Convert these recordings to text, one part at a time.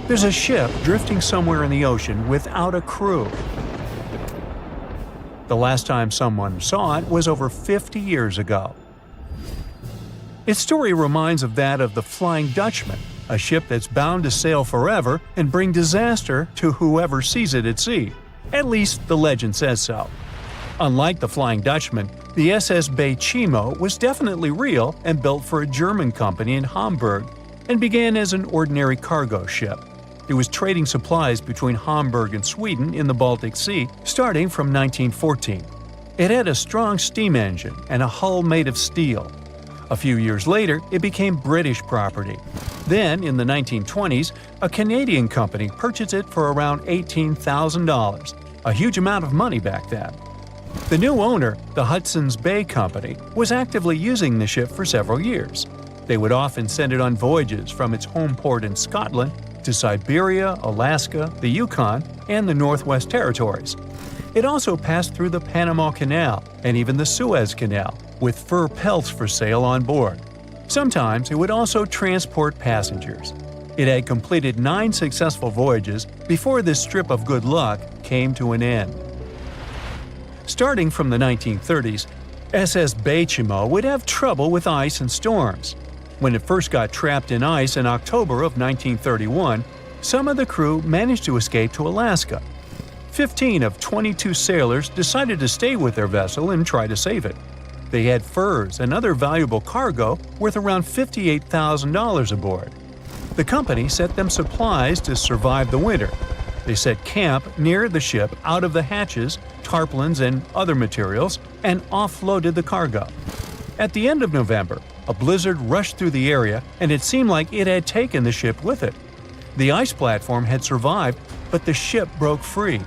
There's a ship drifting somewhere in the ocean without a crew. The last time someone saw it was over 50 years ago. Its story reminds of that of the Flying Dutchman, a ship that's bound to sail forever and bring disaster to whoever sees it at sea. At least the legend says so. Unlike the Flying Dutchman, the SS Bay Chimo was definitely real and built for a German company in Hamburg and began as an ordinary cargo ship. It was trading supplies between Hamburg and Sweden in the Baltic Sea starting from 1914. It had a strong steam engine and a hull made of steel. A few years later, it became British property. Then, in the 1920s, a Canadian company purchased it for around $18,000, a huge amount of money back then. The new owner, the Hudson's Bay Company, was actively using the ship for several years. They would often send it on voyages from its home port in Scotland to Siberia, Alaska, the Yukon, and the Northwest Territories. It also passed through the Panama Canal and even the Suez Canal, with fur pelts for sale on board. Sometimes it would also transport passengers. It had completed 9 successful voyages before this strip of good luck came to an end. Starting from the 1930s, SS Bay Chimo would have trouble with ice and storms. When it first got trapped in ice in October of 1931, some of the crew managed to escape to Alaska. 15 of 22 sailors decided to stay with their vessel and try to save it. They had furs and other valuable cargo worth around $58,000 aboard. The company sent them supplies to survive the winter. They set camp near the ship out of the hatches, tarpaulins, and other materials, and offloaded the cargo. At the end of November, a blizzard rushed through the area, and it seemed like it had taken the ship with it. The ice platform had survived, but the ship broke free.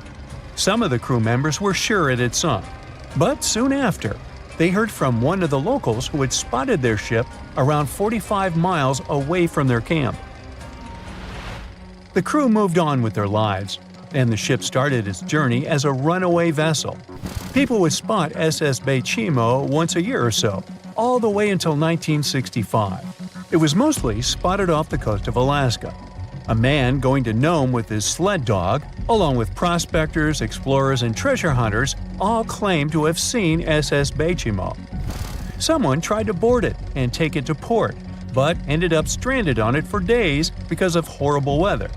Some of the crew members were sure it had sunk. But soon after, they heard from one of the locals who had spotted their ship around 45 miles away from their camp. The crew moved on with their lives, and the ship started its journey as a runaway vessel. People would spot SS Bay Chimo once a year or so, all the way until 1965. It was mostly spotted off the coast of Alaska. A man going to Nome with his sled dog, along with prospectors, explorers, and treasure hunters, all claimed to have seen SS Bay Chimo. Someone tried to board it and take it to port, but ended up stranded on it for days because of horrible weather.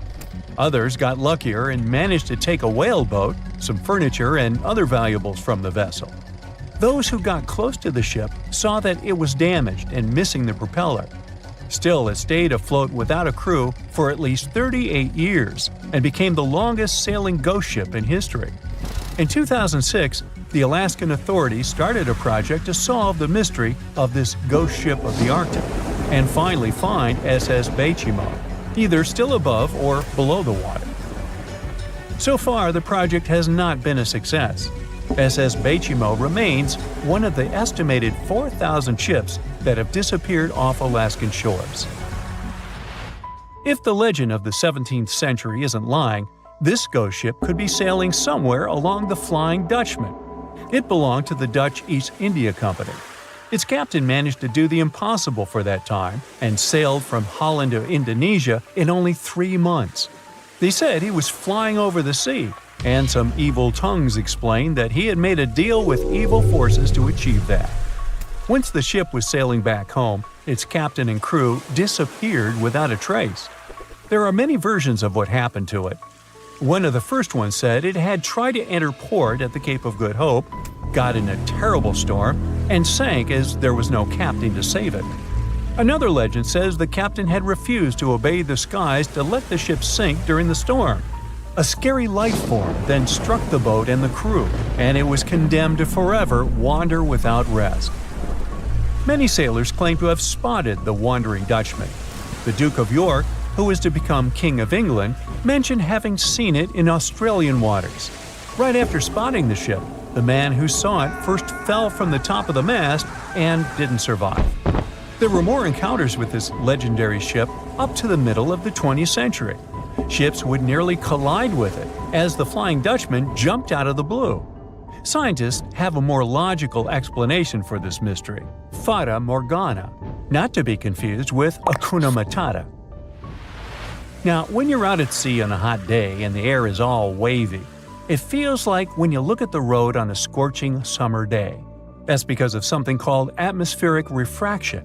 Others got luckier and managed to take a whaleboat, some furniture, and other valuables from the vessel. Those who got close to the ship saw that it was damaged and missing the propeller. Still, it stayed afloat without a crew for at least 38 years and became the longest sailing ghost ship in history. In 2006, the Alaskan authorities started a project to solve the mystery of this ghost ship of the Arctic and finally find SS Bay Chimo, either still above or below the water. So far, the project has not been a success. SS Bay Chimo remains one of the estimated 4,000 ships that have disappeared off Alaskan shores. If the legend of the 17th century isn't lying, this ghost ship could be sailing somewhere along the Flying Dutchman. It belonged to the Dutch East India Company. Its captain managed to do the impossible for that time and sailed from Holland to Indonesia in only 3 months. They said he was flying over the sea, and some evil tongues explained that he had made a deal with evil forces to achieve that. Once the ship was sailing back home, its captain and crew disappeared without a trace. There are many versions of what happened to it. One of the first ones said it had tried to enter port at the Cape of Good Hope, got in a terrible storm, and sank as there was no captain to save it. Another legend says the captain had refused to obey the skies to let the ship sink during the storm. A scary life form then struck the boat and the crew, and it was condemned to forever wander without rest. Many sailors claim to have spotted the Wandering Dutchman. The Duke of York, who was to become King of England, mentioned having seen it in Australian waters. Right after spotting the ship, the man who saw it first fell from the top of the mast and didn't survive. There were more encounters with this legendary ship up to the middle of the 20th century. Ships would nearly collide with it as the Flying Dutchman jumped out of the blue. Scientists have a more logical explanation for this mystery: Fata Morgana, not to be confused with Hakuna Matata. Now, when you're out at sea on a hot day and the air is all wavy, it feels like when you look at the road on a scorching summer day. That's because of something called atmospheric refraction.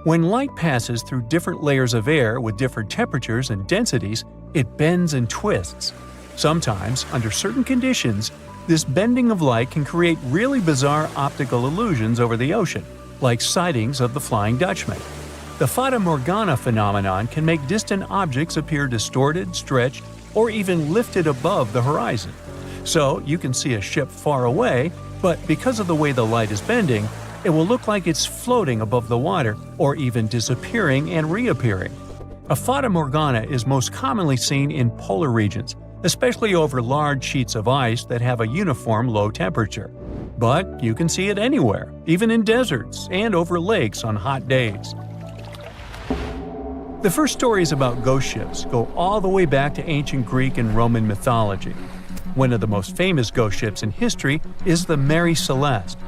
When light passes through different layers of air with different temperatures and densities, it bends and twists. Sometimes, under certain conditions, this bending of light can create really bizarre optical illusions over the ocean, like sightings of the Flying Dutchman. The Fata Morgana phenomenon can make distant objects appear distorted, stretched, or even lifted above the horizon. So you can see a ship far away, but because of the way the light is bending, it will look like it's floating above the water or even disappearing and reappearing. A Fata Morgana is most commonly seen in polar regions, especially over large sheets of ice that have a uniform low temperature. But you can see it anywhere, even in deserts and over lakes on hot days. The first stories about ghost ships go all the way back to ancient Greek and Roman mythology. One of the most famous ghost ships in history is the Mary Celeste.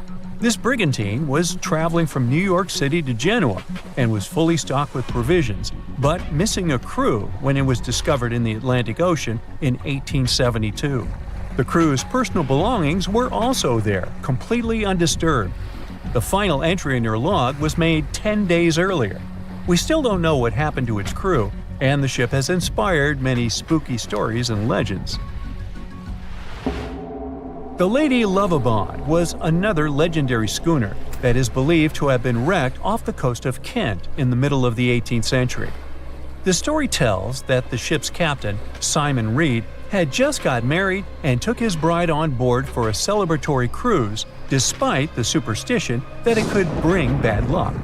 This brigantine was traveling from New York City to Genoa and was fully stocked with provisions, but missing a crew when it was discovered in the Atlantic Ocean in 1872. The crew's personal belongings were also there, completely undisturbed. The final entry in her log was made 10 days earlier. We still don't know what happened to its crew, and the ship has inspired many spooky stories and legends. The Lady Lovibond was another legendary schooner that is believed to have been wrecked off the coast of Kent in the middle of the 18th century. The story tells that the ship's captain, Simon Reed, had just got married and took his bride on board for a celebratory cruise, despite the superstition that it could bring bad luck.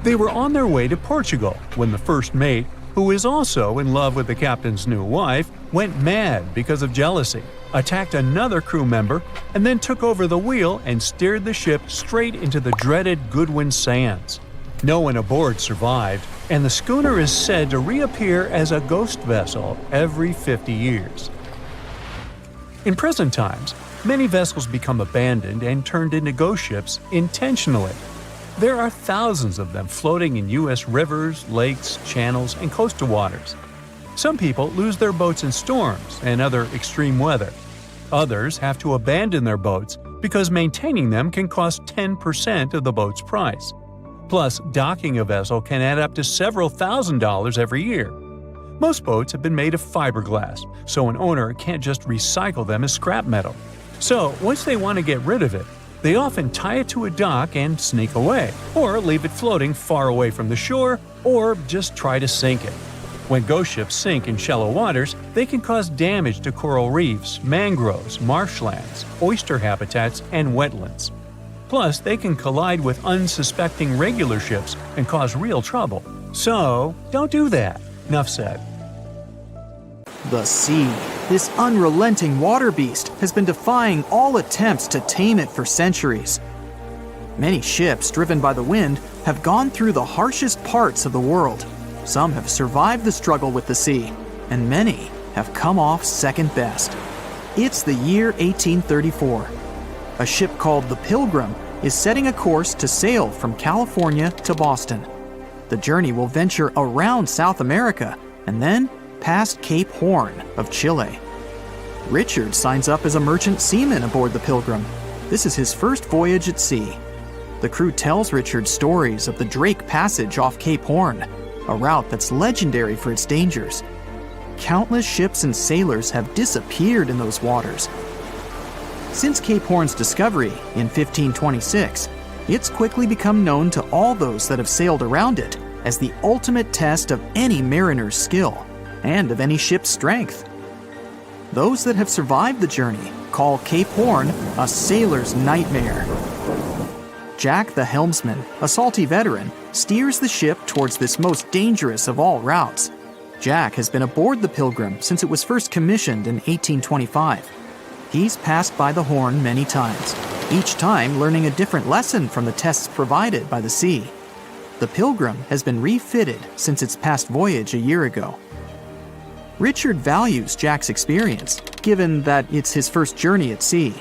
They were on their way to Portugal when the first mate, who is also in love with the captain's new wife, went mad because of jealousy, attacked another crew member, and then took over the wheel and steered the ship straight into the dreaded Goodwin Sands. No one aboard survived, and the schooner is said to reappear as a ghost vessel every 50 years. In present times, many vessels become abandoned and turned into ghost ships intentionally. There are thousands of them floating in U.S. rivers, lakes, channels, and coastal waters. Some people lose their boats in storms and other extreme weather. Others have to abandon their boats because maintaining them can cost 10% of the boat's price. Plus, docking a vessel can add up to several $1,000s every year. Most boats have been made of fiberglass, so an owner can't just recycle them as scrap metal. So, once they want to get rid of it, they often tie it to a dock and sneak away, or leave it floating far away from the shore, or just try to sink it. When ghost ships sink in shallow waters, they can cause damage to coral reefs, mangroves, marshlands, oyster habitats, and wetlands. Plus, they can collide with unsuspecting regular ships and cause real trouble. So, don't do that. Enough said. The sea, this unrelenting water beast, has been defying all attempts to tame it for centuries. Many ships driven by the wind have gone through the harshest parts of the world. Some have survived the struggle with the sea, and many have come off second best. It's the year 1834. A ship called the Pilgrim is setting a course to sail from California to Boston. The journey will venture around South America and then past Cape Horn of Chile. Richard signs up as a merchant seaman aboard the Pilgrim. This is his first voyage at sea. The crew tells Richard stories of the Drake Passage off Cape Horn, a route that's legendary for its dangers. Countless ships and sailors have disappeared in those waters. Since Cape Horn's discovery in 1526, it's quickly become known to all those that have sailed around it as the ultimate test of any mariner's skill and of any ship's strength. Those that have survived the journey call Cape Horn a sailor's nightmare. Jack the helmsman, a salty veteran, steers the ship towards this most dangerous of all routes. Jack has been aboard the Pilgrim since it was first commissioned in 1825. He's passed by the Horn many times, each time learning a different lesson from the tests provided by the sea. The Pilgrim has been refitted since its past voyage a year ago. Richard values Jack's experience, given that it's his first journey at sea.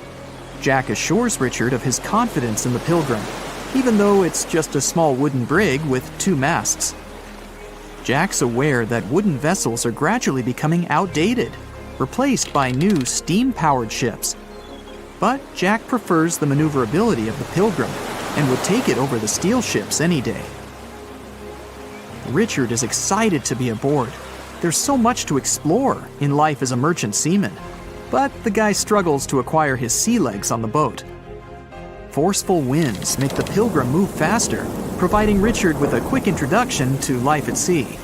Jack assures Richard of his confidence in the Pilgrim, even though it's just a small wooden brig with 2 masts. Jack's aware that wooden vessels are gradually becoming outdated, replaced by new steam-powered ships. But Jack prefers the maneuverability of the Pilgrim and would take it over the steel ships any day. Richard is excited to be aboard. There's so much to explore in life as a merchant seaman, but the guy struggles to acquire his sea legs on the boat. Forceful winds make the Pilgrim move faster, providing Richard with a quick introduction to life at sea.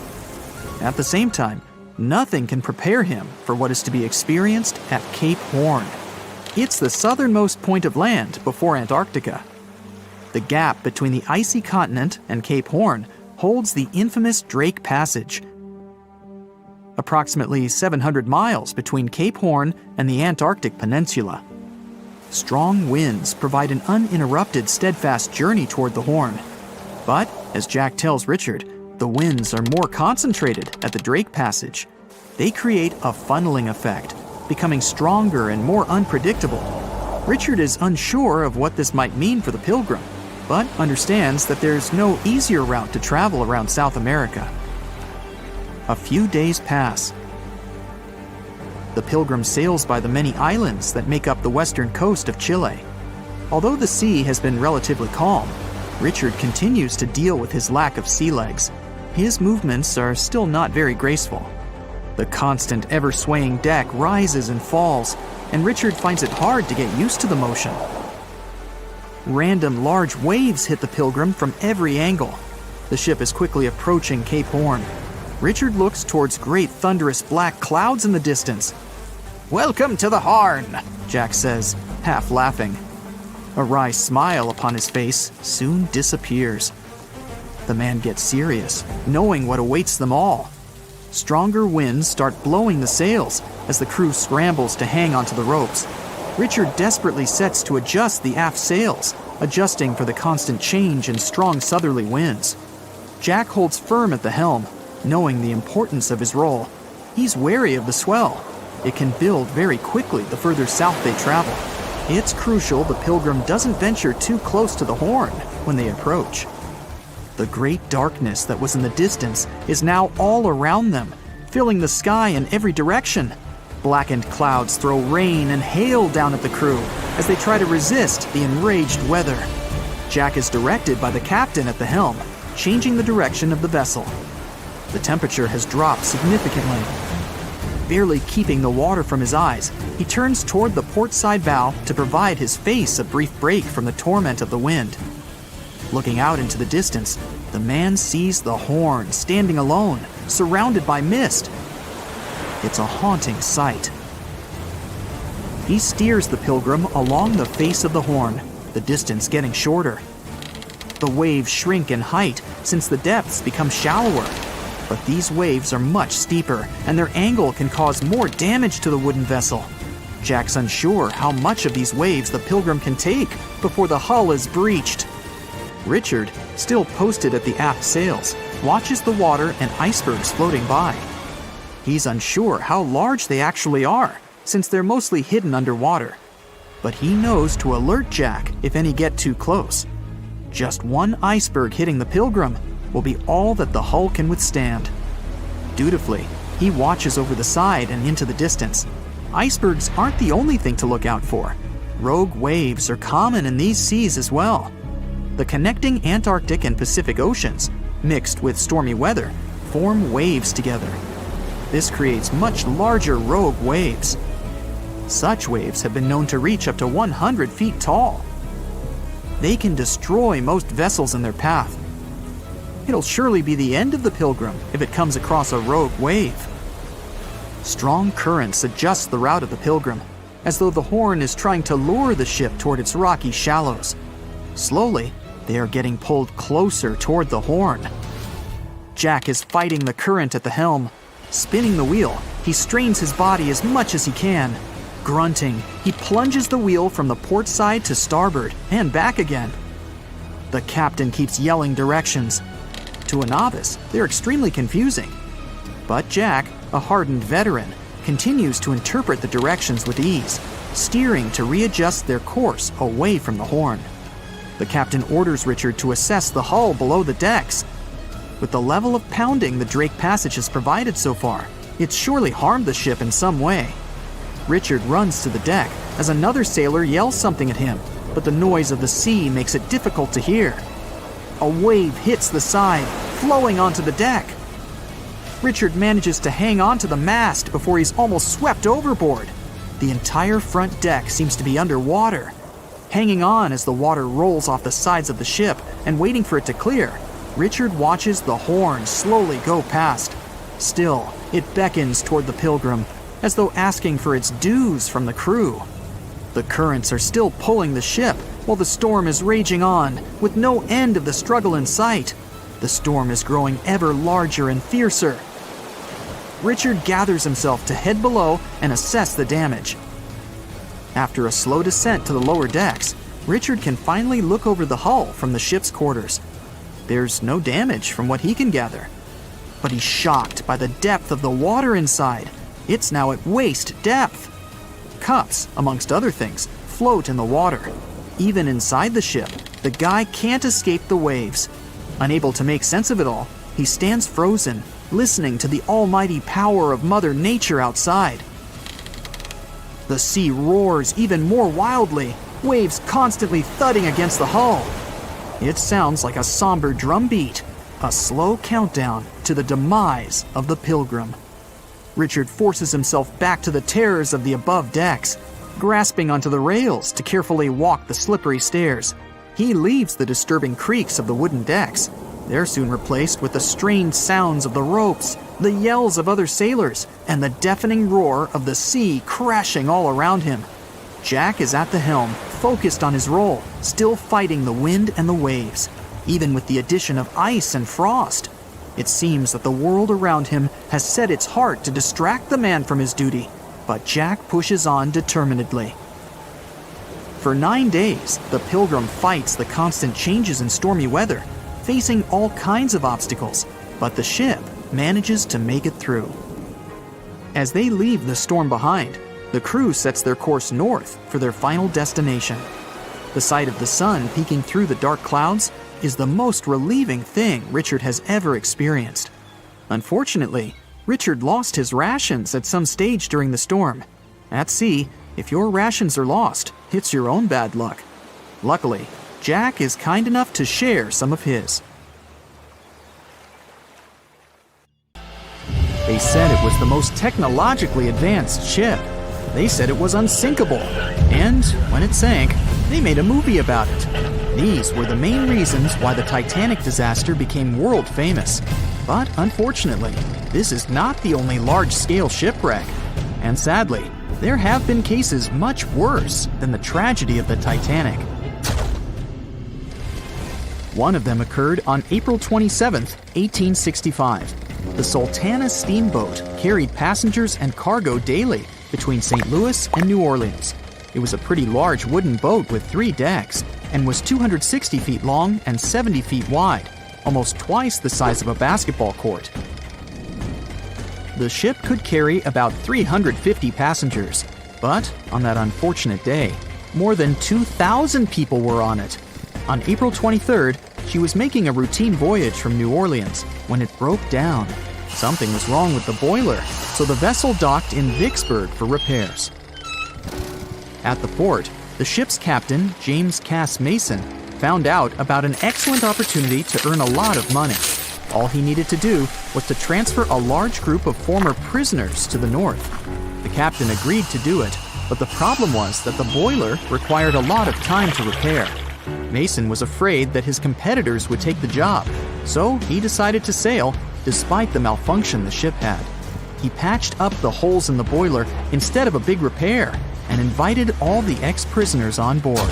At the same time, nothing can prepare him for what is to be experienced at Cape Horn. It's the southernmost point of land before Antarctica. The gap between the icy continent and Cape Horn holds the infamous Drake Passage. Approximately 700 miles between Cape Horn and the Antarctic Peninsula. Strong winds provide an uninterrupted, steadfast journey toward the Horn. But, as Jack tells Richard, the winds are more concentrated at the Drake Passage. They create a funneling effect, becoming stronger and more unpredictable. Richard is unsure of what this might mean for the Pilgrim, but understands that there's no easier route to travel around South America. A few days pass. The Pilgrim sails by the many islands that make up the western coast of Chile. Although the sea has been relatively calm, Richard continues to deal with his lack of sea legs. His movements are still not very graceful. The constant, ever-swaying deck rises and falls, and Richard finds it hard to get used to the motion. Random large waves hit the Pilgrim from every angle. The ship is quickly approaching Cape Horn. Richard looks towards great thunderous black clouds in the distance. "Welcome to the Horn," Jack says, half laughing. A wry smile upon his face soon disappears. The man gets serious, knowing what awaits them all. Stronger winds start blowing the sails as the crew scrambles to hang onto the ropes. Richard desperately sets to adjust the aft sails, adjusting for the constant change in strong southerly winds. Jack holds firm at the helm, knowing the importance of his role. He's wary of the swell. It can build very quickly the further south they travel. It's crucial the Pilgrim doesn't venture too close to the Horn when they approach. The great darkness that was in the distance is now all around them, filling the sky in every direction. Blackened clouds throw rain and hail down at the crew as they try to resist the enraged weather. Jack is directed by the captain at the helm, changing the direction of the vessel. The temperature has dropped significantly. Barely keeping the water from his eyes, he turns toward the port side bow to provide his face a brief break from the torment of the wind. Looking out into the distance, the man sees the Horn standing alone, surrounded by mist. It's a haunting sight. He steers the Pilgrim along the face of the Horn, the distance getting shorter. The waves shrink in height since the depths become shallower. But these waves are much steeper, and their angle can cause more damage to the wooden vessel. Jack's unsure how much of these waves the Pilgrim can take before the hull is breached. Richard, still posted at the aft sails, watches the water and icebergs floating by. He's unsure how large they actually are, since they're mostly hidden underwater. But he knows to alert Jack if any get too close. Just one iceberg hitting the Pilgrim will be all that the hull can withstand. Dutifully, he watches over the side and into the distance. Icebergs aren't the only thing to look out for. Rogue waves are common in these seas as well. The connecting Antarctic and Pacific Oceans, mixed with stormy weather, form waves together. This creates much larger rogue waves. Such waves have been known to reach up to 100 feet tall. They can destroy most vessels in their path. It'll surely be the end of the Pilgrim if it comes across a rogue wave. Strong currents adjust the route of the Pilgrim, as though the Horn is trying to lure the ship toward its rocky shallows. Slowly, they are getting pulled closer toward the Horn. Jack is fighting the current at the helm. Spinning the wheel, he strains his body as much as he can. Grunting, he plunges the wheel from the port side to starboard and back again. The captain keeps yelling directions. To a novice, they're extremely confusing. But Jack, a hardened veteran, continues to interpret the directions with ease, steering to readjust their course away from the Horn. The captain orders Richard to assess the hull below the decks. With the level of pounding the Drake Passage has provided so far, it's surely harmed the ship in some way. Richard runs to the deck as another sailor yells something at him, but the noise of the sea makes it difficult to hear. A wave hits the side, flowing onto the deck. Richard manages to hang on to the mast before he's almost swept overboard. The entire front deck seems to be underwater. Hanging on as the water rolls off the sides of the ship and waiting for it to clear, Richard watches the horn slowly go past. Still, it beckons toward the Pilgrim, as though asking for its dues from the crew. The currents are still pulling the ship while the storm is raging on, with no end of the struggle in sight. The storm is growing ever larger and fiercer. Richard gathers himself to head below and assess the damage. After a slow descent to the lower decks, Richard can finally look over the hull from the ship's quarters. There's no damage from what he can gather. But he's shocked by the depth of the water inside. It's now at waist depth. Cups, amongst other things, float in the water. Even inside the ship, the guy can't escape the waves. Unable to make sense of it all, he stands frozen, listening to the almighty power of Mother Nature outside. The sea roars even more wildly, waves constantly thudding against the hull. It sounds like a somber drumbeat, a slow countdown to the demise of the Pilgrim. Richard forces himself back to the terrors of the above decks, grasping onto the rails to carefully walk the slippery stairs. He leaves the disturbing creaks of the wooden decks. They're soon replaced with the strained sounds of the ropes, the yells of other sailors, and the deafening roar of the sea crashing all around him. Jack is at the helm, focused on his role, still fighting the wind and the waves, even with the addition of ice and frost. It seems that the world around him has set its heart to distract the man from his duty, but Jack pushes on determinedly. For 9 days, the Pilgrim fights the constant changes in stormy weather, facing all kinds of obstacles, but the ship manages to make it through. As they leave the storm behind, the crew sets their course north for their final destination. The sight of the sun peeking through the dark clouds is the most relieving thing Richard has ever experienced. Unfortunately, Richard lost his rations at some stage during the storm. At sea, if your rations are lost, it's your own bad luck. Luckily, Jack is kind enough to share some of his. They said it was the most technologically advanced ship. They said it was unsinkable. And when it sank, they made a movie about it. These were the main reasons why the Titanic disaster became world famous. But unfortunately, this is not the only large-scale shipwreck. And sadly, there have been cases much worse than the tragedy of the Titanic. One of them occurred on April 27, 1865. The Sultana steamboat carried passengers and cargo daily between St. Louis and New Orleans. It was a pretty large wooden boat with 3 decks and was 260 feet long and 70 feet wide, almost twice the size of a basketball court. The ship could carry about 350 passengers, but on that unfortunate day, more than 2,000 people were on it. On April 23rd, she was making a routine voyage from New Orleans when it broke down. Something was wrong with the boiler, so the vessel docked in Vicksburg for repairs. At the port, the ship's captain, James Cass Mason, found out about an excellent opportunity to earn a lot of money. All he needed to do was to transfer a large group of former prisoners to the north. The captain agreed to do it, but the problem was that the boiler required a lot of time to repair. Mason was afraid that his competitors would take the job, so he decided to sail despite the malfunction the ship had. He patched up the holes in the boiler instead of a big repair and invited all the ex-prisoners on board.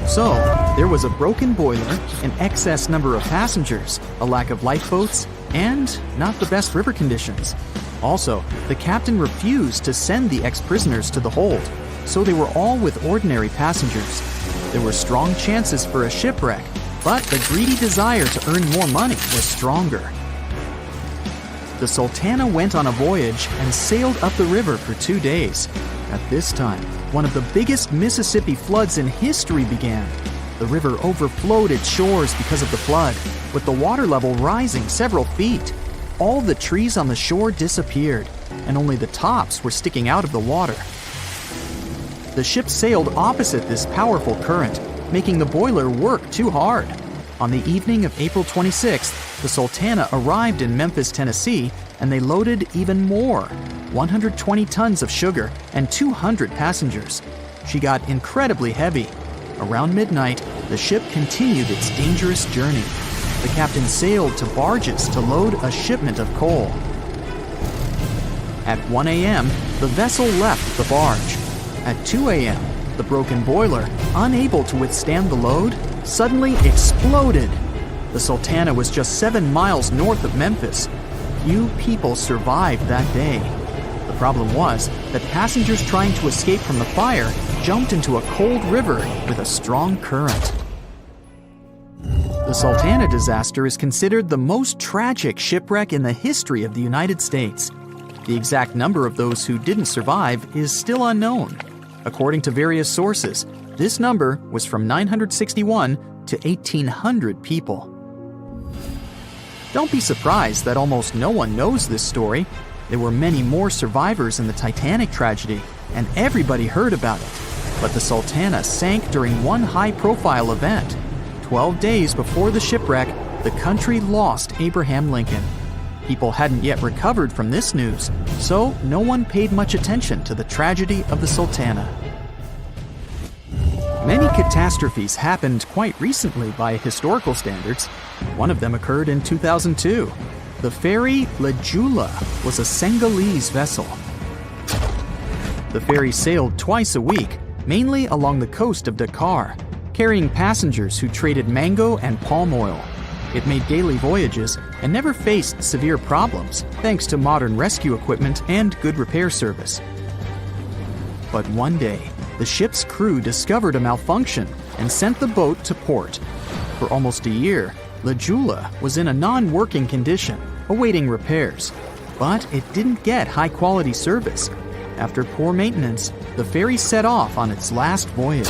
So, there was a broken boiler, an excess number of passengers, a lack of lifeboats, and not the best river conditions. Also, the captain refused to send the ex-prisoners to the hold, so they were all with ordinary passengers. There were strong chances for a shipwreck, but the greedy desire to earn more money was stronger. The Sultana went on a voyage and sailed up the river for 2 days. At this time, one of the biggest Mississippi floods in history began. The The river overflowed its shores because of the flood, with the water level rising several feet. All the trees on the shore disappeared, and only the tops were sticking out of the water. The ship sailed opposite this powerful current, making the boiler work too hard. On the evening of April 26th, the Sultana arrived in Memphis, Tennessee, and they loaded even more, 120 tons of sugar and 200 passengers. She got incredibly heavy. Around midnight, the ship continued its dangerous journey. The captain sailed to barges to load a shipment of coal. At 1 a.m., the vessel left the barge. At 2 a.m., the broken boiler, unable to withstand the load, suddenly exploded. The Sultana was just 7 miles north of Memphis. Few people survived that day. The problem was that passengers trying to escape from the fire jumped into a cold river with a strong current. The Sultana disaster is considered the most tragic shipwreck in the history of the United States. The exact number of those who didn't survive is still unknown. According to various sources, this number was from 961 to 1,800 people. Don't be surprised that almost no one knows this story. There were many more survivors in the Titanic tragedy, and everybody heard about it. But the Sultana sank during one high-profile event. 12 days before the shipwreck, the country lost Abraham Lincoln. People hadn't yet recovered from this news, so no one paid much attention to the tragedy of the Sultana. Many catastrophes happened quite recently by historical standards. One of them occurred in 2002. The ferry Lejula was a Senegalese vessel. The ferry sailed twice a week, mainly along the coast of Dakar, carrying passengers who traded mango and palm oil. It made daily voyages and never faced severe problems thanks to modern rescue equipment and good repair service. But one day, the ship's crew discovered a malfunction and sent the boat to port. For almost a year, Lejula was in a non-working condition, awaiting repairs. But it didn't get high-quality service. After poor maintenance, the ferry set off on its last voyage.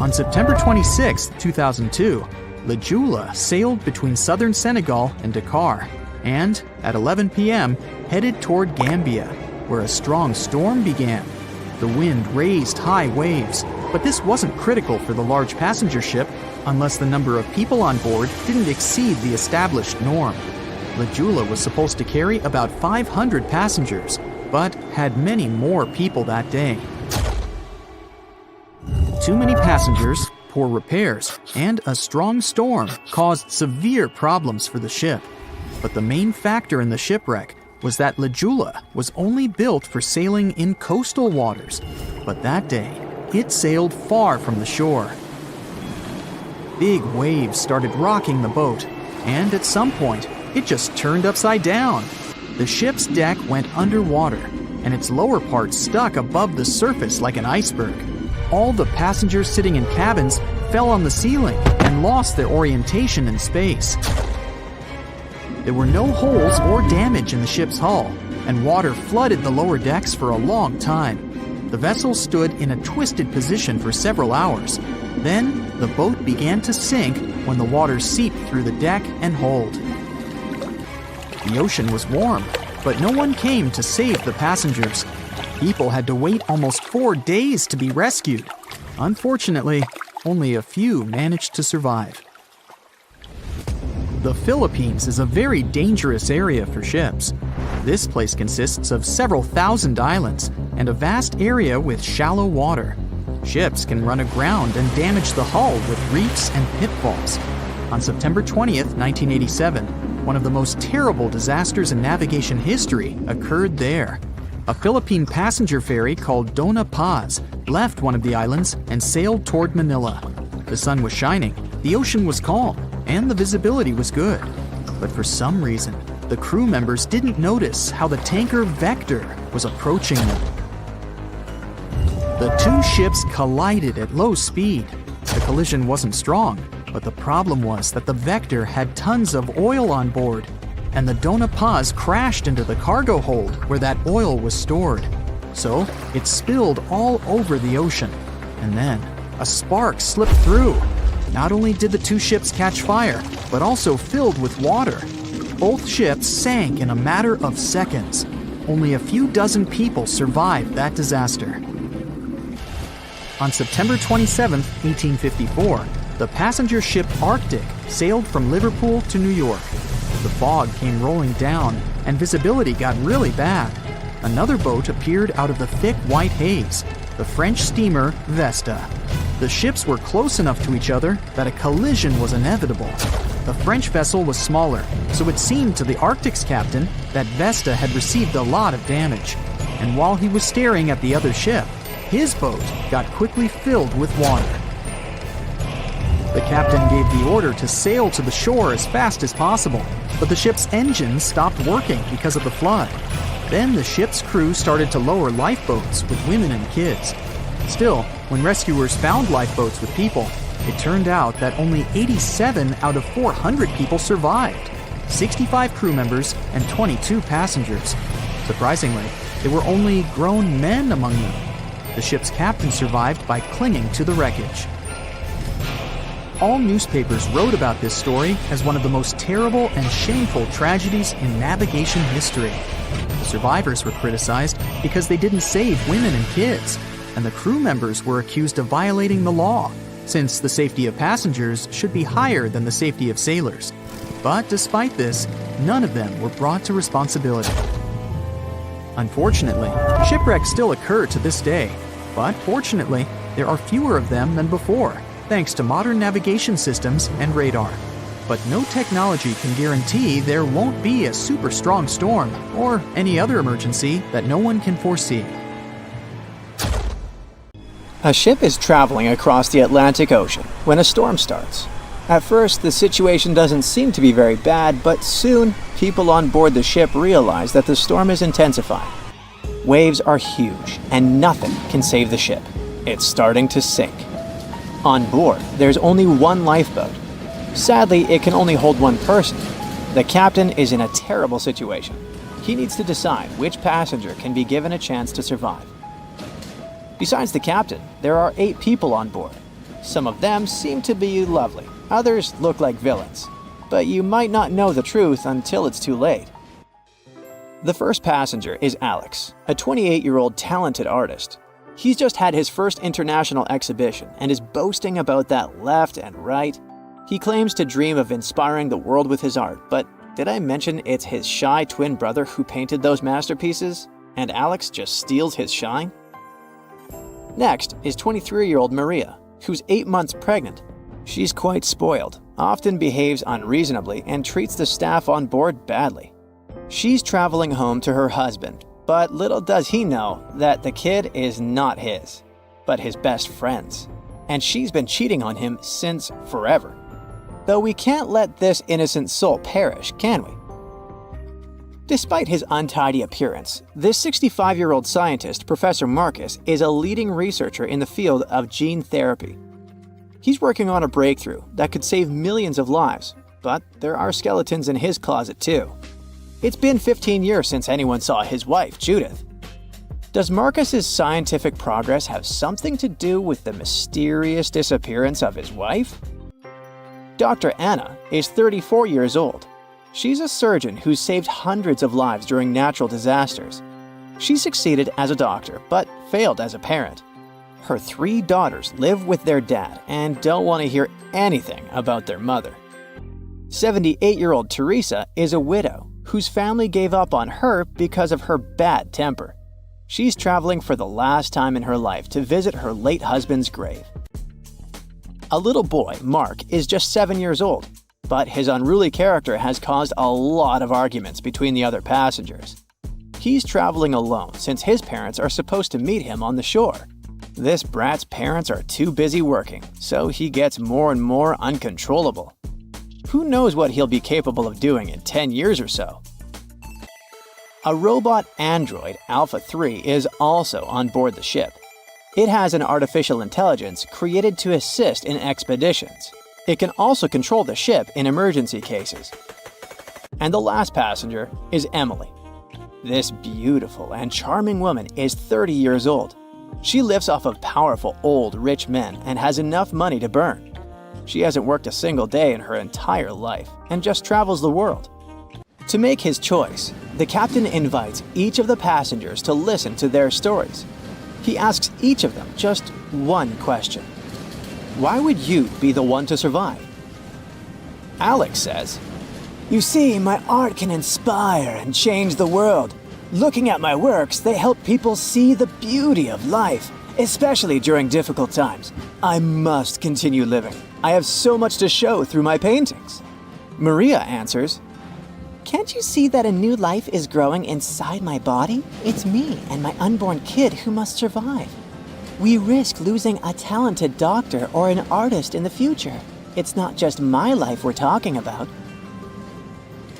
On September 26, 2002, Lejula sailed between southern Senegal and Dakar, and at 11 p.m. headed toward Gambia, where a strong storm began. The wind raised high waves, but this wasn't critical for the large passenger ship unless the number of people on board didn't exceed the established norm. Lejula was supposed to carry about 500 passengers, but had many more people that day. Too many passengers, poor repairs, and a strong storm caused severe problems for the ship. But the main factor in the shipwreck was that Lejula was only built for sailing in coastal waters, but that day, it sailed far from the shore. Big waves started rocking the boat, and at some point, it just turned upside down. The ship's deck went underwater, and its lower part stuck above the surface like an iceberg. All the passengers sitting in cabins fell on the ceiling and lost their orientation in space. There were no holes or damage in the ship's hull, and water flooded the lower decks for a long time. The vessel stood in a twisted position for several hours. Then, the boat began to sink when the water seeped through the deck and hold. The ocean was warm, but no one came to save the passengers. People had to wait almost 4 days to be rescued. Unfortunately, only a few managed to survive. The Philippines is a very dangerous area for ships. This place consists of several thousand islands and a vast area with shallow water. Ships can run aground and damage the hull with reefs and pitfalls. On September 20th, 1987, one of the most terrible disasters in navigation history occurred there. A Philippine passenger ferry called Dona Paz left one of the islands and sailed toward Manila. The sun was shining, the ocean was calm, and the visibility was good. But for some reason, the crew members didn't notice how the tanker Vector was approaching them. The two ships collided at low speed. The collision wasn't strong, but the problem was that the Vector had tons of oil on board, and the Dona Paz crashed into the cargo hold where that oil was stored. So it spilled all over the ocean, and then a spark slipped through. Not only did the two ships catch fire, but also filled with water. Both ships sank in a matter of seconds. Only a few dozen people survived that disaster. On September 27, 1854, the passenger ship Arctic sailed from Liverpool to New York. The fog came rolling down, and visibility got really bad. Another boat appeared out of the thick white haze, the French steamer Vesta. The ships were close enough to each other that a collision was inevitable. The French vessel was smaller, so it seemed to the Arctic's captain that Vesta had received a lot of damage. And while he was staring at the other ship, his boat got quickly filled with water. The captain gave the order to sail to the shore as fast as possible, but the ship's engines stopped working because of the flood. Then the ship's crew started to lower lifeboats with women and kids. Still, when rescuers found lifeboats with people, it turned out that only 87 out of 400 people survived, 65 crew members and 22 passengers. Surprisingly, there were only grown men among them. The ship's captain survived by clinging to the wreckage. All newspapers wrote about this story as one of the most terrible and shameful tragedies in navigation history. The survivors were criticized because they didn't save women and kids, and the crew members were accused of violating the law, since the safety of passengers should be higher than the safety of sailors. But despite this, none of them were brought to responsibility. Unfortunately, shipwrecks still occur to this day, but fortunately, there are fewer of them than before, thanks to modern navigation systems and radar. But no technology can guarantee there won't be a super strong storm or any other emergency that no one can foresee. A ship is traveling across the Atlantic Ocean when a storm starts. At first, the situation doesn't seem to be very bad, but soon, people on board the ship realize that the storm is intensifying. Waves are huge, and nothing can save the ship. It's starting to sink. On board, there's only one lifeboat. Sadly, it can only hold one person. The captain is in a terrible situation. He needs to decide which passenger can be given a chance to survive. Besides the captain, there are 8 people on board. Some of them seem to be lovely. Others look like villains. But you might not know the truth until it's too late. The first passenger is Alex, a 28-year-old talented artist. He's just had his first international exhibition and is boasting about that left and right. He claims to dream of inspiring the world with his art, but did I mention it's his shy twin brother who painted those masterpieces? And Alex just steals his shine? Next is 23-year-old Maria, who's 8 months pregnant. She's quite spoiled, often behaves unreasonably, and treats the staff on board badly. She's traveling home to her husband, but little does he know that the kid is not his, but his best friend's. And she's been cheating on him since forever. Though we can't let this innocent soul perish, can we? Despite his untidy appearance, this 65-year-old scientist, Professor Marcus, is a leading researcher in the field of gene therapy. He's working on a breakthrough that could save millions of lives, but there are skeletons in his closet too. It's been 15 years since anyone saw his wife, Judith. Does Marcus's scientific progress have something to do with the mysterious disappearance of his wife? Dr. Anna is 34 years old. She's a surgeon who's saved hundreds of lives during natural disasters. She succeeded as a doctor, but failed as a parent. Her 3 daughters live with their dad and don't want to hear anything about their mother. 78-year-old Teresa is a widow whose family gave up on her because of her bad temper. She's traveling for the last time in her life to visit her late husband's grave. A little boy, Mark, is just 7 years old, but his unruly character has caused a lot of arguments between the other passengers. He's traveling alone since his parents are supposed to meet him on the shore. This brat's parents are too busy working, so he gets more and more uncontrollable. Who knows what he'll be capable of doing in 10 years or so? A robot android, Alpha 3, is also on board the ship. It has an artificial intelligence created to assist in expeditions. It can also control the ship in emergency cases. And the last passenger is Emily. This beautiful and charming woman is 30 years old. She lives off of powerful, old, rich men and has enough money to burn. She hasn't worked a single day in her entire life and just travels the world. To make his choice, the captain invites each of the passengers to listen to their stories. He asks each of them just one question. Why would you be the one to survive? Alex says, "You see, my art can inspire and change the world. Looking at my works, they help people see the beauty of life, especially during difficult times. I must continue living. I have so much to show through my paintings." Maria answers, "Can't you see that a new life is growing inside my body? It's me and my unborn kid who must survive. We risk losing a talented doctor or an artist in the future. It's not just my life we're talking about."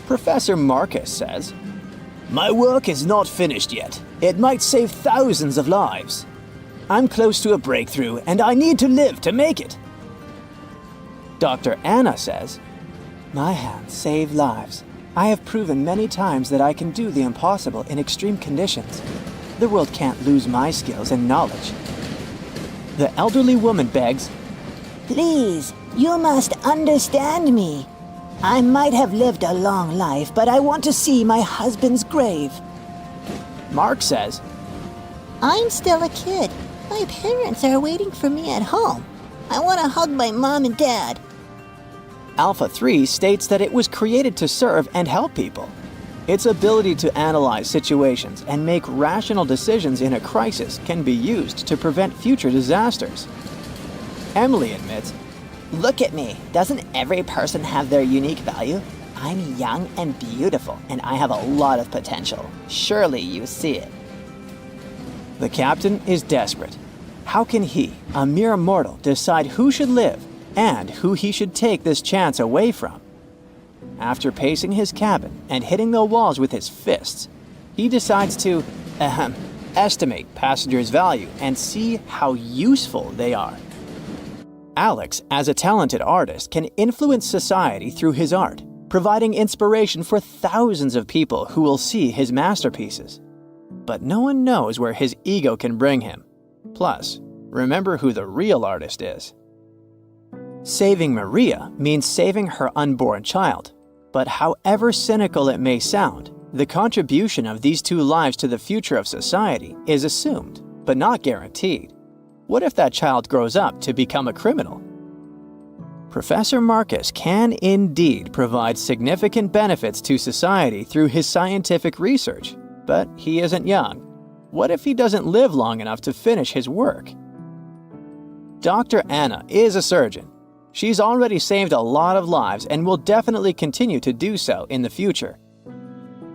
Professor Marcus says, "My work is not finished yet. It might save thousands of lives. I'm close to a breakthrough and I need to live to make it." Dr. Anna says, "My hands save lives. I have proven many times that I can do the impossible in extreme conditions. The world can't lose my skills and knowledge." The elderly woman begs, Please, you must understand me. I might have lived a long life, but I want to see my husband's grave. Mark says, I'm still a kid. My parents are waiting for me at home. I want to hug my mom and dad. Alpha 3 states that it was created to serve and help people. Its ability to analyze situations and make rational decisions in a crisis can be used to prevent future disasters. Emily admits, Look at me. Doesn't every person have their unique value? I'm young and beautiful, and I have a lot of potential. Surely you see it. the captain is desperate. How can he, a mere mortal, decide who should live and who he should take this chance away from? After pacing his cabin and hitting the walls with his fists, he decides to estimate passengers' value and see how useful they are. Alex, as a talented artist, can influence society through his art, providing inspiration for thousands of people who will see his masterpieces. But no one knows where his ego can bring him. Plus, remember who the real artist is. Saving Maria means saving her unborn child. But however cynical it may sound, the contribution of these two lives to the future of society is assumed, but not guaranteed. What if that child grows up to become a criminal? Professor Marcus can indeed provide significant benefits to society through his scientific research, but he isn't young. What if he doesn't live long enough to finish his work? Dr. Anna is a surgeon. She's already saved a lot of lives and will definitely continue to do so in the future.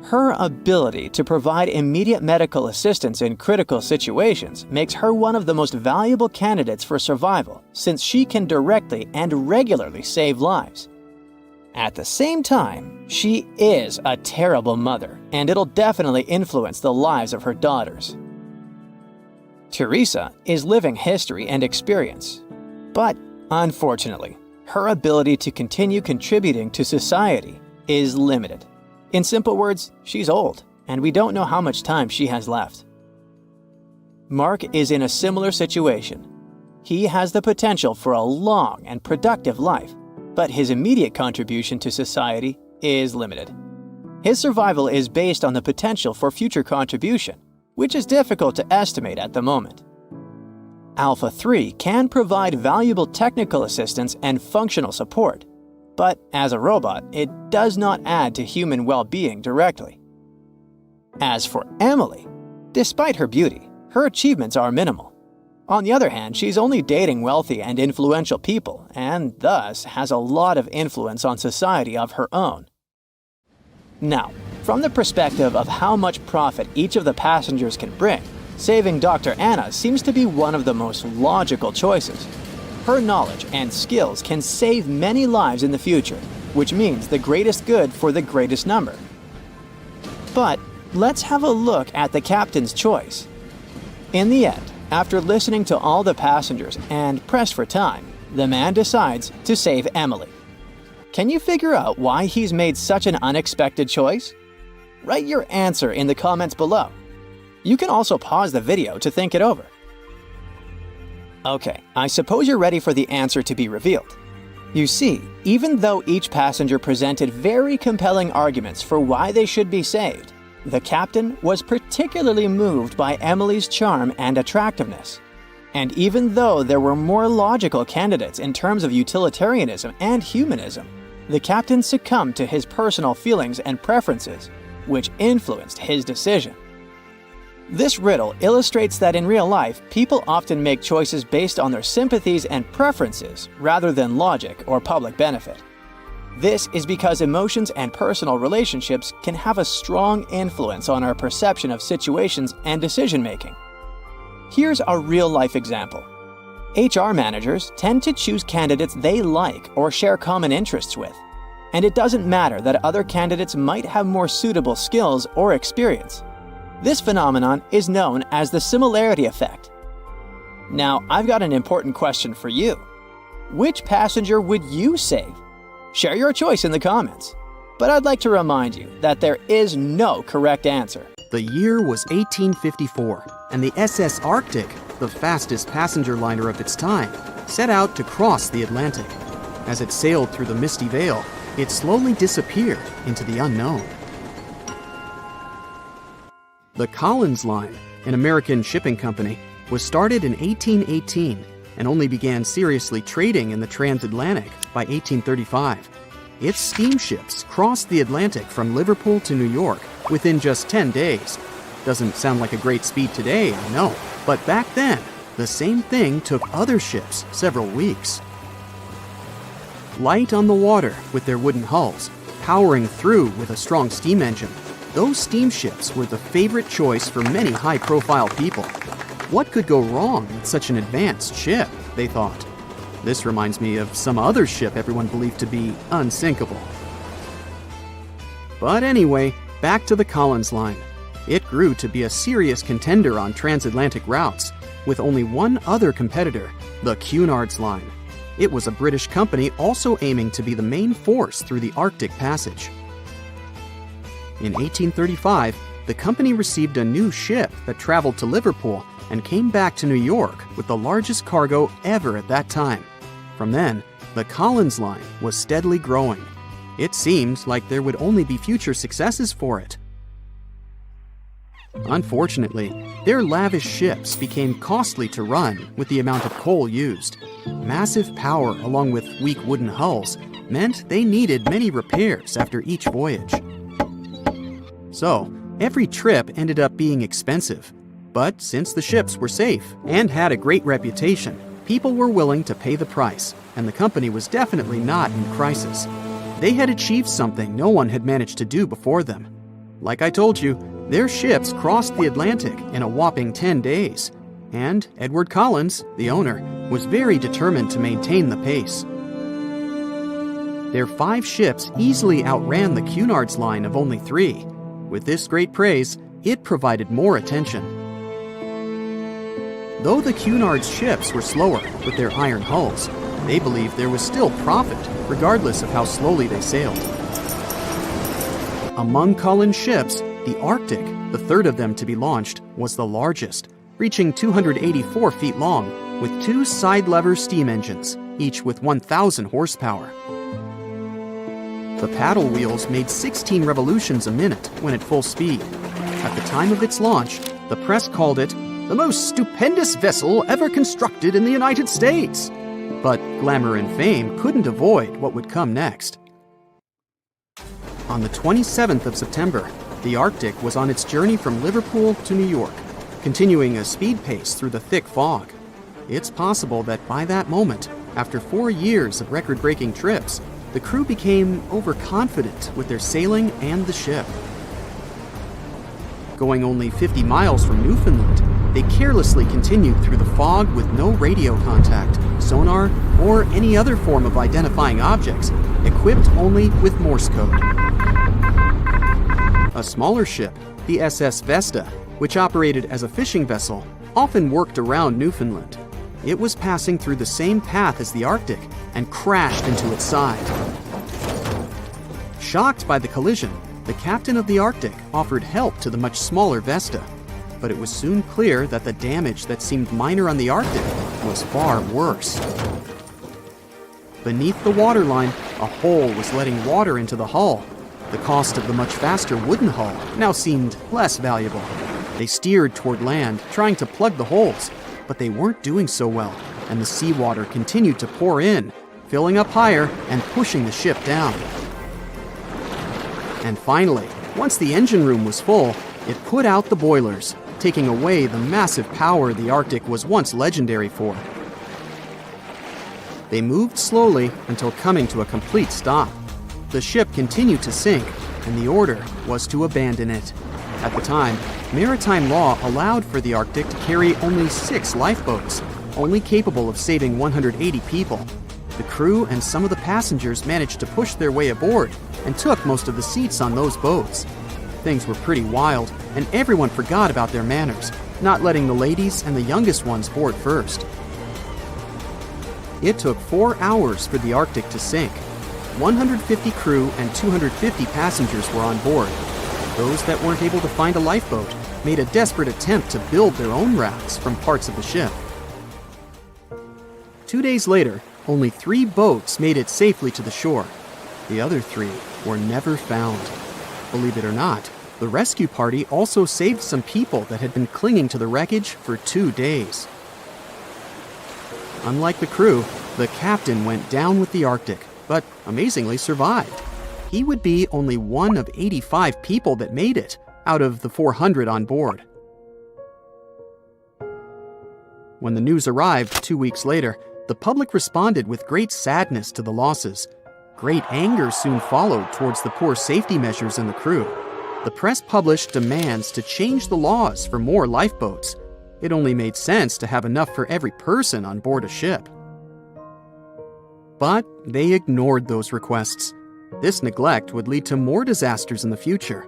Her ability to provide immediate medical assistance in critical situations makes her one of the most valuable candidates for survival, since she can directly and regularly save lives. At the same time, she is a terrible mother, and it'll definitely influence the lives of her daughters. Teresa is living history and experience, but unfortunately, her ability to continue contributing to society is limited. In simple words, she's old, and we don't know how much time she has left. Mark is in a similar situation. He has the potential for a long and productive life, but his immediate contribution to society is limited. His survival is based on the potential for future contribution, which is difficult to estimate at the moment. Alpha 3 can provide valuable technical assistance and functional support, but as a robot, it does not add to human well-being directly. As for Emily, despite her beauty, her achievements are minimal. On the other hand, she's only dating wealthy and influential people, and thus has a lot of influence on society of her own. Now, from the perspective of how much profit each of the passengers can bring, saving Dr. Anna seems to be one of the most logical choices. Her knowledge and skills can save many lives in the future, which means the greatest good for the greatest number. But let's have a look at the captain's choice. In the end, after listening to all the passengers and pressed for time, the man decides to save Emily. Can you figure out why he's made such an unexpected choice? Write your answer in the comments below. You can also pause the video to think it over. Okay, I suppose you're ready for the answer to be revealed. You see, even though each passenger presented very compelling arguments for why they should be saved, the captain was particularly moved by Emily's charm and attractiveness. And even though there were more logical candidates in terms of utilitarianism and humanism, the captain succumbed to his personal feelings and preferences, which influenced his decision. This riddle illustrates that in real life, people often make choices based on their sympathies and preferences rather than logic or public benefit. This is because emotions and personal relationships can have a strong influence on our perception of situations and decision-making. Here's a real-life example. HR managers tend to choose candidates they like or share common interests with, and it doesn't matter that other candidates might have more suitable skills or experience. This phenomenon is known as the similarity effect. Now, I've got an important question for you. Which passenger would you save? Share your choice in the comments. But I'd like to remind you that there is no correct answer. The year was 1854, and the SS Arctic, the fastest passenger liner of its time, set out to cross the Atlantic. As it sailed through the misty veil, it slowly disappeared into the unknown. The Collins Line, an American shipping company, was started in 1818 and only began seriously trading in the transatlantic by 1835. Its steamships crossed the Atlantic from Liverpool to New York within just 10 days. Doesn't sound like a great speed today, I know, but back then, the same thing took other ships several weeks. Light on the water with their wooden hulls, powering through with a strong steam engine, those steamships were the favorite choice for many high-profile people. What could go wrong with such an advanced ship, they thought. This reminds me of some other ship everyone believed to be unsinkable. But anyway, back to the Collins Line. It grew to be a serious contender on transatlantic routes, with only one other competitor, the Cunard's Line. It was a British company also aiming to be the main force through the Arctic Passage. In 1835, the company received a new ship that traveled to Liverpool and came back to New York with the largest cargo ever at that time. From then, the Collins Line was steadily growing. It seemed like there would only be future successes for it. Unfortunately, their lavish ships became costly to run with the amount of coal used. Massive power along with weak wooden hulls meant they needed many repairs after each voyage. So, every trip ended up being expensive. But since the ships were safe and had a great reputation, people were willing to pay the price, and the company was definitely not in crisis. They had achieved something no one had managed to do before them. Like I told you, their ships crossed the Atlantic in a whopping 10 days, and Edward Collins, the owner, was very determined to maintain the pace. Their 5 ships easily outran the Cunard's Line of only 3. With this great praise, it provided more attention. Though the Cunard's ships were slower with their iron hulls, they believed there was still profit, regardless of how slowly they sailed. Among Collins' ships, the Arctic, the third of them to be launched, was the largest, reaching 284 feet long, with 2 side-lever steam engines, each with 1,000 horsepower. The paddle wheels made 16 revolutions a minute when at full speed. At the time of its launch, the press called it the most stupendous vessel ever constructed in the United States. But glamour and fame couldn't avoid what would come next. On the 27th of September, the Arctic was on its journey from Liverpool to New York, continuing a speed pace through the thick fog. It's possible that by that moment, after 4 years of record-breaking trips, the crew became overconfident with their sailing and the ship. Going only 50 miles from Newfoundland, they carelessly continued through the fog with no radio contact, sonar, or any other form of identifying objects, equipped only with Morse code. A smaller ship, the SS Vesta, which operated as a fishing vessel, often worked around Newfoundland. It was passing through the same path as the Arctic and crashed into its side. Shocked by the collision, the captain of the Arctic offered help to the much smaller Vesta. but it was soon clear that the damage that seemed minor on the Arctic was far worse. Beneath the waterline, a hole was letting water into the hull. The cost of the much faster wooden hull now seemed less valuable. They steered toward land, trying to plug the holes, but they weren't doing so well, and the seawater continued to pour in, filling up higher and pushing the ship down. And finally, once the engine room was full, it put out the boilers, taking away the massive power the Arctic was once legendary for. They moved slowly until coming to a complete stop. The ship continued to sink, and the order was to abandon it. At the time, maritime law allowed for the Arctic to carry only 6 lifeboats, only capable of saving 180 people. The crew and some of the passengers managed to push their way aboard and took most of the seats on those boats. Things were pretty wild, and everyone forgot about their manners, not letting the ladies and the youngest ones board first. It took 4 hours for the Arctic to sink. 150 crew and 250 passengers were on board. Those that weren't able to find a lifeboat made a desperate attempt to build their own rafts from parts of the ship. 2 days later, only 3 boats made it safely to the shore. The other 3 were never found. Believe it or not, the rescue party also saved some people that had been clinging to the wreckage for 2 days. Unlike the crew, the captain went down with the Arctic, but amazingly survived. He would be only one of 85 people that made it out of the 400 on board. When the news arrived 2 weeks later, the public responded with great sadness to the losses. Great anger soon followed towards the poor safety measures in the crew. The press published demands to change the laws for more lifeboats. It only made sense to have enough for every person on board a ship. But they ignored those requests. This neglect would lead to more disasters in the future.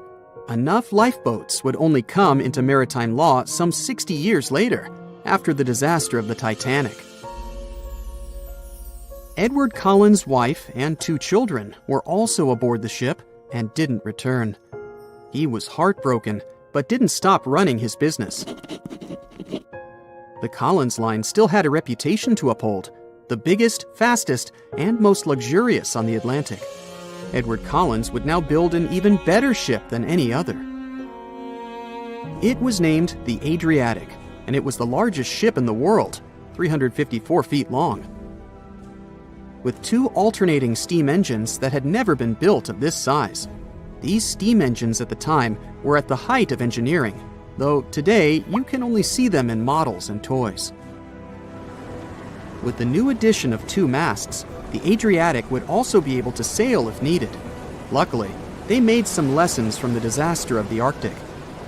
Enough lifeboats would only come into maritime law some 60 years later, after the disaster of the Titanic. Edward Cullen's wife and 2 children were also aboard the ship and didn't return. He was heartbroken, but didn't stop running his business. The Collins line still had a reputation to uphold, the biggest, fastest, and most luxurious on the Atlantic. Edward Collins would now build an even better ship than any other. It was named the Adriatic, and it was the largest ship in the world, 354 feet long. With 2 alternating steam engines that had never been built of this size. These steam engines at the time were at the height of engineering, though today you can only see them in models and toys. With the new addition of 2 masts, the Adriatic would also be able to sail if needed. Luckily, they made some lessons from the disaster of the Arctic.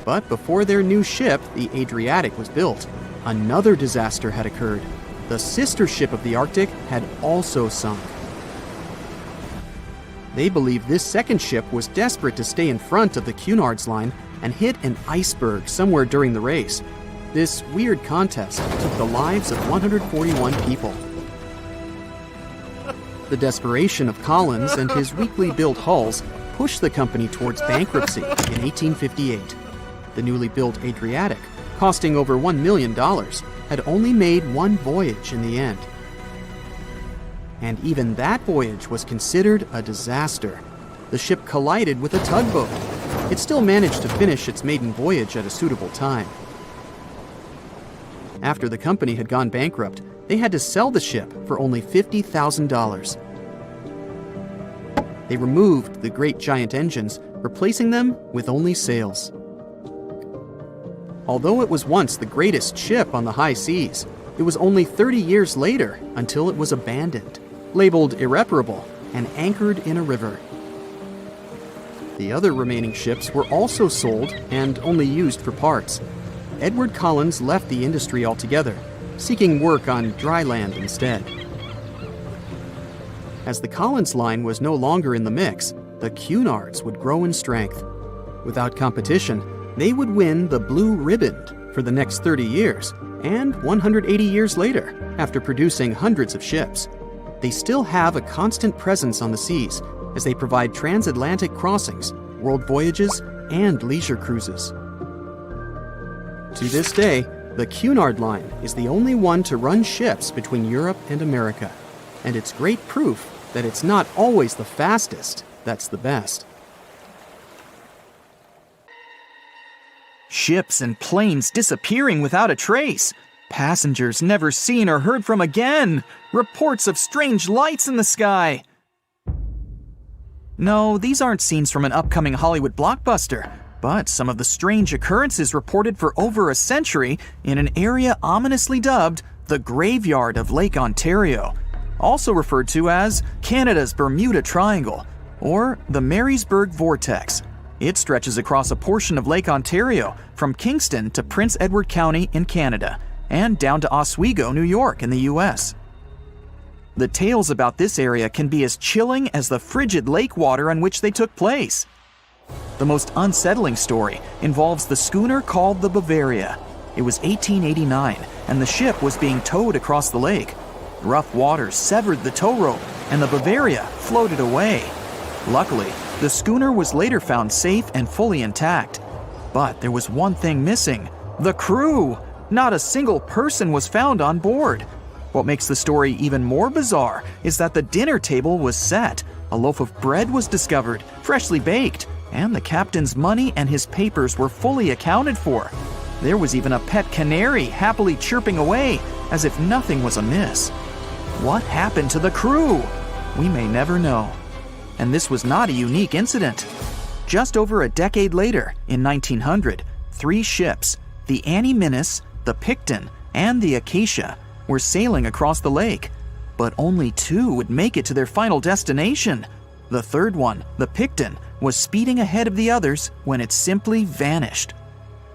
But before their new ship, the Adriatic, was built, another disaster had occurred. The sister ship of the Arctic had also sunk. They believe this second ship was desperate to stay in front of the Cunard's line and hit an iceberg somewhere during the race. This weird contest took the lives of 141 people. The desperation of Collins and his weakly built hulls pushed the company towards bankruptcy in 1858. The newly built Adriatic, costing over $1 million, had only made 1 voyage in the end. And even that voyage was considered a disaster. The ship collided with a tugboat. It still managed to finish its maiden voyage at a suitable time. After the company had gone bankrupt, they had to sell the ship for only $50,000. They removed the great giant engines, replacing them with only sails. Although it was once the greatest ship on the high seas, it was only 30 years later until it was abandoned, labeled irreparable, and anchored in a river. The other remaining ships were also sold and only used for parts. Edward Collins left the industry altogether, seeking work on dry land instead. As the Collins line was no longer in the mix, the Cunards would grow in strength. Without competition, they would win the Blue Riband for the next 30 years, and 180 years later, after producing hundreds of ships. They still have a constant presence on the seas, as they provide transatlantic crossings, world voyages, and leisure cruises. To this day, the Cunard Line is the only one to run ships between Europe and America, and it's great proof that it's not always the fastest that's the best. Ships and planes disappearing without a trace. Passengers never seen or heard from again. Reports of strange lights in the sky. No, these aren't scenes from an upcoming Hollywood blockbuster, but some of the strange occurrences reported for over a century in an area ominously dubbed the Graveyard of Lake Ontario, also referred to as Canada's Bermuda Triangle, or the Marysburg Vortex. It stretches across a portion of Lake Ontario from Kingston to Prince Edward County in Canada and down to Oswego, New York in the US. The tales about this area can be as chilling as the frigid lake water on which they took place. The most unsettling story involves the schooner called the Bavaria. It was 1889 and the ship was being towed across the lake. Rough waters severed the tow rope and the Bavaria floated away. Luckily, the schooner was later found safe and fully intact. But there was one thing missing: the crew! Not a single person was found on board. What makes the story even more bizarre is that the dinner table was set, a loaf of bread was discovered, freshly baked, and the captain's money and his papers were fully accounted for. There was even a pet canary happily chirping away as if nothing was amiss. What happened to the crew? We may never know. And this was not a unique incident. Just over a decade later, in 1900, 3 ships, the Annie Minnis, the Picton, and the Acacia, were sailing across the lake. But only 2 would make it to their final destination. The third one, the Picton, was speeding ahead of the others when it simply vanished.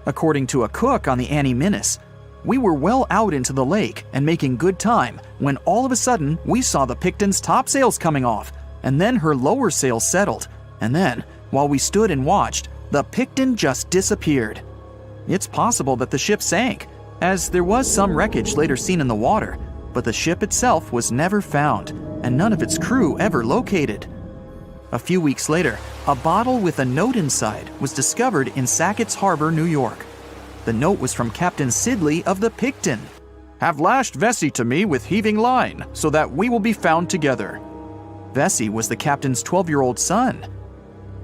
According to a cook on the Annie Minnis, we were well out into the lake and making good time when all of a sudden we saw the Picton's topsails coming off, and then her lower sails settled, and then, while we stood and watched, the Picton just disappeared. It's possible that the ship sank, as there was some wreckage later seen in the water, but the ship itself was never found, and none of its crew ever located. A few weeks later, a bottle with a note inside was discovered in Sackett's Harbor, New York. The note was from Captain Sidley of the Picton. "Have lashed Vesey to me with heaving line, so that we will be found together." Vesey was the captain's 12-year-old son.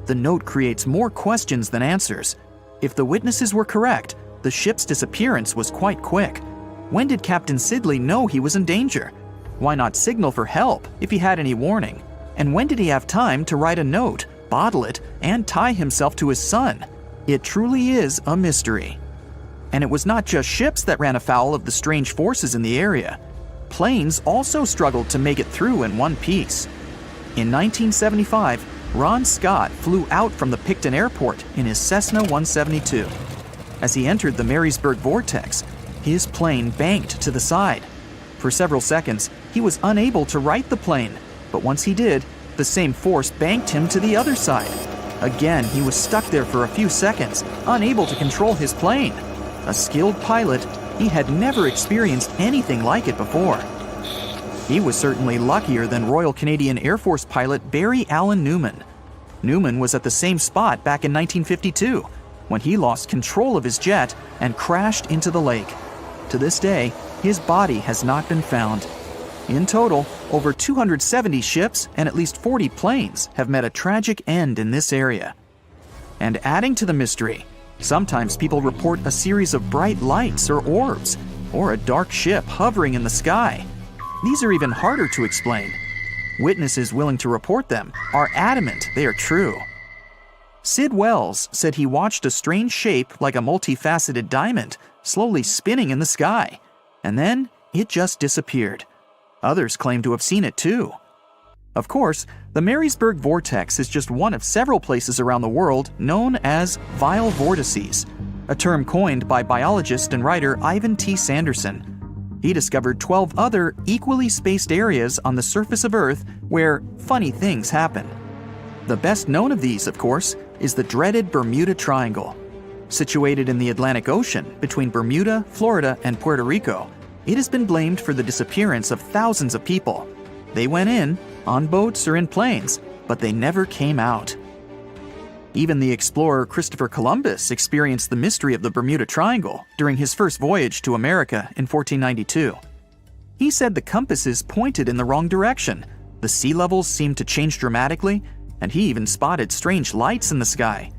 The note creates more questions than answers. If the witnesses were correct, the ship's disappearance was quite quick. When did Captain Sidley know he was in danger? Why not signal for help if he had any warning? And when did he have time to write a note, bottle it, and tie himself to his son? It truly is a mystery. And it was not just ships that ran afoul of the strange forces in the area. Planes also struggled to make it through in one piece. In 1975, Ron Scott flew out from the Picton Airport in his Cessna 172. As he entered the Marysburg Vortex, his plane banked to the side. For several seconds, he was unable to right the plane, but once he did, the same force banked him to the other side. Again, he was stuck there for a few seconds, unable to control his plane. A skilled pilot, he had never experienced anything like it before. He was certainly luckier than Royal Canadian Air Force pilot Barry Allen Newman. Newman was at the same spot back in 1952, when he lost control of his jet and crashed into the lake. To this day, his body has not been found. In total, over 270 ships and at least 40 planes have met a tragic end in this area. And adding to the mystery, sometimes people report a series of bright lights or orbs, or a dark ship hovering in the sky. These are even harder to explain. Witnesses willing to report them are adamant they are true. Sid Wells said he watched a strange shape like a multifaceted diamond slowly spinning in the sky, and then it just disappeared. Others claim to have seen it too. Of course, the Marysburg Vortex is just one of several places around the world known as vile vortices, a term coined by biologist and writer Ivan T. Sanderson. He discovered 12 other equally spaced areas on the surface of Earth where funny things happen. The best known of these, of course, is the dreaded Bermuda Triangle. Situated in the Atlantic Ocean between Bermuda, Florida, and Puerto Rico, it has been blamed for the disappearance of thousands of people. They went in, on boats or in planes, but they never came out. Even the explorer Christopher Columbus experienced the mystery of the Bermuda Triangle during his first voyage to America in 1492. He said the compasses pointed in the wrong direction, the sea levels seemed to change dramatically, and he even spotted strange lights in the sky.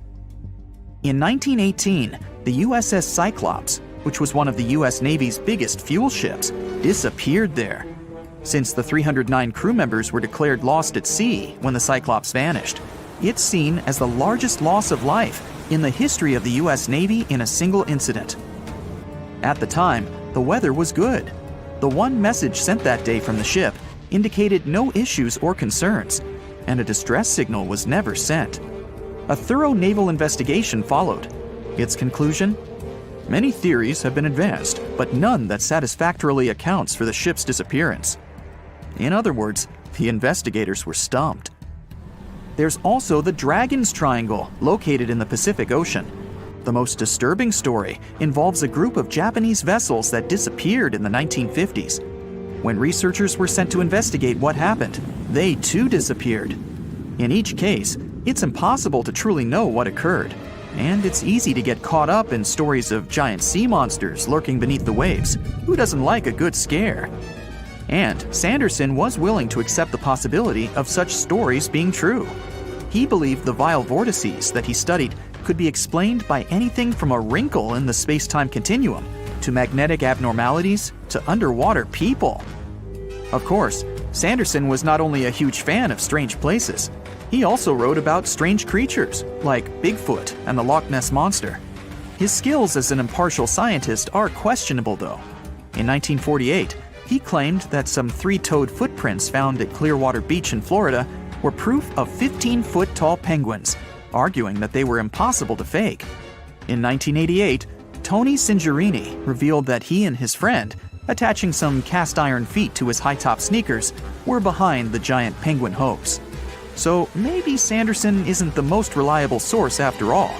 In 1918, the USS Cyclops, which was one of the US Navy's biggest fuel ships, disappeared there. Since the 309 crew members were declared lost at sea when the Cyclops vanished, it's seen as the largest loss of life in the history of the US Navy in a single incident. At the time, the weather was good. The one message sent that day from the ship indicated no issues or concerns, and a distress signal was never sent. A thorough naval investigation followed. Its conclusion? Many theories have been advanced, but none that satisfactorily accounts for the ship's disappearance. In other words, the investigators were stumped. There's also the Dragon's Triangle, located in the Pacific Ocean. The most disturbing story involves a group of Japanese vessels that disappeared in the 1950s. When researchers were sent to investigate what happened, they too disappeared. In each case, it's impossible to truly know what occurred, and it's easy to get caught up in stories of giant sea monsters lurking beneath the waves. Who doesn't like a good scare? And Sanderson was willing to accept the possibility of such stories being true. He believed the vile vortices that he studied could be explained by anything from a wrinkle in the space-time continuum to magnetic abnormalities to underwater people. Of course, Sanderson was not only a huge fan of strange places, he also wrote about strange creatures like Bigfoot and the Loch Ness Monster. His skills as an impartial scientist are questionable, though. In 1948, he claimed that some three-toed footprints found at Clearwater Beach in Florida were proof of 15-foot-tall penguins, arguing that they were impossible to fake. In 1988, Tony Singerini revealed that he and his friend, attaching some cast-iron feet to his high-top sneakers, were behind the giant penguin hoax. So maybe Sanderson isn't the most reliable source after all,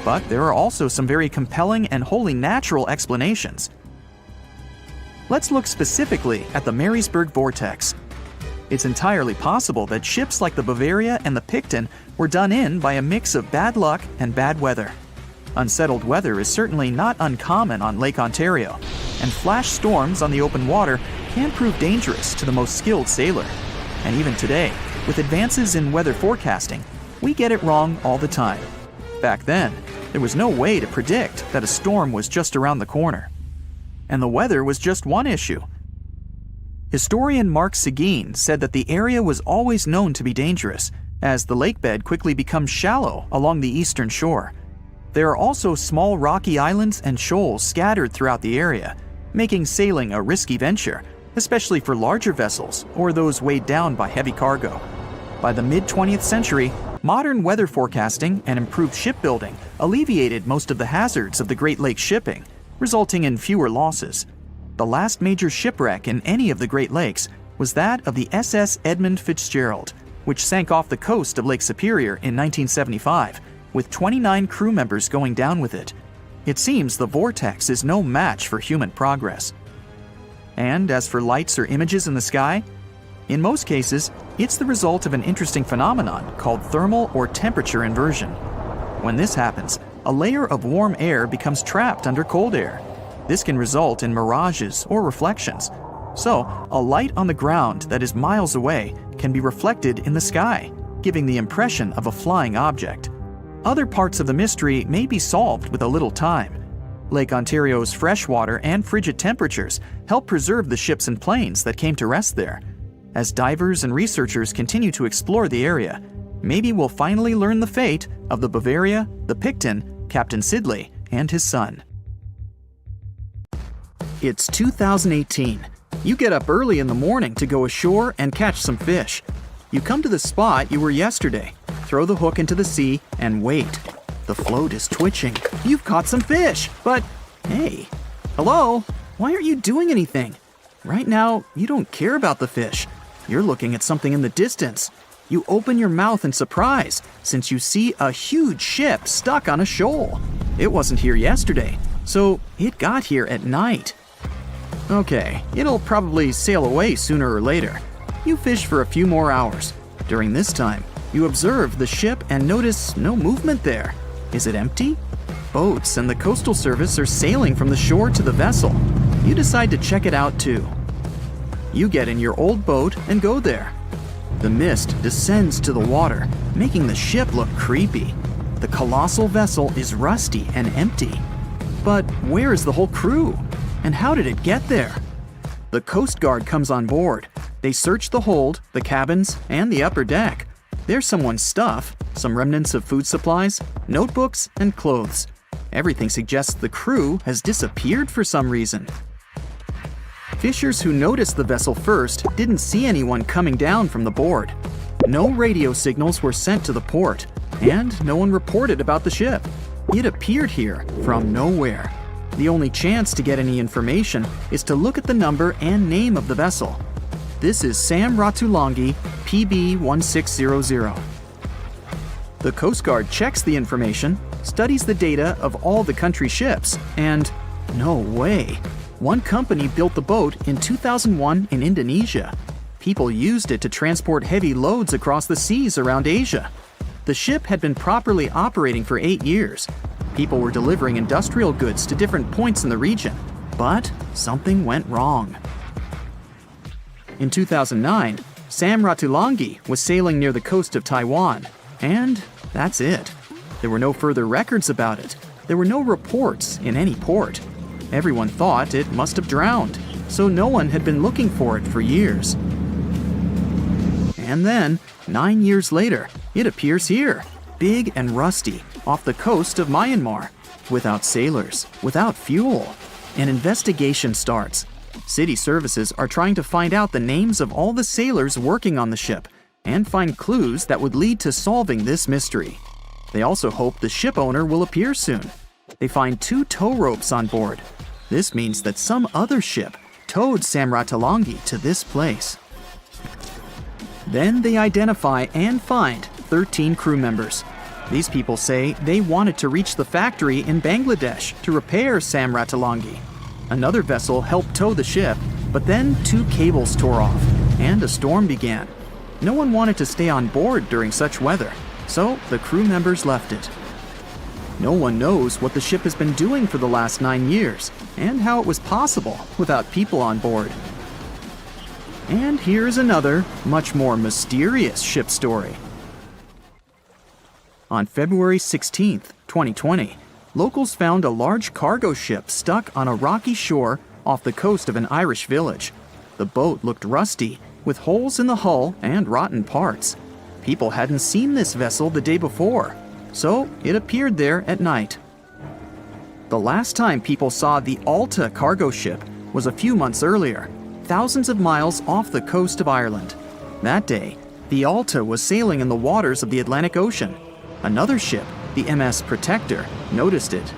but there are also some very compelling and wholly natural explanations. Let's look specifically at the Marysburg Vortex. It's entirely possible that ships like the Bavaria and the Picton were done in by a mix of bad luck and bad weather. Unsettled weather is certainly not uncommon on Lake Ontario, and flash storms on the open water can prove dangerous to the most skilled sailor. And even today, with advances in weather forecasting, we get it wrong all the time. Back then, there was no way to predict that a storm was just around the corner. And the weather was just one issue. Historian Mark Seguin said that the area was always known to be dangerous, as the lakebed quickly becomes shallow along the eastern shore. There are also small rocky islands and shoals scattered throughout the area, making sailing a risky venture, especially for larger vessels or those weighed down by heavy cargo. By the mid-20th century, modern weather forecasting and improved shipbuilding alleviated most of the hazards of the Great Lakes shipping, resulting in fewer losses. The last major shipwreck in any of the Great Lakes was that of the SS Edmund Fitzgerald, which sank off the coast of Lake Superior in 1975, with 29 crew members going down with it. It seems the vortex is no match for human progress. And as for lights or images in the sky, in most cases, it's the result of an interesting phenomenon called thermal or temperature inversion. When this happens, a layer of warm air becomes trapped under cold air. This can result in mirages or reflections. So, a light on the ground that is miles away can be reflected in the sky, giving the impression of a flying object. Other parts of the mystery may be solved with a little time. Lake Ontario's freshwater and frigid temperatures help preserve the ships and planes that came to rest there. As divers and researchers continue to explore the area, maybe we'll finally learn the fate of the Bavaria, the Picton, Captain Sidley, and his son. It's 2018. You get up early in the morning to go ashore and catch some fish. You come to the spot you were yesterday, throw the hook into the sea, and wait. The float is twitching. You've caught some fish, but hey, hello? Why aren't you doing anything? Right now, you don't care about the fish. You're looking at something in the distance. You open your mouth in surprise since you see a huge ship stuck on a shoal. It wasn't here yesterday, so it got here at night. Okay, it'll probably sail away sooner or later. You fish for a few more hours. During this time, You observe the ship and notice no movement there. Is it empty? Boats and the Coastal Service are sailing from the shore to the vessel. You decide to check it out too. You get in your old boat and go there. The mist descends to the water, making the ship look creepy. The colossal vessel is rusty and empty. But where is the whole crew? And how did it get there? The Coast Guard comes on board. They search the hold, the cabins, and the upper deck. There's someone's stuff, some remnants of food supplies, notebooks, and clothes. Everything suggests the crew has disappeared for some reason. Fishers who noticed the vessel first didn't see anyone coming down from the board. No radio signals were sent to the port, and no one reported about the ship. It appeared here from nowhere. The only chance to get any information is to look at the number and name of the vessel. This is Sam Ratulangi, PB 1600. The Coast Guard checks the information, studies the data of all the country ships, and no way. One company built the boat in 2001 in Indonesia. People used it to transport heavy loads across the seas around Asia. The ship had been properly operating for 8 years. People were delivering industrial goods to different points in the region, but something went wrong. In 2009, Sam Ratulangi was sailing near the coast of Taiwan, and that's it. There were no further records about it. There were no reports in any port. Everyone thought it must have drowned, so no one had been looking for it for years. And then, 9 years later, it appears here, big and rusty, off the coast of Myanmar, without sailors, without fuel. An investigation starts. City services are trying to find out the names of all the sailors working on the ship and find clues that would lead to solving this mystery. They also hope the ship owner will appear soon. They find 2 tow ropes on board. This means that some other ship towed Sam Ratulangi to this place. Then they identify and find 13 crew members. These people say they wanted to reach the factory in Bangladesh to repair Sam Ratulangi. Another vessel helped tow the ship, but then 2 cables tore off, and a storm began. No one wanted to stay on board during such weather, so the crew members left it. No one knows what the ship has been doing for the last 9 years, and how it was possible without people on board. And here's another, much more mysterious ship story. On February 16, 2020, locals found a large cargo ship stuck on a rocky shore off the coast of an Irish village. The boat looked rusty, with holes in the hull and rotten parts. People hadn't seen this vessel the day before, so it appeared there at night. The last time people saw the Alta cargo ship was a few months earlier, thousands of miles off the coast of Ireland. That day, the Alta was sailing in the waters of the Atlantic Ocean. Another ship, the MS Protector, noticed it.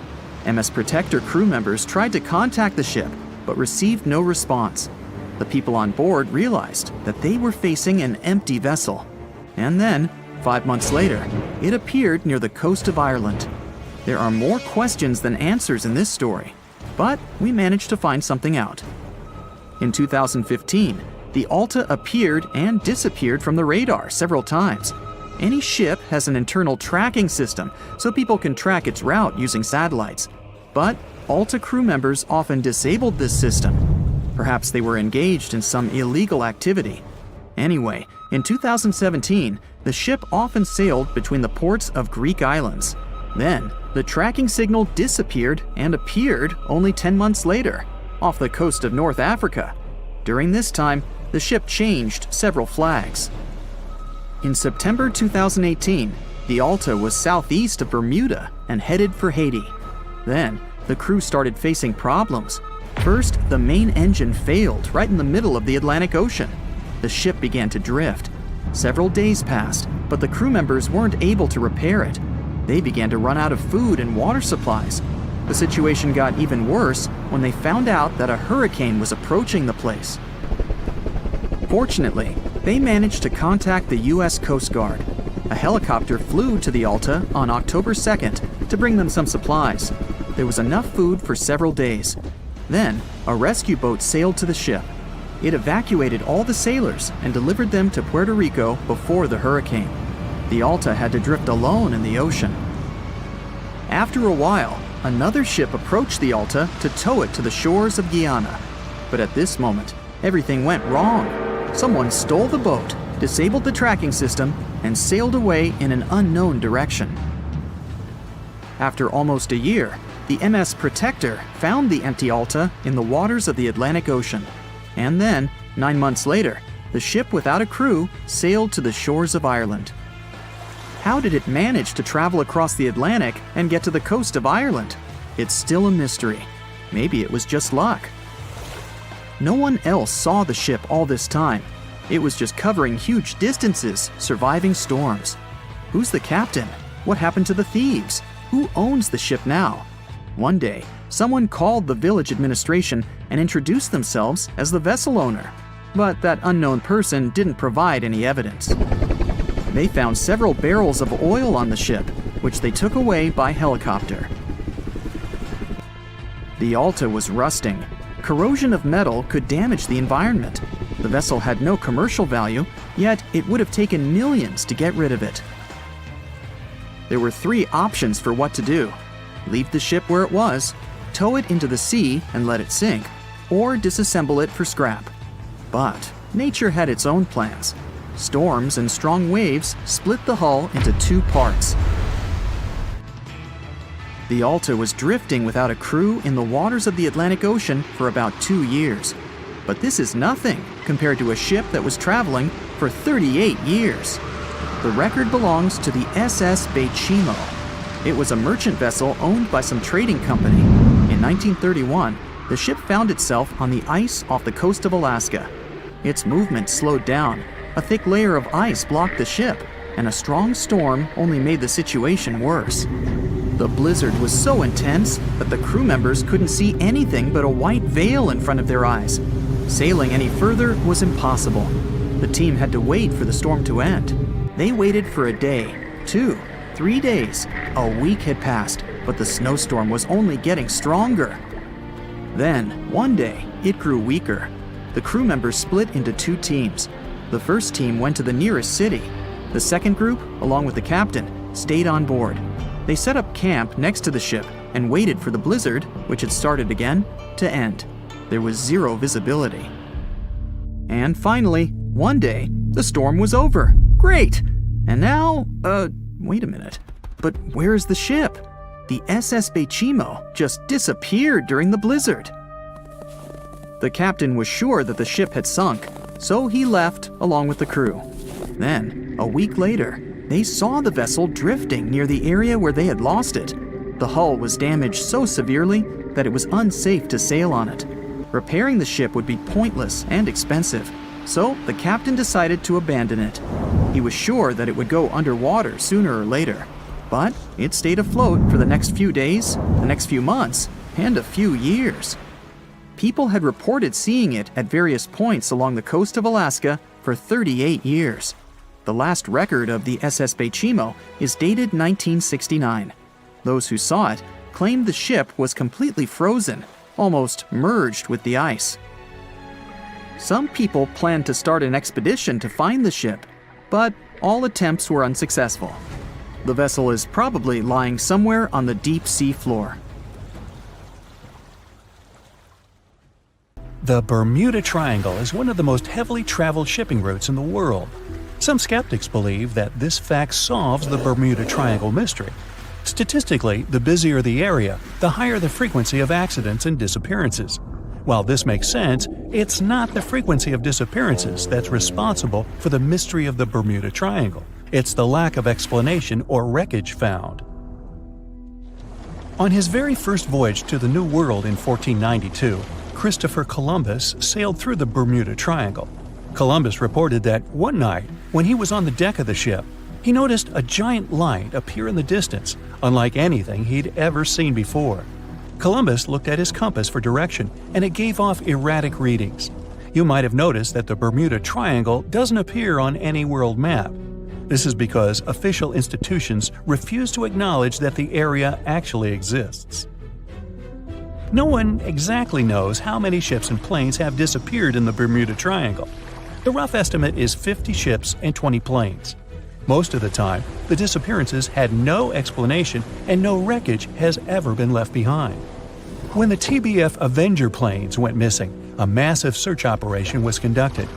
MS Protector crew members tried to contact the ship, but received no response. The people on board realized that they were facing an empty vessel. And then, 5 months later, it appeared near the coast of Ireland. There are more questions than answers in this story, but we managed to find something out. In 2015, the Alta appeared and disappeared from the radar several times. Any ship has an internal tracking system, so people can track its route using satellites. But Alta crew members often disabled this system. Perhaps they were engaged in some illegal activity. Anyway, in 2017, the ship often sailed between the ports of Greek islands. Then, the tracking signal disappeared and appeared only 10 months later, off the coast of North Africa. During this time, the ship changed several flags. In September 2018, the Alta was southeast of Bermuda and headed for Haiti. Then, the crew started facing problems. First, the main engine failed right in the middle of the Atlantic Ocean. The ship began to drift. Several days passed, but the crew members weren't able to repair it. They began to run out of food and water supplies. The situation got even worse when they found out that a hurricane was approaching the place. Fortunately, they managed to contact the U.S. Coast Guard. A helicopter flew to the Alta on October 2nd to bring them some supplies. There was enough food for several days. Then, a rescue boat sailed to the ship. It evacuated all the sailors and delivered them to Puerto Rico before the hurricane. The Alta had to drift alone in the ocean. After a while, another ship approached the Alta to tow it to the shores of Guyana. But at this moment, everything went wrong. Someone stole the boat, disabled the tracking system, and sailed away in an unknown direction. After almost a year, the MS Protector found the empty Alta in the waters of the Atlantic Ocean. And then, 9 months later, the ship without a crew sailed to the shores of Ireland. How did it manage to travel across the Atlantic and get to the coast of Ireland? It's still a mystery. Maybe it was just luck. No one else saw the ship all this time. It was just covering huge distances, surviving storms. Who's the captain? What happened to the thieves? Who owns the ship now? One day, someone called the village administration and introduced themselves as the vessel owner. But that unknown person didn't provide any evidence. They found several barrels of oil on the ship, which they took away by helicopter. The Alta was rusting. Corrosion of metal could damage the environment. The vessel had no commercial value, yet it would have taken millions to get rid of it. There were 3 options for what to do: leave the ship where it was, tow it into the sea and let it sink, or disassemble it for scrap. But nature had its own plans. Storms and strong waves split the hull into 2 parts. The Alta was drifting without a crew in the waters of the Atlantic Ocean for about 2 years. But this is nothing compared to a ship that was traveling for 38 years. The record belongs to the SS Bechimo. It was a merchant vessel owned by some trading company. In 1931, the ship found itself on the ice off the coast of Alaska. Its movement slowed down. A thick layer of ice blocked the ship, and a strong storm only made the situation worse. The blizzard was so intense that the crew members couldn't see anything but a white veil in front of their eyes. Sailing any further was impossible. The team had to wait for the storm to end. They waited for a day, 2, 3 days. A week had passed, but the snowstorm was only getting stronger. Then, one day, it grew weaker. The crew members split into 2 teams. The first team went to the nearest city. The second group, along with the captain, stayed on board. They set up camp next to the ship and waited for the blizzard, which had started again, to end. There was 0 visibility. And finally, one day, the storm was over. Great! And now, wait a minute. But where is the ship? The SS Bechimo just disappeared during the blizzard. The captain was sure that the ship had sunk, so he left along with the crew. Then, a week later, they saw the vessel drifting near the area where they had lost it. The hull was damaged so severely that it was unsafe to sail on it. Repairing the ship would be pointless and expensive, so the captain decided to abandon it. He was sure that it would go underwater sooner or later, but it stayed afloat for the next few days, the next few months, and a few years. People had reported seeing it at various points along the coast of Alaska for 38 years. The last record of the SS Bechimo is dated 1969. Those who saw it claimed the ship was completely frozen, almost merged with the ice. Some people planned to start an expedition to find the ship, but all attempts were unsuccessful. The vessel is probably lying somewhere on the deep sea floor. The Bermuda Triangle is one of the most heavily traveled shipping routes in the world. Some skeptics believe that this fact solves the Bermuda Triangle mystery. Statistically, the busier the area, the higher the frequency of accidents and disappearances. While this makes sense, it's not the frequency of disappearances that's responsible for the mystery of the Bermuda Triangle. It's the lack of explanation or wreckage found. On his very first voyage to the New World in 1492, Christopher Columbus sailed through the Bermuda Triangle. Columbus reported that one night, when he was on the deck of the ship, he noticed a giant light appear in the distance, unlike anything he'd ever seen before. Columbus looked at his compass for direction, and it gave off erratic readings. You might have noticed that the Bermuda Triangle doesn't appear on any world map. This is because official institutions refuse to acknowledge that the area actually exists. No one exactly knows how many ships and planes have disappeared in the Bermuda Triangle. The rough estimate is 50 ships and 20 planes. Most of the time, the disappearances had no explanation and no wreckage has ever been left behind. When the TBF Avenger planes went missing, a massive search operation was conducted.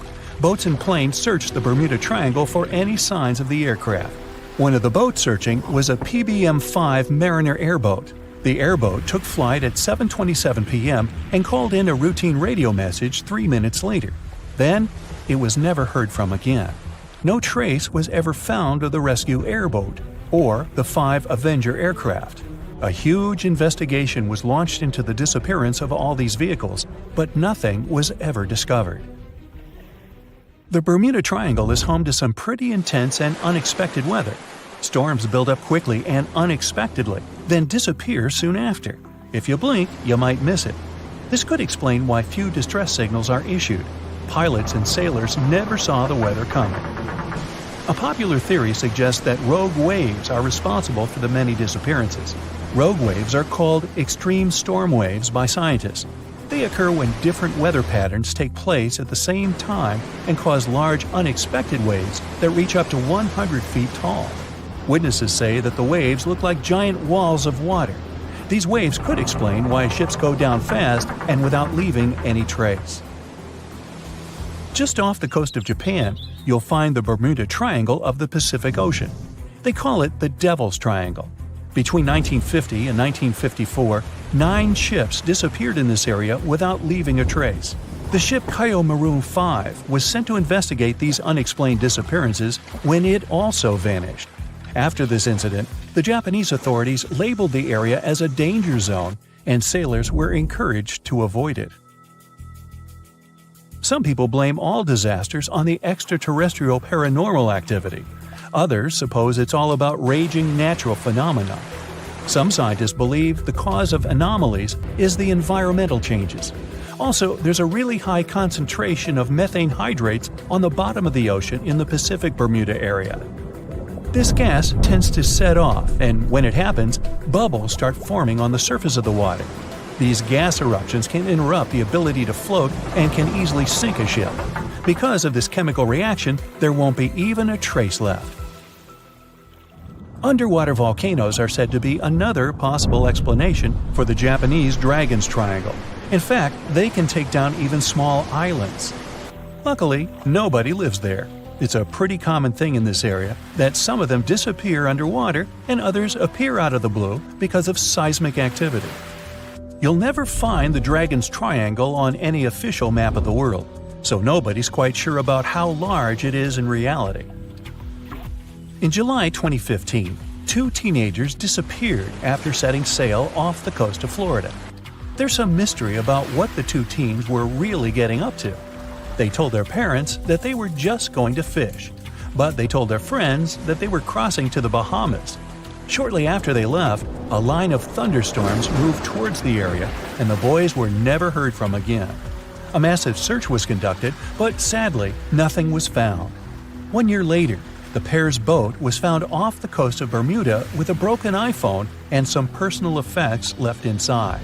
Boats and planes searched the Bermuda Triangle for any signs of the aircraft. One of the boats searching was a PBM-5 Mariner airboat. The airboat took flight at 7:27 p.m. and called in a routine radio message 3 minutes later. Then, it was never heard from again. No trace was ever found of the rescue airboat or the 5 Avenger aircraft. A huge investigation was launched into the disappearance of all these vehicles, but nothing was ever discovered. The Bermuda Triangle is home to some pretty intense and unexpected weather. Storms build up quickly and unexpectedly, then disappear soon after. If you blink, you might miss it. This could explain why few distress signals are issued. Pilots and sailors never saw the weather coming. A popular theory suggests that rogue waves are responsible for the many disappearances. Rogue waves are called extreme storm waves by scientists. They occur when different weather patterns take place at the same time and cause large unexpected waves that reach up to 100 feet tall. Witnesses say that the waves look like giant walls of water. These waves could explain why ships go down fast and without leaving any trace. Just off the coast of Japan, you'll find the Bermuda Triangle of the Pacific Ocean. They call it the Devil's Triangle. Between 1950 and 1954, 9 ships disappeared in this area without leaving a trace. The ship Maroon 5 was sent to investigate these unexplained disappearances when it also vanished. After this incident, the Japanese authorities labeled the area as a danger zone, and sailors were encouraged to avoid it. Some people blame all disasters on the extraterrestrial paranormal activity. Others suppose it's all about raging natural phenomena. Some scientists believe the cause of anomalies is the environmental changes. Also, there's a really high concentration of methane hydrates on the bottom of the ocean in the Pacific Bermuda area. This gas tends to set off, and when it happens, bubbles start forming on the surface of the water. These gas eruptions can interrupt the ability to float and can easily sink a ship. Because of this chemical reaction, there won't be even a trace left. Underwater volcanoes are said to be another possible explanation for the Japanese Dragon's Triangle. In fact, they can take down even small islands. Luckily, nobody lives there. It's a pretty common thing in this area that some of them disappear underwater and others appear out of the blue because of seismic activity. You'll never find the Dragon's Triangle on any official map of the world, so nobody's quite sure about how large it is in reality. In July 2015, 2 teenagers disappeared after setting sail off the coast of Florida. There's some mystery about what the 2 teens were really getting up to. They told their parents that they were just going to fish, but they told their friends that they were crossing to the Bahamas. Shortly after they left, a line of thunderstorms moved towards the area, and the boys were never heard from again. A massive search was conducted, but sadly, nothing was found. 1 year later, the pair's boat was found off the coast of Bermuda with a broken iPhone and some personal effects left inside.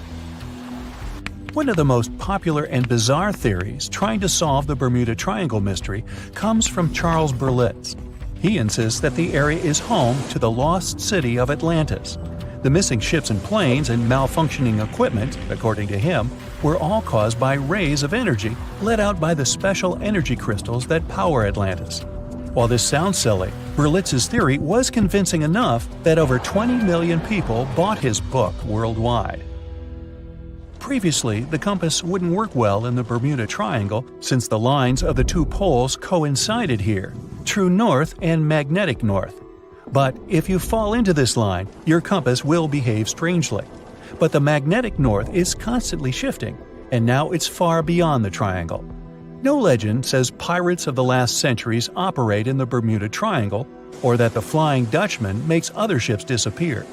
One of the most popular and bizarre theories trying to solve the Bermuda Triangle mystery comes from Charles Berlitz. He insists that the area is home to the lost city of Atlantis. The missing ships and planes and malfunctioning equipment, according to him, were all caused by rays of energy let out by the special energy crystals that power Atlantis. While this sounds silly, Berlitz's theory was convincing enough that over 20 million people bought his book worldwide. Previously, the compass wouldn't work well in the Bermuda Triangle since the lines of the 2 poles coincided here, true north and magnetic north. But if you fall into this line, your compass will behave strangely. But the magnetic north is constantly shifting, and now it's far beyond the triangle. No legend says pirates of the last centuries operate in the Bermuda Triangle, or that the Flying Dutchman makes other ships disappear.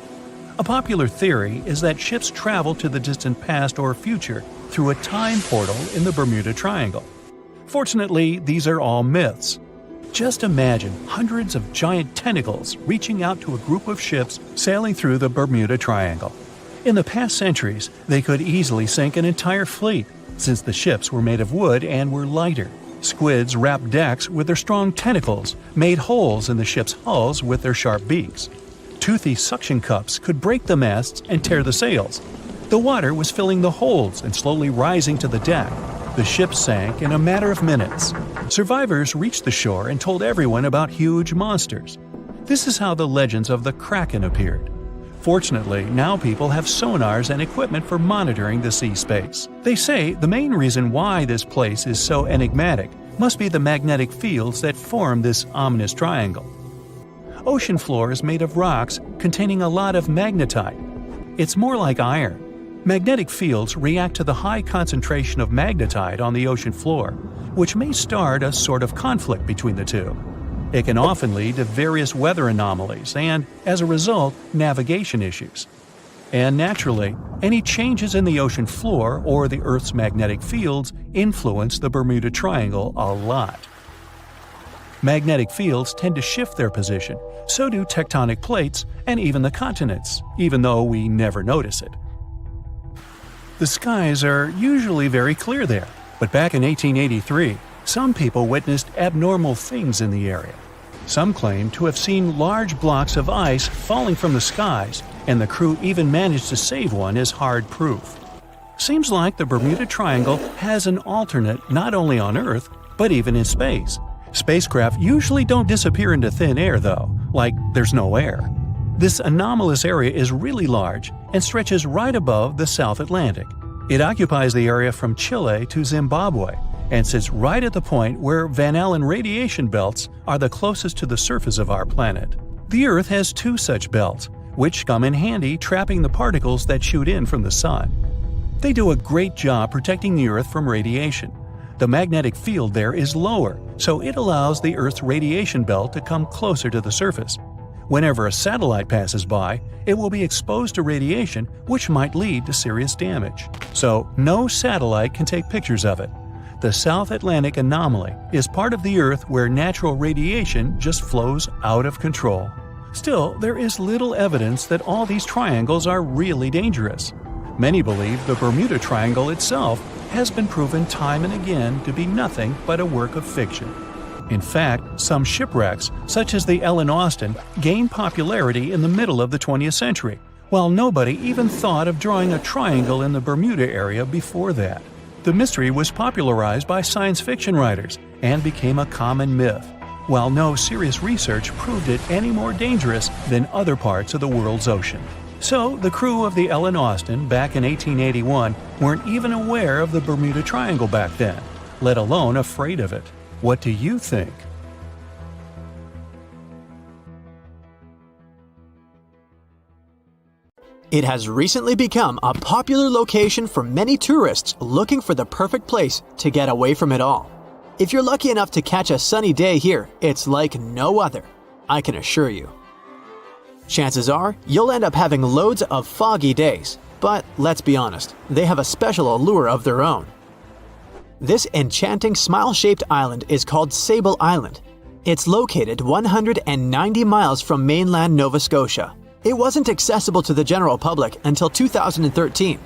A popular theory is that ships travel to the distant past or future through a time portal in the Bermuda Triangle. Fortunately, these are all myths. Just imagine hundreds of giant tentacles reaching out to a group of ships sailing through the Bermuda Triangle. In the past centuries, they could easily sink an entire fleet, since the ships were made of wood and were lighter. Squids wrapped decks with their strong tentacles, made holes in the ship's hulls with their sharp beaks. Toothy suction cups could break the masts and tear the sails. The water was filling the holds and slowly rising to the deck. The ship sank in a matter of minutes. Survivors reached the shore and told everyone about huge monsters. This is how the legends of the Kraken appeared. Fortunately, now people have sonars and equipment for monitoring the sea space. They say the main reason why this place is so enigmatic must be the magnetic fields that form this ominous triangle. Ocean floor is made of rocks containing a lot of magnetite. It's more like iron. Magnetic fields react to the high concentration of magnetite on the ocean floor, which may start a sort of conflict between the two. It can often lead to various weather anomalies and, as a result, navigation issues. And naturally, any changes in the ocean floor or the Earth's magnetic fields influence the Bermuda Triangle a lot. Magnetic fields tend to shift their position, so do tectonic plates and even the continents, even though we never notice it. The skies are usually very clear there, but back in 1883, some people witnessed abnormal things in the area. Some claim to have seen large blocks of ice falling from the skies, and the crew even managed to save one as hard proof. Seems like the Bermuda Triangle has an alternate not only on Earth, but even in space. Spacecraft usually don't disappear into thin air though, like there's no air. This anomalous area is really large and stretches right above the South Atlantic. It occupies the area from Chile to Zimbabwe and sits right at the point where Van Allen radiation belts are the closest to the surface of our planet. The Earth has two such belts, which come in handy trapping the particles that shoot in from the Sun. They do a great job protecting the Earth from radiation. The magnetic field there is lower, so it allows the Earth's radiation belt to come closer to the surface. Whenever a satellite passes by, it will be exposed to radiation, which might lead to serious damage. So, no satellite can take pictures of it. The South Atlantic anomaly is part of the Earth where natural radiation just flows out of control. Still, there is little evidence that all these triangles are really dangerous. Many believe the Bermuda Triangle itself has been proven time and again to be nothing but a work of fiction. In fact, some shipwrecks, such as the Ellen Austin, gained popularity in the middle of the 20th century, while nobody even thought of drawing a triangle in the Bermuda area before that. The mystery was popularized by science fiction writers and became a common myth, while no serious research proved it any more dangerous than other parts of the world's ocean. So, the crew of the Ellen Austin back in 1881 weren't even aware of the Bermuda Triangle back then, let alone afraid of it. What do you think? It has recently become a popular location for many tourists looking for the perfect place to get away from it all. If you're lucky enough to catch a sunny day here, it's like no other, I can assure you. Chances are, you'll end up having loads of foggy days, but let's be honest, they have a special allure of their own. This enchanting smile-shaped island is called Sable Island. It's located 190 miles from mainland Nova Scotia. It wasn't accessible to the general public until 2013.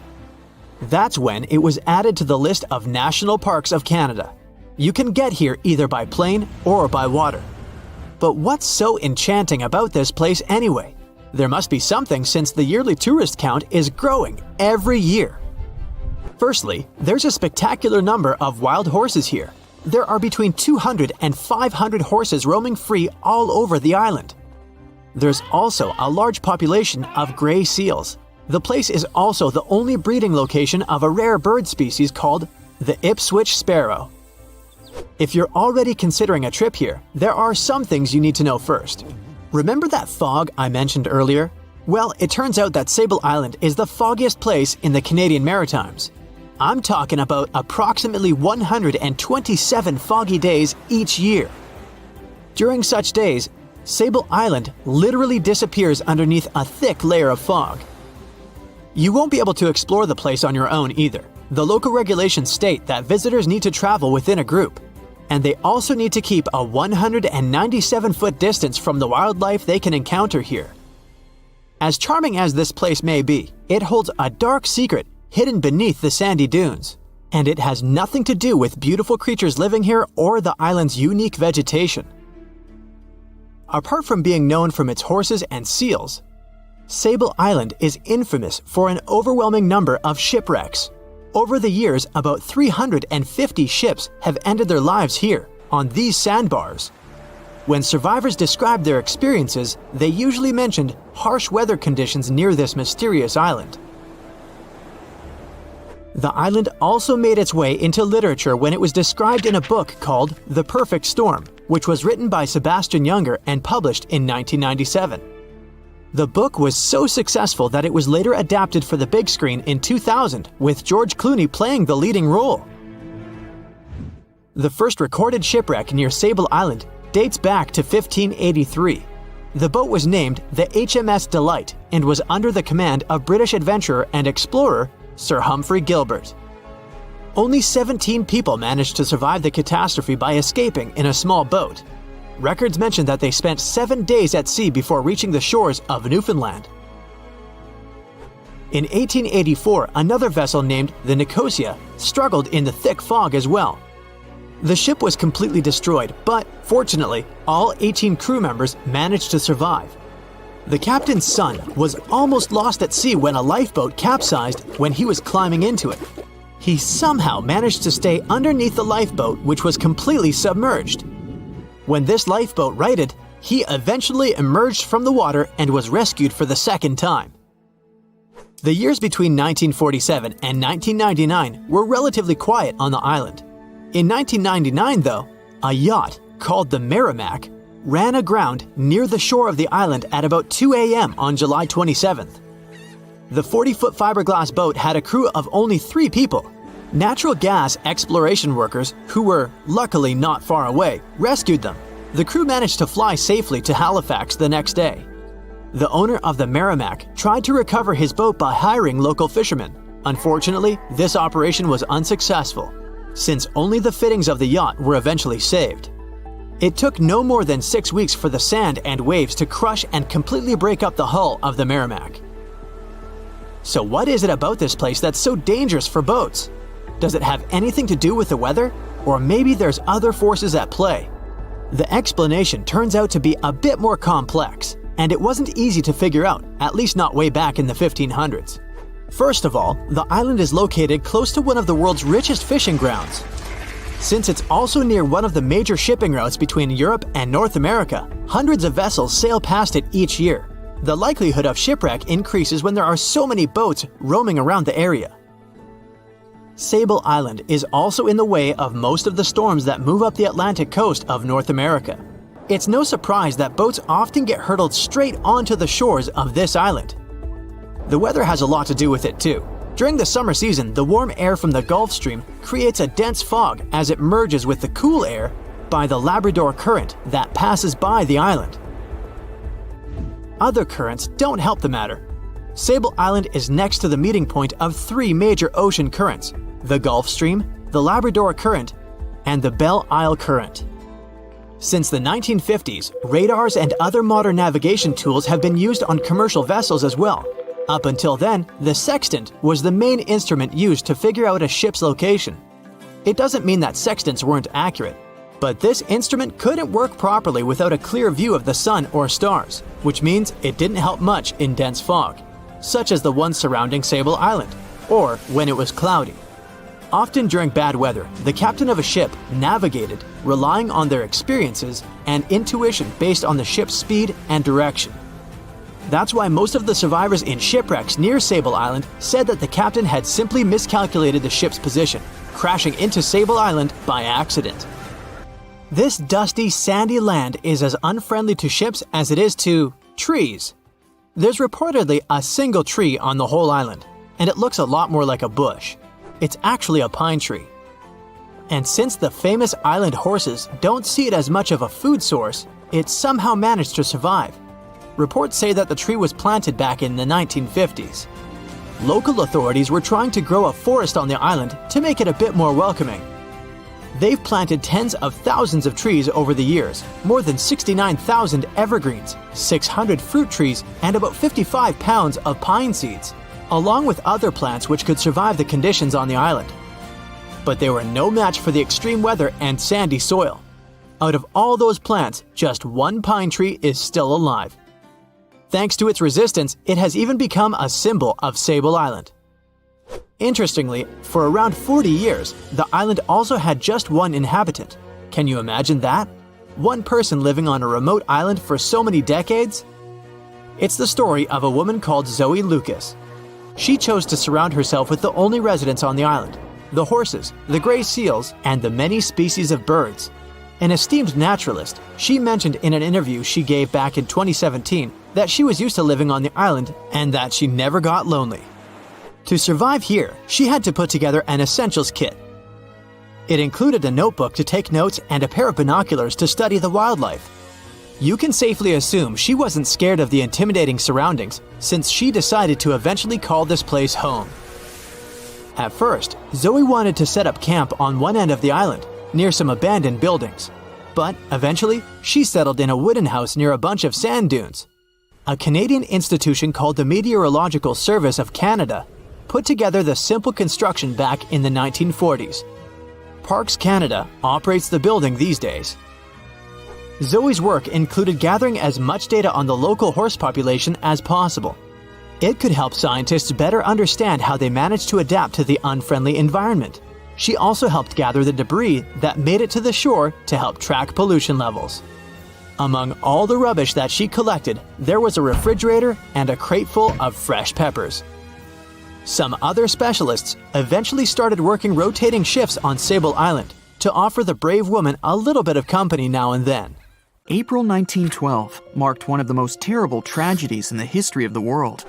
That's when it was added to the list of National Parks of Canada. You can get here either by plane or by water. But what's so enchanting about this place anyway? There must be something since the yearly tourist count is growing every year. Firstly, there's a spectacular number of wild horses here. There are between 200 and 500 horses roaming free all over the island. There's also a large population of gray seals. The place is also the only breeding location of a rare bird species called the Ipswich sparrow. If you're already considering a trip here, there are some things you need to know first. Remember that fog I mentioned earlier? Well, it turns out that Sable Island is the foggiest place in the Canadian Maritimes. I'm talking about approximately 127 foggy days each year. During such days, Sable Island literally disappears underneath a thick layer of fog. You won't be able to explore the place on your own either. The local regulations state that visitors need to travel within a group, and they also need to keep a 197-foot distance from the wildlife they can encounter here. As charming as this place may be, it holds a dark secret hidden beneath the sandy dunes. and it has nothing to do with beautiful creatures living here or the island's unique vegetation. Apart from being known from its horses and seals, Sable Island is infamous for an overwhelming number of shipwrecks. Over the years, about 350 ships have ended their lives here, on these sandbars. When survivors described their experiences, they usually mentioned harsh weather conditions near this mysterious island. The island also made its way into literature when it was described in a book called The Perfect Storm, which was written by Sebastian Junger and published in 1997. The book was so successful that it was later adapted for the big screen in 2000, with George Clooney playing the leading role. The first recorded shipwreck near Sable Island dates back to 1583. The boat was named the HMS Delight and was under the command of British adventurer and explorer Sir Humphrey Gilbert. Only 17 people managed to survive the catastrophe by escaping in a small boat. Records mention that they spent 7 days at sea before reaching the shores of Newfoundland. In 1884, another vessel named the Nicosia struggled in the thick fog as well. The ship was completely destroyed, but fortunately, all 18 crew members managed to survive. The captain's son was almost lost at sea when a lifeboat capsized when he was climbing into it. He somehow managed to stay underneath the lifeboat, which was completely submerged. When this lifeboat righted, he eventually emerged from the water and was rescued for the second time. The years between 1947 and 1999 were relatively quiet on the island. In 1999, though, a yacht called the Merrimack ran aground near the shore of the island at about 2 a.m. on July 27th. The 40-foot fiberglass boat had a crew of only 3 people. Natural gas exploration workers, who were luckily not far away, rescued them. The crew managed to fly safely to Halifax the next day. The owner of the Merrimack tried to recover his boat by hiring local fishermen. Unfortunately, this operation was unsuccessful, since only the fittings of the yacht were eventually saved. It took no more than 6 weeks for the sand and waves to crush and completely break up the hull of the Merrimack. So what is it about this place that's so dangerous for boats? Does it have anything to do with the weather? Or maybe there's other forces at play? The explanation turns out to be a bit more complex, and it wasn't easy to figure out, at least not way back in the 1500s. First of all, the island is located close to one of the world's richest fishing grounds. Since it's also near one of the major shipping routes between Europe and North America, hundreds of vessels sail past it each year. The likelihood of shipwreck increases when there are so many boats roaming around the area. Sable Island is also in the way of most of the storms that move up the Atlantic coast of North America. It's no surprise that boats often get hurtled straight onto the shores of this island. The weather has a lot to do with it too. During the summer season, the warm air from the Gulf Stream creates a dense fog as it merges with the cool air by the Labrador Current that passes by the island. Other currents don't help the matter. Sable Island is next to the meeting point of 3 major ocean currents: the Gulf Stream, the Labrador Current, and the Belle Isle Current. Since the 1950s, radars and other modern navigation tools have been used on commercial vessels as well. Up until then, the sextant was the main instrument used to figure out a ship's location. It doesn't mean that sextants weren't accurate, but this instrument couldn't work properly without a clear view of the sun or stars, which means it didn't help much in dense fog, such as the one surrounding Sable Island, or when it was cloudy. Often during bad weather, the captain of a ship navigated, relying on their experiences and intuition based on the ship's speed and direction. That's why most of the survivors in shipwrecks near Sable Island said that the captain had simply miscalculated the ship's position, crashing into Sable Island by accident. This dusty, sandy land is as unfriendly to ships as it is to trees. There's reportedly a single tree on the whole island, and it looks a lot more like a bush. It's actually a pine tree. And since the famous island horses don't see it as much of a food source, it somehow managed to survive. Reports say that the tree was planted back in the 1950s. Local authorities were trying to grow a forest on the island to make it a bit more welcoming. They've planted tens of thousands of trees over the years, more than 69,000 evergreens, 600 fruit trees, and about 55 pounds of pine seeds, along with other plants which could survive the conditions on the island. but they were no match for the extreme weather and sandy soil. Out of all those plants, just one pine tree is still alive. Thanks to its resistance, it has even become a symbol of Sable Island. Interestingly, for around 40 years, the island also had just one inhabitant. Can you imagine that? One person living on a remote island for so many decades? It's the story of a woman called Zoe Lucas. She chose to surround herself with the only residents on the island: the horses, the gray seals, and the many species of birds. An esteemed naturalist, she mentioned in an interview she gave back in 2017 that she was used to living on the island and that she never got lonely. To survive here, she had to put together an essentials kit. It included a notebook to take notes and a pair of binoculars to study the wildlife. You can safely assume she wasn't scared of the intimidating surroundings, since she decided to eventually call this place home. At first, Zoe wanted to set up camp on one end of the island, near some abandoned buildings. But eventually, she settled in a wooden house near a bunch of sand dunes. A Canadian institution called the Meteorological Service of Canada put together the simple construction back in the 1940s. Parks Canada operates the building these days. Zoe's work included gathering as much data on the local horse population as possible. It could help scientists better understand how they managed to adapt to the unfriendly environment. She also helped gather the debris that made it to the shore to help track pollution levels. Among all the rubbish that she collected, there was a refrigerator and a crate full of fresh peppers. Some other specialists eventually started working rotating shifts on Sable Island to offer the brave woman a little bit of company now and then. April 1912 marked one of the most terrible tragedies in the history of the world.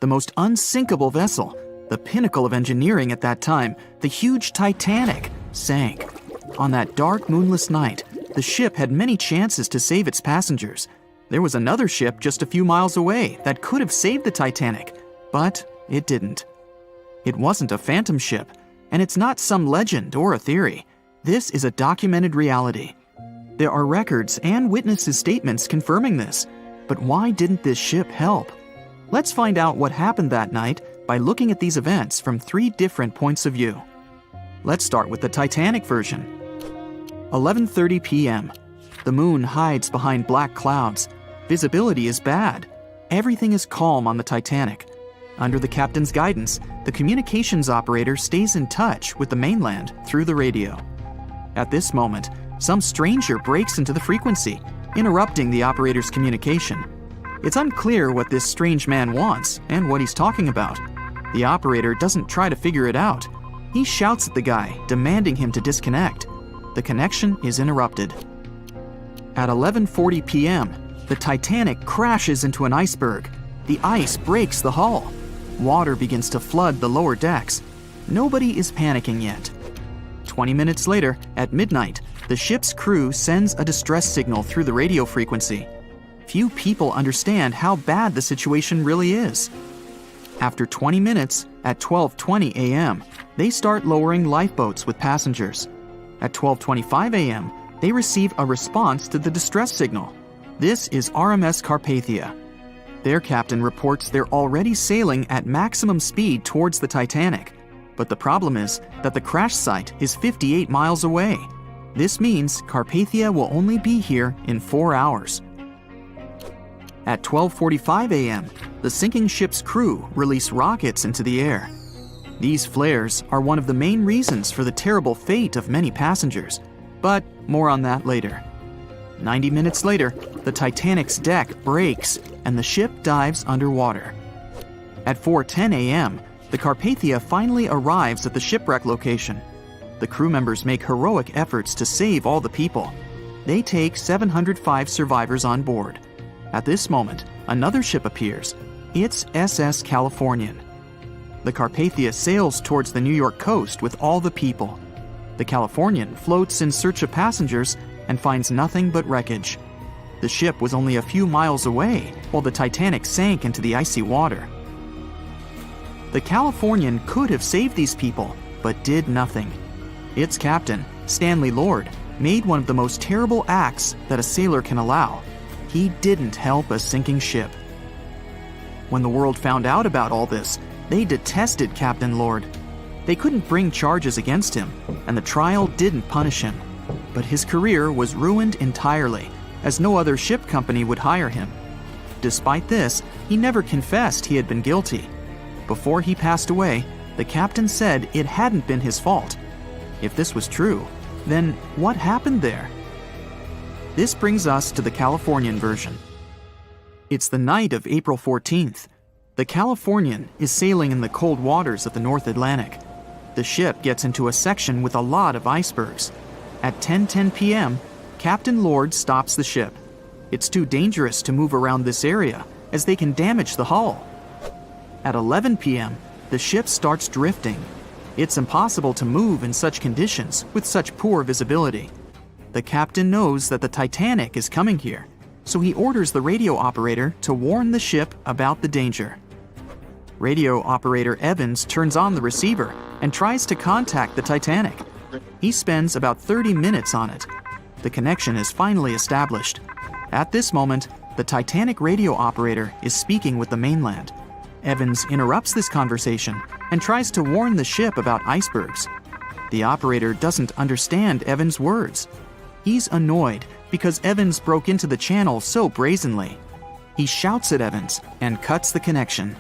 The most unsinkable vessel, the pinnacle of engineering at that time, the huge Titanic, sank. On that dark, moonless night, the ship had many chances to save its passengers. There was another ship just a few miles away that could have saved the Titanic, but it didn't. It wasn't a phantom ship, and it's not some legend or a theory. This is a documented reality. There are records and witnesses' statements confirming this, but why didn't this ship help? Let's find out what happened that night by looking at these events from 3 different points of view. Let's start with the Titanic version. 11:30 p.m. The moon hides behind black clouds. Visibility is bad. Everything is calm on the Titanic. Under the captain's guidance, the communications operator stays in touch with the mainland through the radio. At this moment, some stranger breaks into the frequency, interrupting the operator's communication. It's unclear what this strange man wants and what he's talking about. The operator doesn't try to figure it out. He shouts at the guy, demanding him to disconnect. The connection is interrupted. At 11:40 p.m., the Titanic crashes into an iceberg. The ice breaks the hull. Water begins to flood the lower decks. Nobody is panicking yet. 20 minutes later, at midnight, the ship's crew sends a distress signal through the radio frequency. Few people understand how bad the situation really is. After 20 minutes, at 12:20 a.m., they start lowering lifeboats with passengers. At 12:25 a.m., they receive a response to the distress signal. This is RMS Carpathia. Their captain reports they're already sailing at maximum speed towards the Titanic. But the problem is that the crash site is 58 miles away. This means Carpathia will only be here in 4 hours. At 12:45 a.m., the sinking ship's crew release rockets into the air. These flares are one of the main reasons for the terrible fate of many passengers, but more on that later. 90 minutes later, the Titanic's deck breaks and the ship dives underwater. At 4:10 a.m., the Carpathia finally arrives at the shipwreck location. The crew members make heroic efforts to save all the people. They take 705 survivors on board. At this moment, another ship appears. It's SS Californian. The Carpathia sails towards the New York coast with all the people. The Californian floats in search of passengers and finds nothing but wreckage. The ship was only a few miles away while the Titanic sank into the icy water. The Californian could have saved these people, but did nothing. Its captain, Stanley Lord, made one of the most terrible acts that a sailor can allow. He didn't help a sinking ship. When the world found out about all this, they detested Captain Lord. They couldn't bring charges against him, and the trial didn't punish him. But his career was ruined entirely, as no other ship company would hire him. Despite this, he never confessed he had been guilty. Before he passed away, the captain said it hadn't been his fault. If this was true, then what happened there? This brings us to the Californian version. It's the night of April 14th. The Californian is sailing in the cold waters of the North Atlantic. The ship gets into a section with a lot of icebergs. At 10:10 p.m., Captain Lord stops the ship. It's too dangerous to move around this area, as they can damage the hull. At 11 p.m., the ship starts drifting. It's impossible to move in such conditions with such poor visibility. The captain knows that the Titanic is coming here, so he orders the radio operator to warn the ship about the danger. Radio operator Evans turns on the receiver and tries to contact the Titanic. He spends about 30 minutes on it. The connection is finally established. At this moment, the Titanic radio operator is speaking with the mainland. Evans interrupts this conversation and tries to warn the ship about icebergs. The operator doesn't understand Evans' words. He's annoyed because Evans broke into the channel so brazenly. He shouts at Evans and cuts the connection.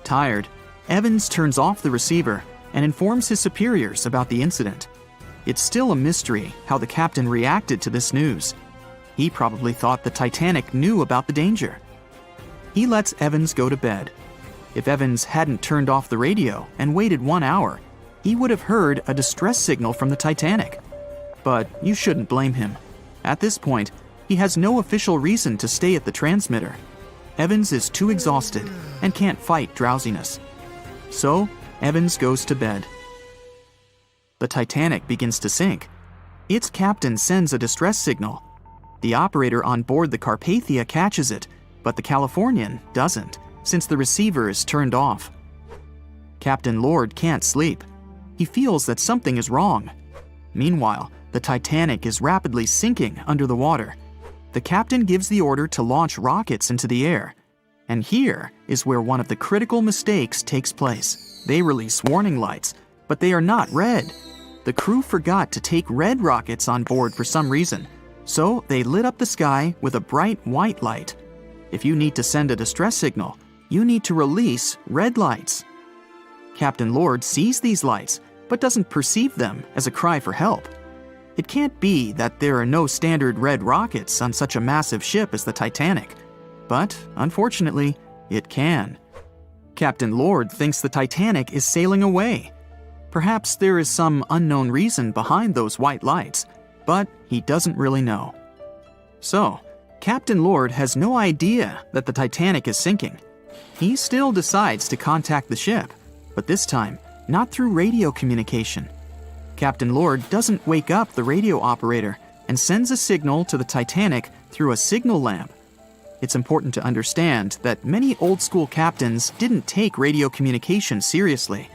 Tired, Evans turns off the receiver and informs his superiors about the incident. It's still a mystery how the captain reacted to this news. He probably thought the Titanic knew about the danger. He lets Evans go to bed. If Evans hadn't turned off the radio and waited 1 hour, he would have heard a distress signal from the Titanic. But you shouldn't blame him. At this point, he has no official reason to stay at the transmitter. Evans is too exhausted and can't fight drowsiness. So, Evans goes to bed. The Titanic begins to sink. Its captain sends a distress signal. The operator on board the Carpathia catches it, but the Californian doesn't, since the receiver is turned off. Captain Lord can't sleep. He feels that something is wrong. Meanwhile, the Titanic is rapidly sinking under the water. The captain gives the order to launch rockets into the air. And here is where one of the critical mistakes takes place. They release warning lights, but they are not red. The crew forgot to take red rockets on board for some reason, so they lit up the sky with a bright white light. If you need to send a distress signal, you need to release red lights. Captain Lord sees these lights, but doesn't perceive them as a cry for help. It can't be that there are no standard red rockets on such a massive ship as the Titanic. But, unfortunately, it can. Captain Lord thinks the Titanic is sailing away. Perhaps there is some unknown reason behind those white lights, but he doesn't really know. So, Captain Lord has no idea that the Titanic is sinking. He still decides to contact the ship, but this time, not through radio communication. Captain Lord doesn't wake up the radio operator and sends a signal to the Titanic through a signal lamp. It's important to understand that many old-school captains didn't take radio communication seriously.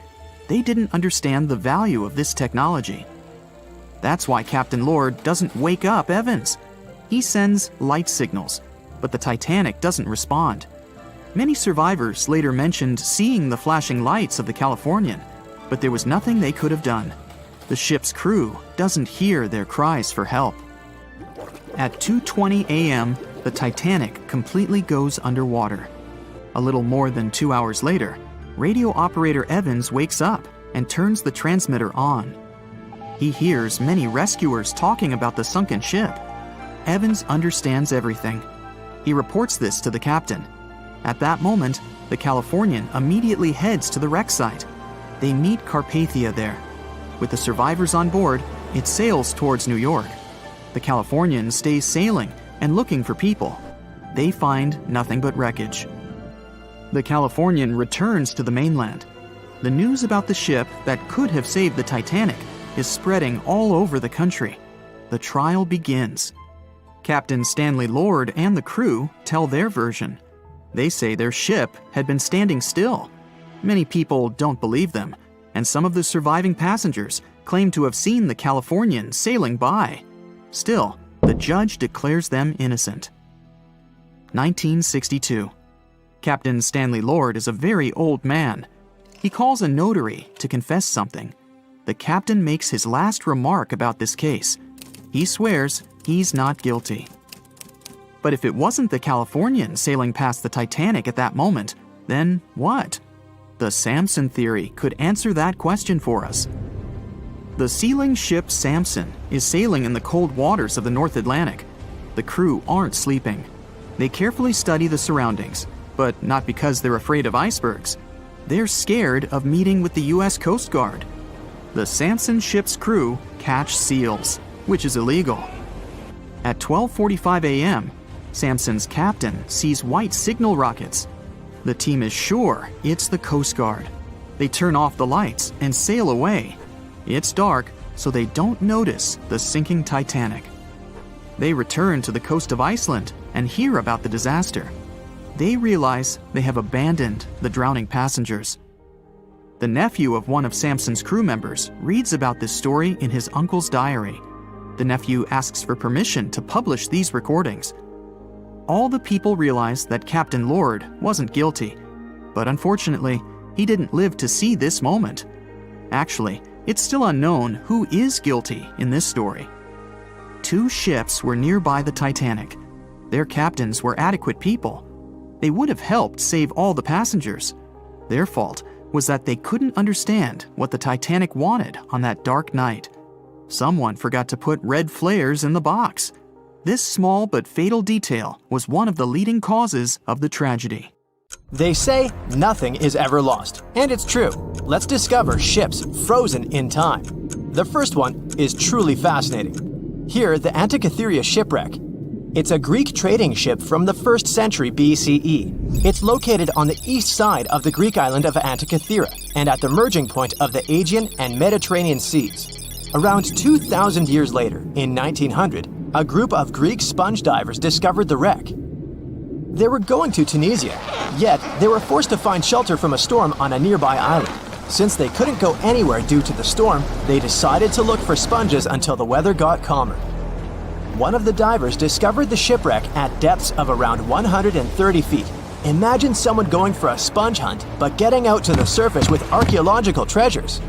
They didn't understand the value of this technology. That's why Captain Lord doesn't wake up Evans. He sends light signals, but the Titanic doesn't respond. Many survivors later mentioned seeing the flashing lights of the Californian, but there was nothing they could have done. The ship's crew doesn't hear their cries for help. At 2:20 a.m., the Titanic completely goes underwater. A little more than 2 hours later, radio operator Evans wakes up and turns the transmitter on. He hears many rescuers talking about the sunken ship. Evans understands everything. He reports this to the captain. At that moment, the Californian immediately heads to the wreck site. They meet Carpathia there. With the survivors on board, it sails towards New York. The Californian stays sailing and looking for people. They find nothing but wreckage. The Californian returns to the mainland. The news about the ship that could have saved the Titanic is spreading all over the country. The trial begins. Captain Stanley Lord and the crew tell their version. They say their ship had been standing still. Many people don't believe them, and some of the surviving passengers claim to have seen the Californian sailing by. Still, the judge declares them innocent. 1962. Captain Stanley Lord is a very old man. He calls a notary to confess something. The captain makes his last remark about this case. He swears he's not guilty. But if it wasn't the Californian sailing past the Titanic at that moment, then what? The Samson theory could answer that question for us. The sealing ship Samson is sailing in the cold waters of the North Atlantic. The crew aren't sleeping. They carefully study the surroundings, but not because they're afraid of icebergs. They're scared of meeting with the U.S. Coast Guard. The Samson ship's crew catch seals, which is illegal. At 12:45 a.m., Samson's captain sees white signal rockets. The team is sure it's the Coast Guard. They turn off the lights and sail away. It's dark, so they don't notice the sinking Titanic. They return to the coast of Iceland and hear about the disaster. They realize they have abandoned the drowning passengers. The nephew of one of Samson's crew members reads about this story in his uncle's diary. The nephew asks for permission to publish these recordings. All the people realize that Captain Lord wasn't guilty, but unfortunately, he didn't live to see this moment. Actually, it's still unknown who is guilty in this story. 2 ships were nearby the Titanic. Their captains were adequate people. They would have helped save all the passengers. Their fault was that they couldn't understand what the Titanic wanted on that dark night. Someone forgot to put red flares in the box. This small but fatal detail was one of the leading causes of the tragedy. They say nothing is ever lost, and it's true. Let's discover ships frozen in time. The first one is truly fascinating. Here, the Antikythera shipwreck. It's a Greek trading ship from the 1st century BCE. It's located on the east side of the Greek island of Antikythera and at the merging point of the Aegean and Mediterranean seas. Around 2,000 years later, in 1900, a group of Greek sponge divers discovered the wreck. They were going to Tunisia, yet they were forced to find shelter from a storm on a nearby island. Since they couldn't go anywhere due to the storm, they decided to look for sponges until the weather got calmer. One of the divers discovered the shipwreck at depths of around 130 feet. Imagine someone going for a sponge hunt, but getting out to the surface with archaeological treasures.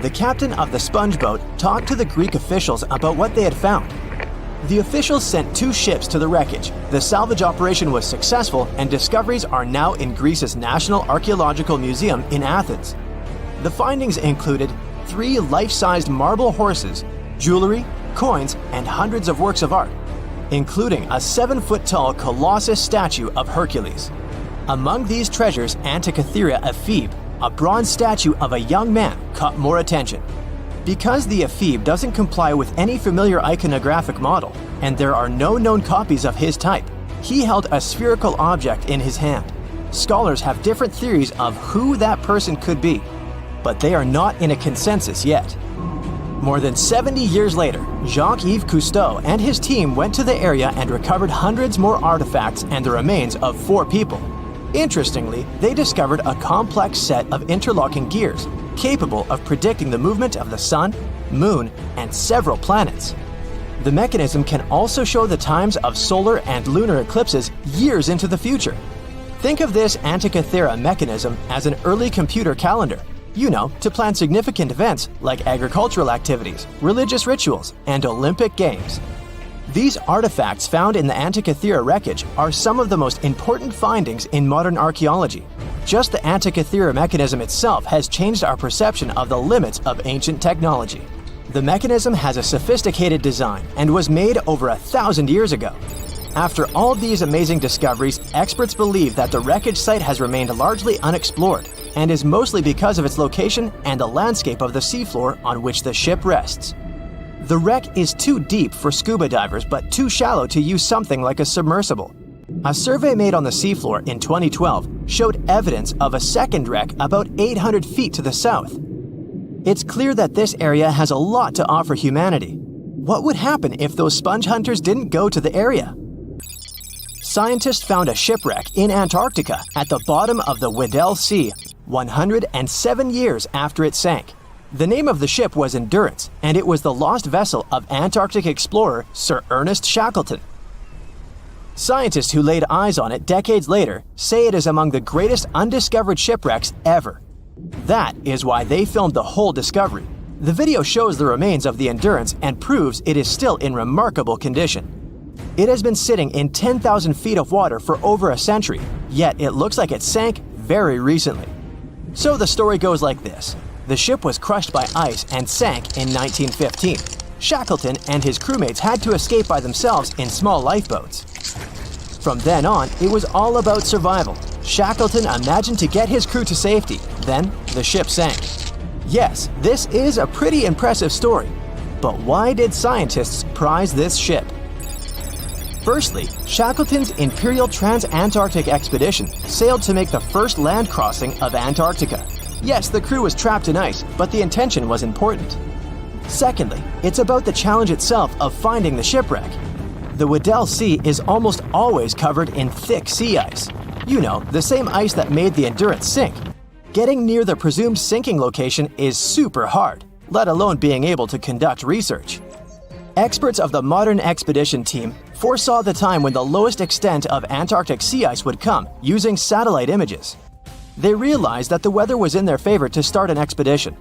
The captain of the sponge boat talked to the Greek officials about what they had found. The officials sent 2 ships to the wreckage. The salvage operation was successful, and discoveries are now in Greece's National Archaeological Museum in Athens. The findings included 3 life-sized marble horses, jewelry, coins, and hundreds of works of art, including a 7-foot-tall Colossus statue of Hercules. Among these treasures, Antikythera ephebe, a bronze statue of a young man, caught more attention. Because the ephebe doesn't comply with any familiar iconographic model, and there are no known copies of his type, he held a spherical object in his hand. Scholars have different theories of who that person could be, but they are not in a consensus yet. More than 70 years later, Jacques-Yves Cousteau and his team went to the area and recovered hundreds more artifacts and the remains of 4 people. Interestingly, they discovered a complex set of interlocking gears, capable of predicting the movement of the sun, moon, and several planets. The mechanism can also show the times of solar and lunar eclipses years into the future. Think of this Antikythera mechanism as an early computer calendar. To plan significant events like agricultural activities, religious rituals, and Olympic Games. These artifacts found in the Antikythera wreckage are some of the most important findings in modern archaeology. Just the Antikythera mechanism itself has changed our perception of the limits of ancient technology. The mechanism has a sophisticated design and was made over 1,000 years ago. After all these amazing discoveries, experts believe that the wreckage site has remained largely unexplored, and is mostly because of its location and the landscape of the seafloor on which the ship rests. The wreck is too deep for scuba divers but too shallow to use something like a submersible. A survey made on the seafloor in 2012 showed evidence of a second wreck about 800 feet to the south. It's clear that this area has a lot to offer humanity. What would happen if those sponge hunters didn't go to the area? Scientists found a shipwreck in Antarctica at the bottom of the Weddell Sea 107 years after it sank. The name of the ship was Endurance, and it was the lost vessel of Antarctic explorer Sir Ernest Shackleton. Scientists who laid eyes on it decades later say it is among the greatest undiscovered shipwrecks ever. That is why they filmed the whole discovery. The video shows the remains of the Endurance and proves it is still in remarkable condition. It has been sitting in 10,000 feet of water for over a century, yet it looks like it sank very recently. So the story goes like this. The ship was crushed by ice and sank in 1915. Shackleton and his crewmates had to escape by themselves in small lifeboats. From then on, it was all about survival. Shackleton imagined to get his crew to safety, then the ship sank. Yes, this is a pretty impressive story, but why did scientists prize this ship? Firstly, Shackleton's Imperial Trans-Antarctic Expedition sailed to make the first land crossing of Antarctica. Yes, the crew was trapped in ice, but the intention was important. Secondly, it's about the challenge itself of finding the shipwreck. The Weddell Sea is almost always covered in thick sea ice. You know, the same ice that made the Endurance sink. Getting near the presumed sinking location is super hard, let alone being able to conduct research. Experts of the modern expedition team foresaw the time when the lowest extent of Antarctic sea ice would come using satellite images. They realized that the weather was in their favor to start an expedition.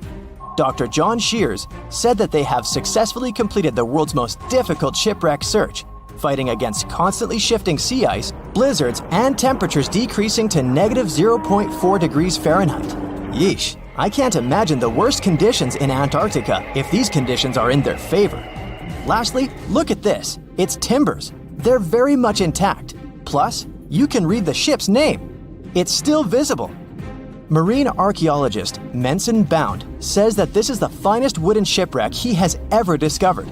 Dr. John Shears said that they have successfully completed the world's most difficult shipwreck search, fighting against constantly shifting sea ice, blizzards, and temperatures decreasing to -0.4 degrees Fahrenheit. Yeesh, I can't imagine the worst conditions in Antarctica if these conditions are in their favor. Lastly, look at this. It's timbers. They're very much intact. Plus, you can read the ship's name. It's still visible. Marine archaeologist Menson Bound says that this is the finest wooden shipwreck he has ever discovered.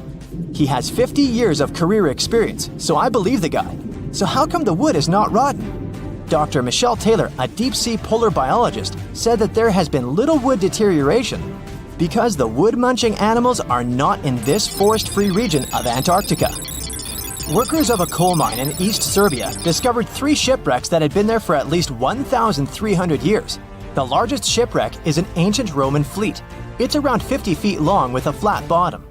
He has 50 years of career experience, so I believe the guy. So how come the wood is not rotten? Dr. Michelle Taylor, a deep-sea polar biologist, said that there has been little wood deterioration because the wood-munching animals are not in this forest-free region of Antarctica. Workers of a coal mine in East Serbia discovered 3 shipwrecks that had been there for at least 1,300 years. The largest shipwreck is an ancient Roman fleet. It's around 50 feet long with a flat bottom.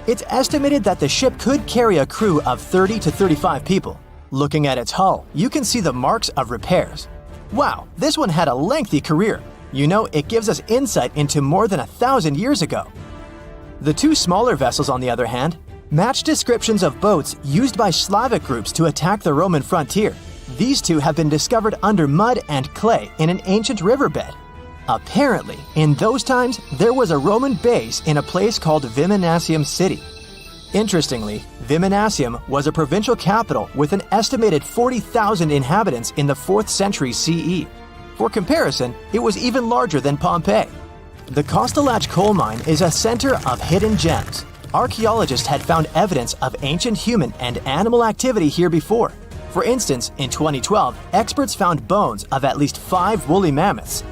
It's estimated that the ship could carry a crew of 30 to 35 people. Looking at its hull, you can see the marks of repairs. Wow, this one had a lengthy career. You know, it gives us insight into more than 1,000 years ago. The 2 smaller vessels, on the other hand, match descriptions of boats used by Slavic groups to attack the Roman frontier. These 2 have been discovered under mud and clay in an ancient riverbed. Apparently, in those times, there was a Roman base in a place called Viminacium City. Interestingly, Viminacium was a provincial capital with an estimated 40,000 inhabitants in the 4th century CE. For comparison, it was even larger than Pompeii. The Kostelach coal mine is a center of hidden gems. Archaeologists had found evidence of ancient human and animal activity here before. For instance, in 2012, experts found bones of at least 5 woolly mammoths,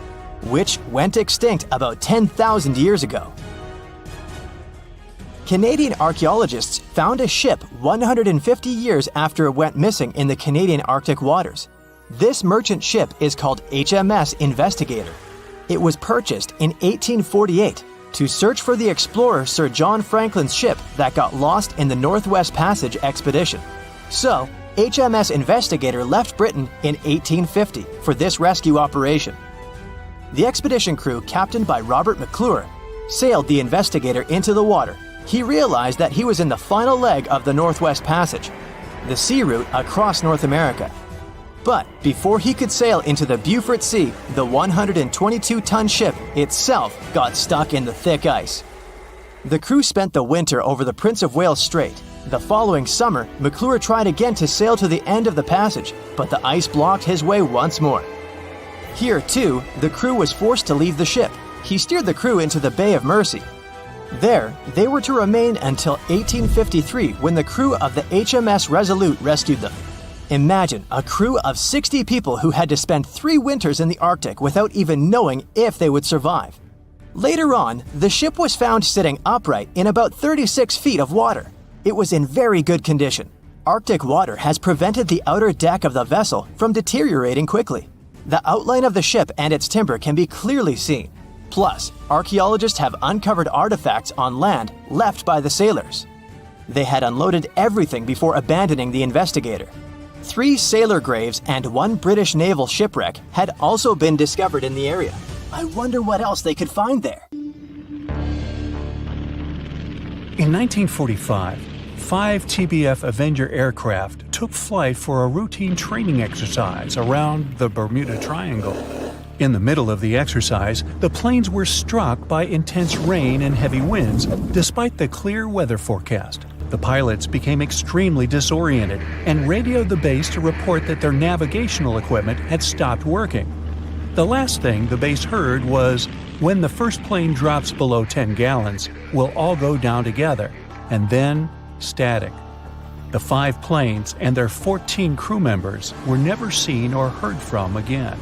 which went extinct about 10,000 years ago. Canadian archaeologists found a ship 150 years after it went missing in the Canadian Arctic waters. This merchant ship is called HMS Investigator. It was purchased in 1848 to search for the explorer Sir John Franklin's ship that got lost in the Northwest Passage expedition. So, HMS Investigator left Britain in 1850 for this rescue operation. The expedition crew, captained by Robert McClure, sailed the Investigator into the water. He realized that he was in the final leg of the Northwest Passage, the sea route across North America. But before he could sail into the Beaufort Sea, the 122-ton ship itself got stuck in the thick ice. The crew spent the winter over the Prince of Wales Strait. The following summer, McClure tried again to sail to the end of the passage, but the ice blocked his way once more. Here, too, the crew was forced to leave the ship. He steered the crew into the Bay of Mercy. There, they were to remain until 1853 when the crew of the HMS Resolute rescued them. Imagine a crew of 60 people who had to spend 3 winters in the Arctic without even knowing if they would survive. Later on, the ship was found sitting upright in about 36 feet of water. It was in very good condition. Arctic water has prevented the outer deck of the vessel from deteriorating quickly. The outline of the ship and its timber can be clearly seen. Plus, archaeologists have uncovered artifacts on land left by the sailors. They had unloaded everything before abandoning the Investigator. 3 sailor graves and 1 British naval shipwreck had also been discovered in the area. I wonder what else they could find there. In 1945, 5 TBF Avenger aircraft took flight for a routine training exercise around the Bermuda Triangle. In the middle of the exercise, the planes were struck by intense rain and heavy winds, despite the clear weather forecast. The pilots became extremely disoriented and radioed the base to report that their navigational equipment had stopped working. The last thing the base heard was, "When the first plane drops below 10 gallons, we'll all go down together," and then static. The 5 planes and their 14 crew members were never seen or heard from again.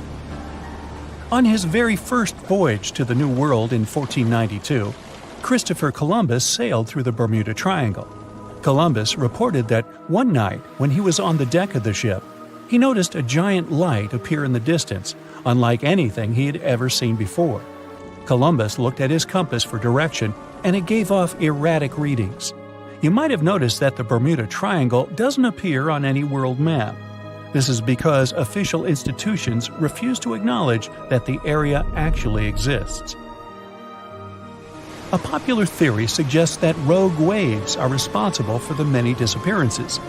On his very first voyage to the New World in 1492, Christopher Columbus sailed through the Bermuda Triangle. Columbus reported that one night when he was on the deck of the ship, he noticed a giant light appear in the distance, unlike anything he had ever seen before. Columbus looked at his compass for direction, and it gave off erratic readings. You might have noticed that the Bermuda Triangle doesn't appear on any world map. This is because official institutions refuse to acknowledge that the area actually exists. A popular theory suggests that rogue waves are responsible for the many disappearances.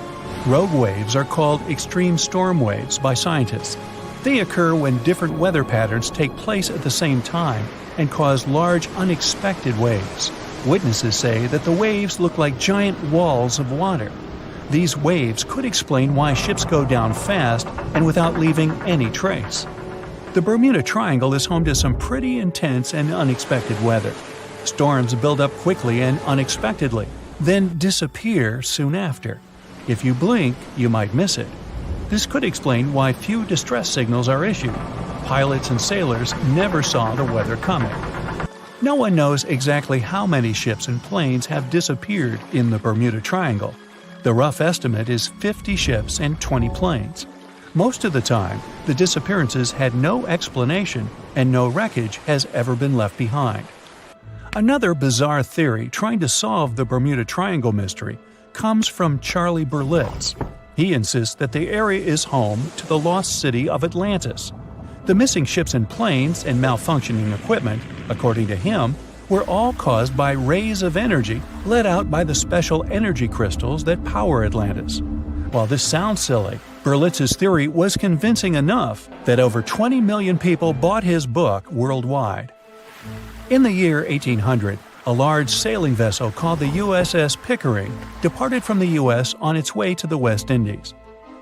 Rogue waves are called extreme storm waves by scientists. They occur when different weather patterns take place at the same time and cause large, unexpected waves. Witnesses say that the waves look like giant walls of water. These waves could explain why ships go down fast and without leaving any trace. The Bermuda Triangle is home to some pretty intense and unexpected weather. Storms build up quickly and unexpectedly, then disappear soon after. If you blink, you might miss it. This could explain why few distress signals are issued. Pilots and sailors never saw the weather coming. No one knows exactly how many ships and planes have disappeared in the Bermuda Triangle. The rough estimate is 50 ships and 20 planes. Most of the time, the disappearances had no explanation and no wreckage has ever been left behind. Another bizarre theory trying to solve the Bermuda Triangle mystery comes from Charlie Berlitz. He insists that the area is home to the lost city of Atlantis. The missing ships and planes and malfunctioning equipment, according to him, were all caused by rays of energy let out by the special energy crystals that power Atlantis. While this sounds silly, Berlitz's theory was convincing enough that over 20 million people bought his book worldwide. In the year 1800, a large sailing vessel called the USS Pickering departed from the U.S. on its way to the West Indies.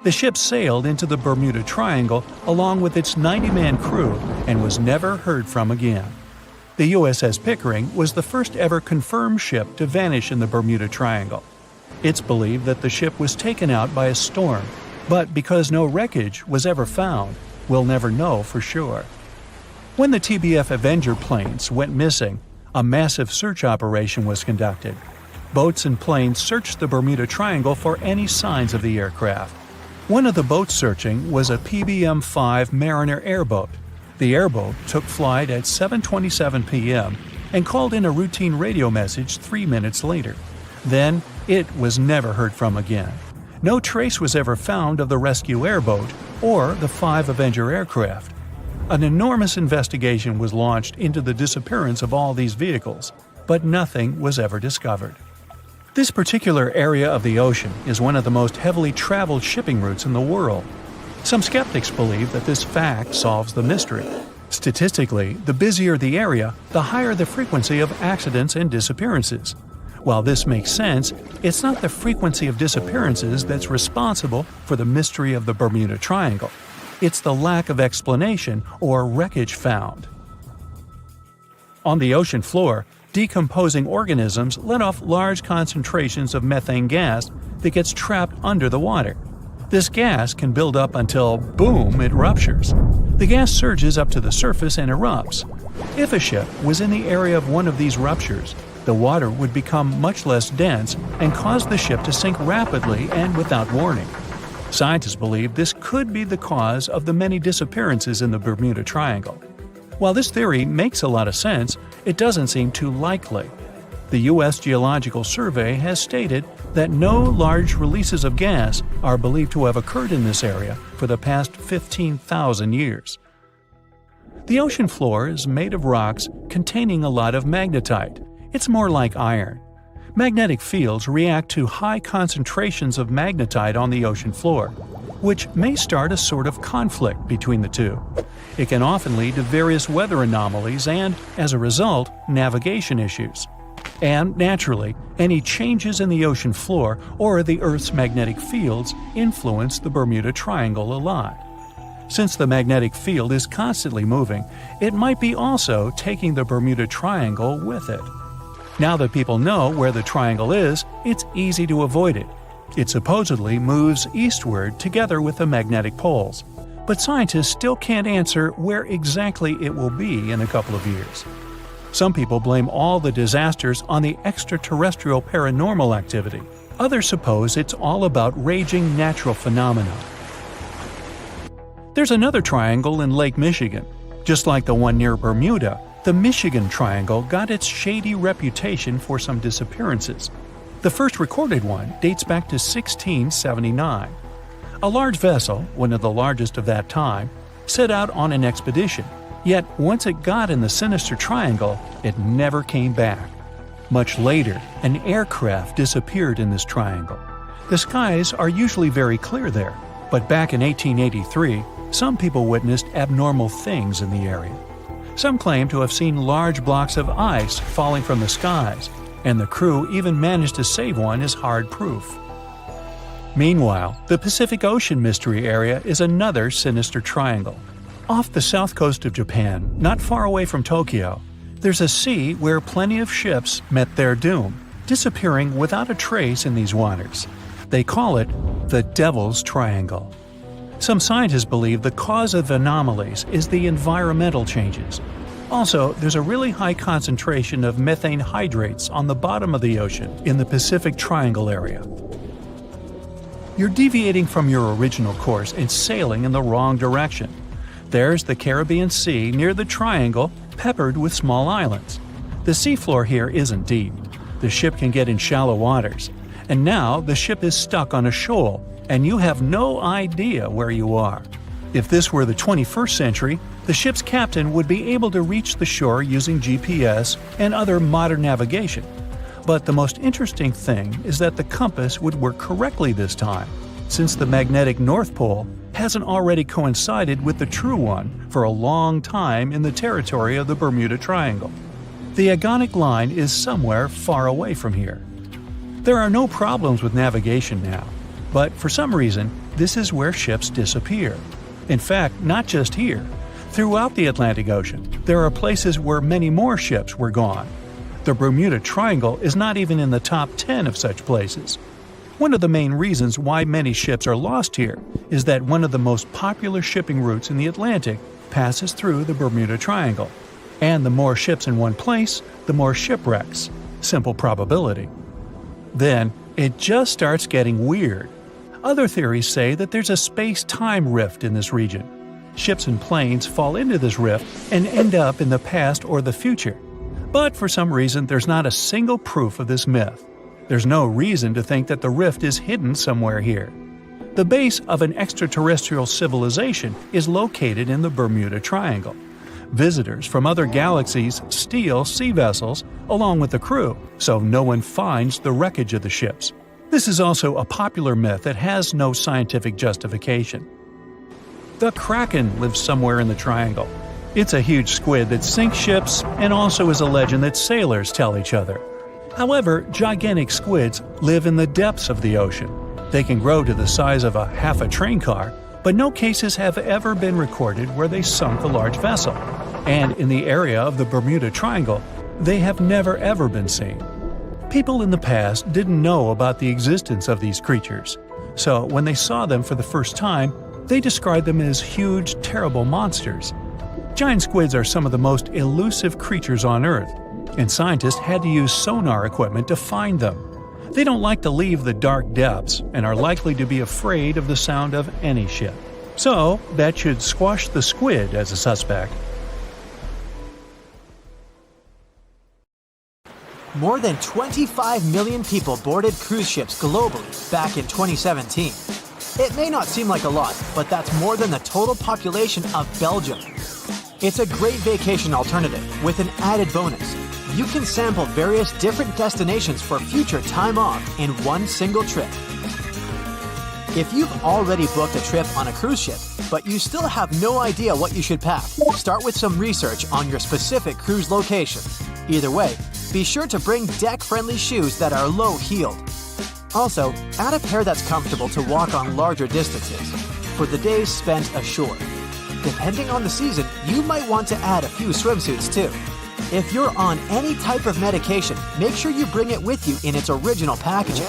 The ship sailed into the Bermuda Triangle along with its 90-man crew and was never heard from again. The USS Pickering was the first ever confirmed ship to vanish in the Bermuda Triangle. It's believed that the ship was taken out by a storm, but because no wreckage was ever found, we'll never know for sure. When the TBF Avenger planes went missing, a massive search operation was conducted. Boats and planes searched the Bermuda Triangle for any signs of the aircraft. One of the boats searching was a PBM-5 Mariner airboat. The airboat took flight at 7:27 p.m. and called in a routine radio message 3 minutes later. Then, it was never heard from again. No trace was ever found of the rescue airboat or the 5 Avenger aircraft. An enormous investigation was launched into the disappearance of all these vehicles, but nothing was ever discovered. This particular area of the ocean is one of the most heavily traveled shipping routes in the world. Some skeptics believe that this fact solves the mystery. Statistically, the busier the area, the higher the frequency of accidents and disappearances. While this makes sense, it's not the frequency of disappearances that's responsible for the mystery of the Bermuda Triangle. It's the lack of explanation or wreckage found. On the ocean floor, decomposing organisms let off large concentrations of methane gas that gets trapped under the water. This gas can build up until, boom, it ruptures. The gas surges up to the surface and erupts. If a ship was in the area of one of these ruptures, the water would become much less dense and cause the ship to sink rapidly and without warning. Scientists believe this could be the cause of the many disappearances in the Bermuda Triangle. While this theory makes a lot of sense, it doesn't seem too likely. The U.S. Geological Survey has stated that no large releases of gas are believed to have occurred in this area for the past 15,000 years. The ocean floor is made of rocks containing a lot of magnetite. It's more like iron. Magnetic fields react to high concentrations of magnetite on the ocean floor, which may start a sort of conflict between the two. It can often lead to various weather anomalies and, as a result, navigation issues. And, naturally, any changes in the ocean floor or the Earth's magnetic fields influence the Bermuda Triangle a lot. Since the magnetic field is constantly moving, it might be also taking the Bermuda Triangle with it. Now that people know where the triangle is, it's easy to avoid it. It supposedly moves eastward together with the magnetic poles, but scientists still can't answer where exactly it will be in a couple of years. Some people blame all the disasters on the extraterrestrial paranormal activity. Others suppose it's all about raging natural phenomena. There's another triangle in Lake Michigan. Just like the one near Bermuda, the Michigan Triangle got its shady reputation for some disappearances. The first recorded one dates back to 1679. A large vessel, one of the largest of that time, set out on an expedition, yet once it got in the sinister triangle, it never came back. Much later, an aircraft disappeared in this triangle. The skies are usually very clear there, but back in 1883, some people witnessed abnormal things in the area. Some claim to have seen large blocks of ice falling from the skies, and the crew even managed to save one as hard proof. Meanwhile, the Pacific Ocean Mystery Area is another sinister triangle. Off the south coast of Japan, not far away from Tokyo, there's a sea where plenty of ships met their doom, disappearing without a trace in these waters. They call it the Devil's Triangle. Some scientists believe the cause of anomalies is the environmental changes. Also, there's a really high concentration of methane hydrates on the bottom of the ocean in the Pacific Triangle area. You're deviating from your original course and sailing in the wrong direction. There's the Caribbean Sea near the triangle, peppered with small islands. The seafloor here isn't deep. The ship can get in shallow waters. And now the ship is stuck on a shoal, and you have no idea where you are. If this were the 21st century, the ship's captain would be able to reach the shore using GPS and other modern navigation. But the most interesting thing is that the compass would work correctly this time, since the magnetic North Pole hasn't already coincided with the true one for a long time in the territory of the Bermuda Triangle. The agonic line is somewhere far away from here. There are no problems with navigation now, but for some reason, this is where ships disappear. In fact, not just here. Throughout the Atlantic Ocean, there are places where many more ships were gone. The Bermuda Triangle is not even in the top 10 of such places. One of the main reasons why many ships are lost here is that one of the most popular shipping routes in the Atlantic passes through the Bermuda Triangle. And the more ships in one place, the more shipwrecks. Simple probability. Then, it just starts getting weird. Other theories say that there's a space-time rift in this region. Ships and planes fall into this rift and end up in the past or the future. But for some reason, there's not a single proof of this myth. There's no reason to think that the rift is hidden somewhere here. The base of an extraterrestrial civilization is located in the Bermuda Triangle. Visitors from other galaxies steal sea vessels along with the crew, so no one finds the wreckage of the ships. This is also a popular myth that has no scientific justification. The Kraken lives somewhere in the triangle. It's a huge squid that sinks ships and also is a legend that sailors tell each other. However, gigantic squids live in the depths of the ocean. They can grow to the size of half a train car, but no cases have ever been recorded where they sunk a large vessel. And in the area of the Bermuda Triangle, they have never ever been seen. People in the past didn't know about the existence of these creatures, so when they saw them for the first time, they described them as huge, terrible monsters. Giant squids are some of the most elusive creatures on Earth, and scientists had to use sonar equipment to find them. They don't like to leave the dark depths and are likely to be afraid of the sound of any ship. So, that should squash the squid as a suspect. More than 25 million people boarded cruise ships globally back in 2017. It may not seem like a lot, but that's more than the total population of Belgium. It's a great vacation alternative with an added bonus. You can sample various different destinations for future time off in one single trip. If you've already booked a trip on a cruise ship, but you still have no idea what you should pack, start with some research on your specific cruise location. Either way, be sure to bring deck-friendly shoes that are low-heeled. Also, add a pair that's comfortable to walk on larger distances for the days spent ashore. Depending on the season, you might want to add a few swimsuits too. If you're on any type of medication, make sure you bring it with you in its original packaging.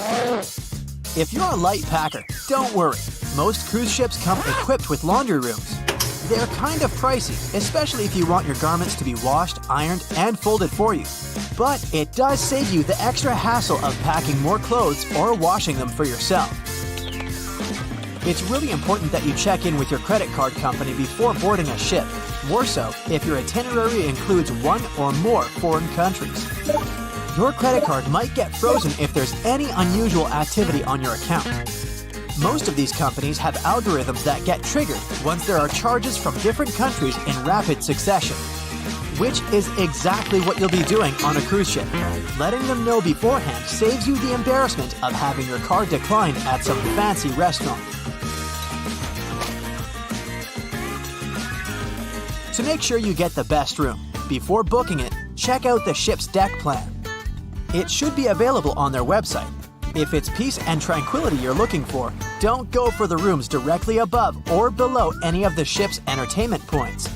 If you're a light packer, don't worry. Most cruise ships come equipped with laundry rooms. They're kind of pricey, especially if you want your garments to be washed, ironed, and folded for you. But it does save you the extra hassle of packing more clothes or washing them for yourself. It's really important that you check in with your credit card company before boarding a ship, more so if your itinerary includes one or more foreign countries. Your credit card might get frozen if there's any unusual activity on your account. Most of these companies have algorithms that get triggered once there are charges from different countries in rapid succession, which is exactly what you'll be doing on a cruise ship. Letting them know beforehand saves you the embarrassment of having your card declined at some fancy restaurant. To make sure you get the best room, before booking it, check out the ship's deck plan. It should be available on their website. If it's peace and tranquility you're looking for, don't go for the rooms directly above or below any of the ship's entertainment points.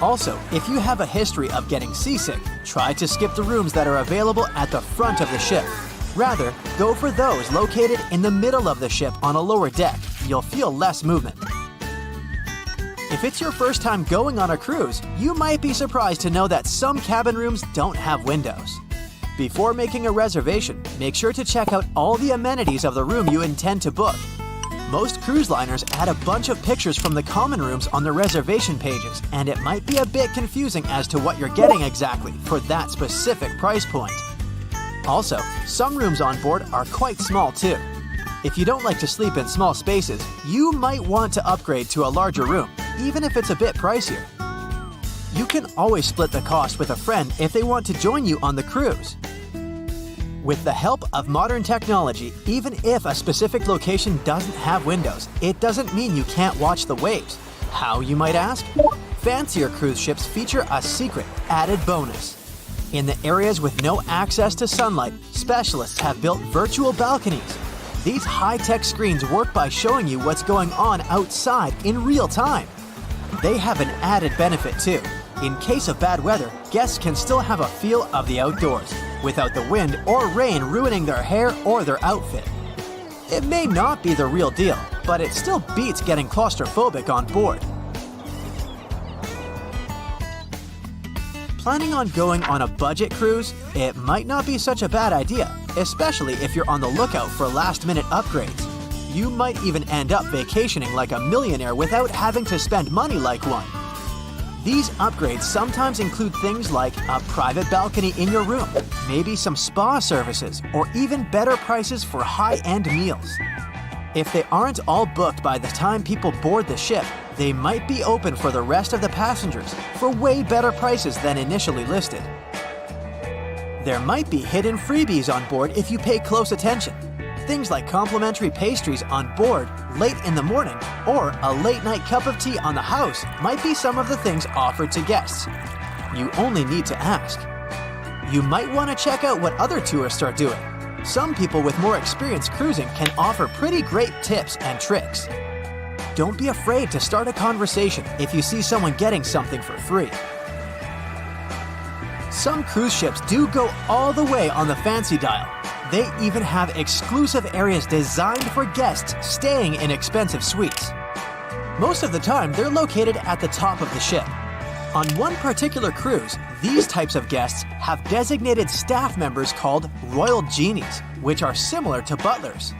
Also, if you have a history of getting seasick, try to skip the rooms that are available at the front of the ship. Rather, go for those located in the middle of the ship on a lower deck. You'll feel less movement. If it's your first time going on a cruise, you might be surprised to know that some cabin rooms don't have windows. Before making a reservation, make sure to check out all the amenities of the room you intend to book. Most cruise liners add a bunch of pictures from the common rooms on their reservation pages, and it might be a bit confusing as to what you're getting exactly for that specific price point. Also, some rooms on board are quite small too. If you don't like to sleep in small spaces, you might want to upgrade to a larger room, even if it's a bit pricier. You can always split the cost with a friend if they want to join you on the cruise. With the help of modern technology, even if a specific location doesn't have windows, it doesn't mean you can't watch the waves. How, you might ask? Fancier cruise ships feature a secret added bonus. In the areas with no access to sunlight, specialists have built virtual balconies. These high-tech screens work by showing you what's going on outside in real time. They have an added benefit too. In case of bad weather, guests can still have a feel of the outdoors, without the wind or rain ruining their hair or their outfit. It may not be the real deal, but it still beats getting claustrophobic on board. Planning on going on a budget cruise? It might not be such a bad idea, especially if you're on the lookout for last-minute upgrades. You might even end up vacationing like a millionaire without having to spend money like one. These upgrades sometimes include things like a private balcony in your room, maybe some spa services, or even better prices for high-end meals. If they aren't all booked by the time people board the ship, they might be open for the rest of the passengers for way better prices than initially listed. There might be hidden freebies on board if you pay close attention. Things like complimentary pastries on board late in the morning or a late-night cup of tea on the house might be some of the things offered to guests. You only need to ask. You might want to check out what other tourists are doing. Some people with more experience cruising can offer pretty great tips and tricks. Don't be afraid to start a conversation if you see someone getting something for free. Some cruise ships do go all the way on the fancy dial. They even have exclusive areas designed for guests staying in expensive suites. Most of the time, they're located at the top of the ship. On one particular cruise, these types of guests have designated staff members called Royal Genies, which are similar to butlers.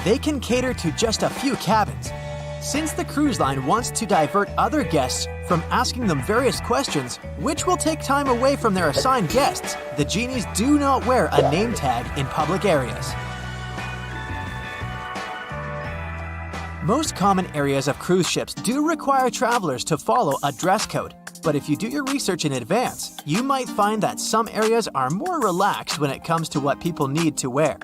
They can cater to just a few cabins. Since the cruise line wants to divert other guests from asking them various questions, which will take time away from their assigned guests, the genies do not wear a name tag in public areas. Most common areas of cruise ships do require travelers to follow a dress code, but if you do your research in advance, you might find that some areas are more relaxed when it comes to what people need to wear.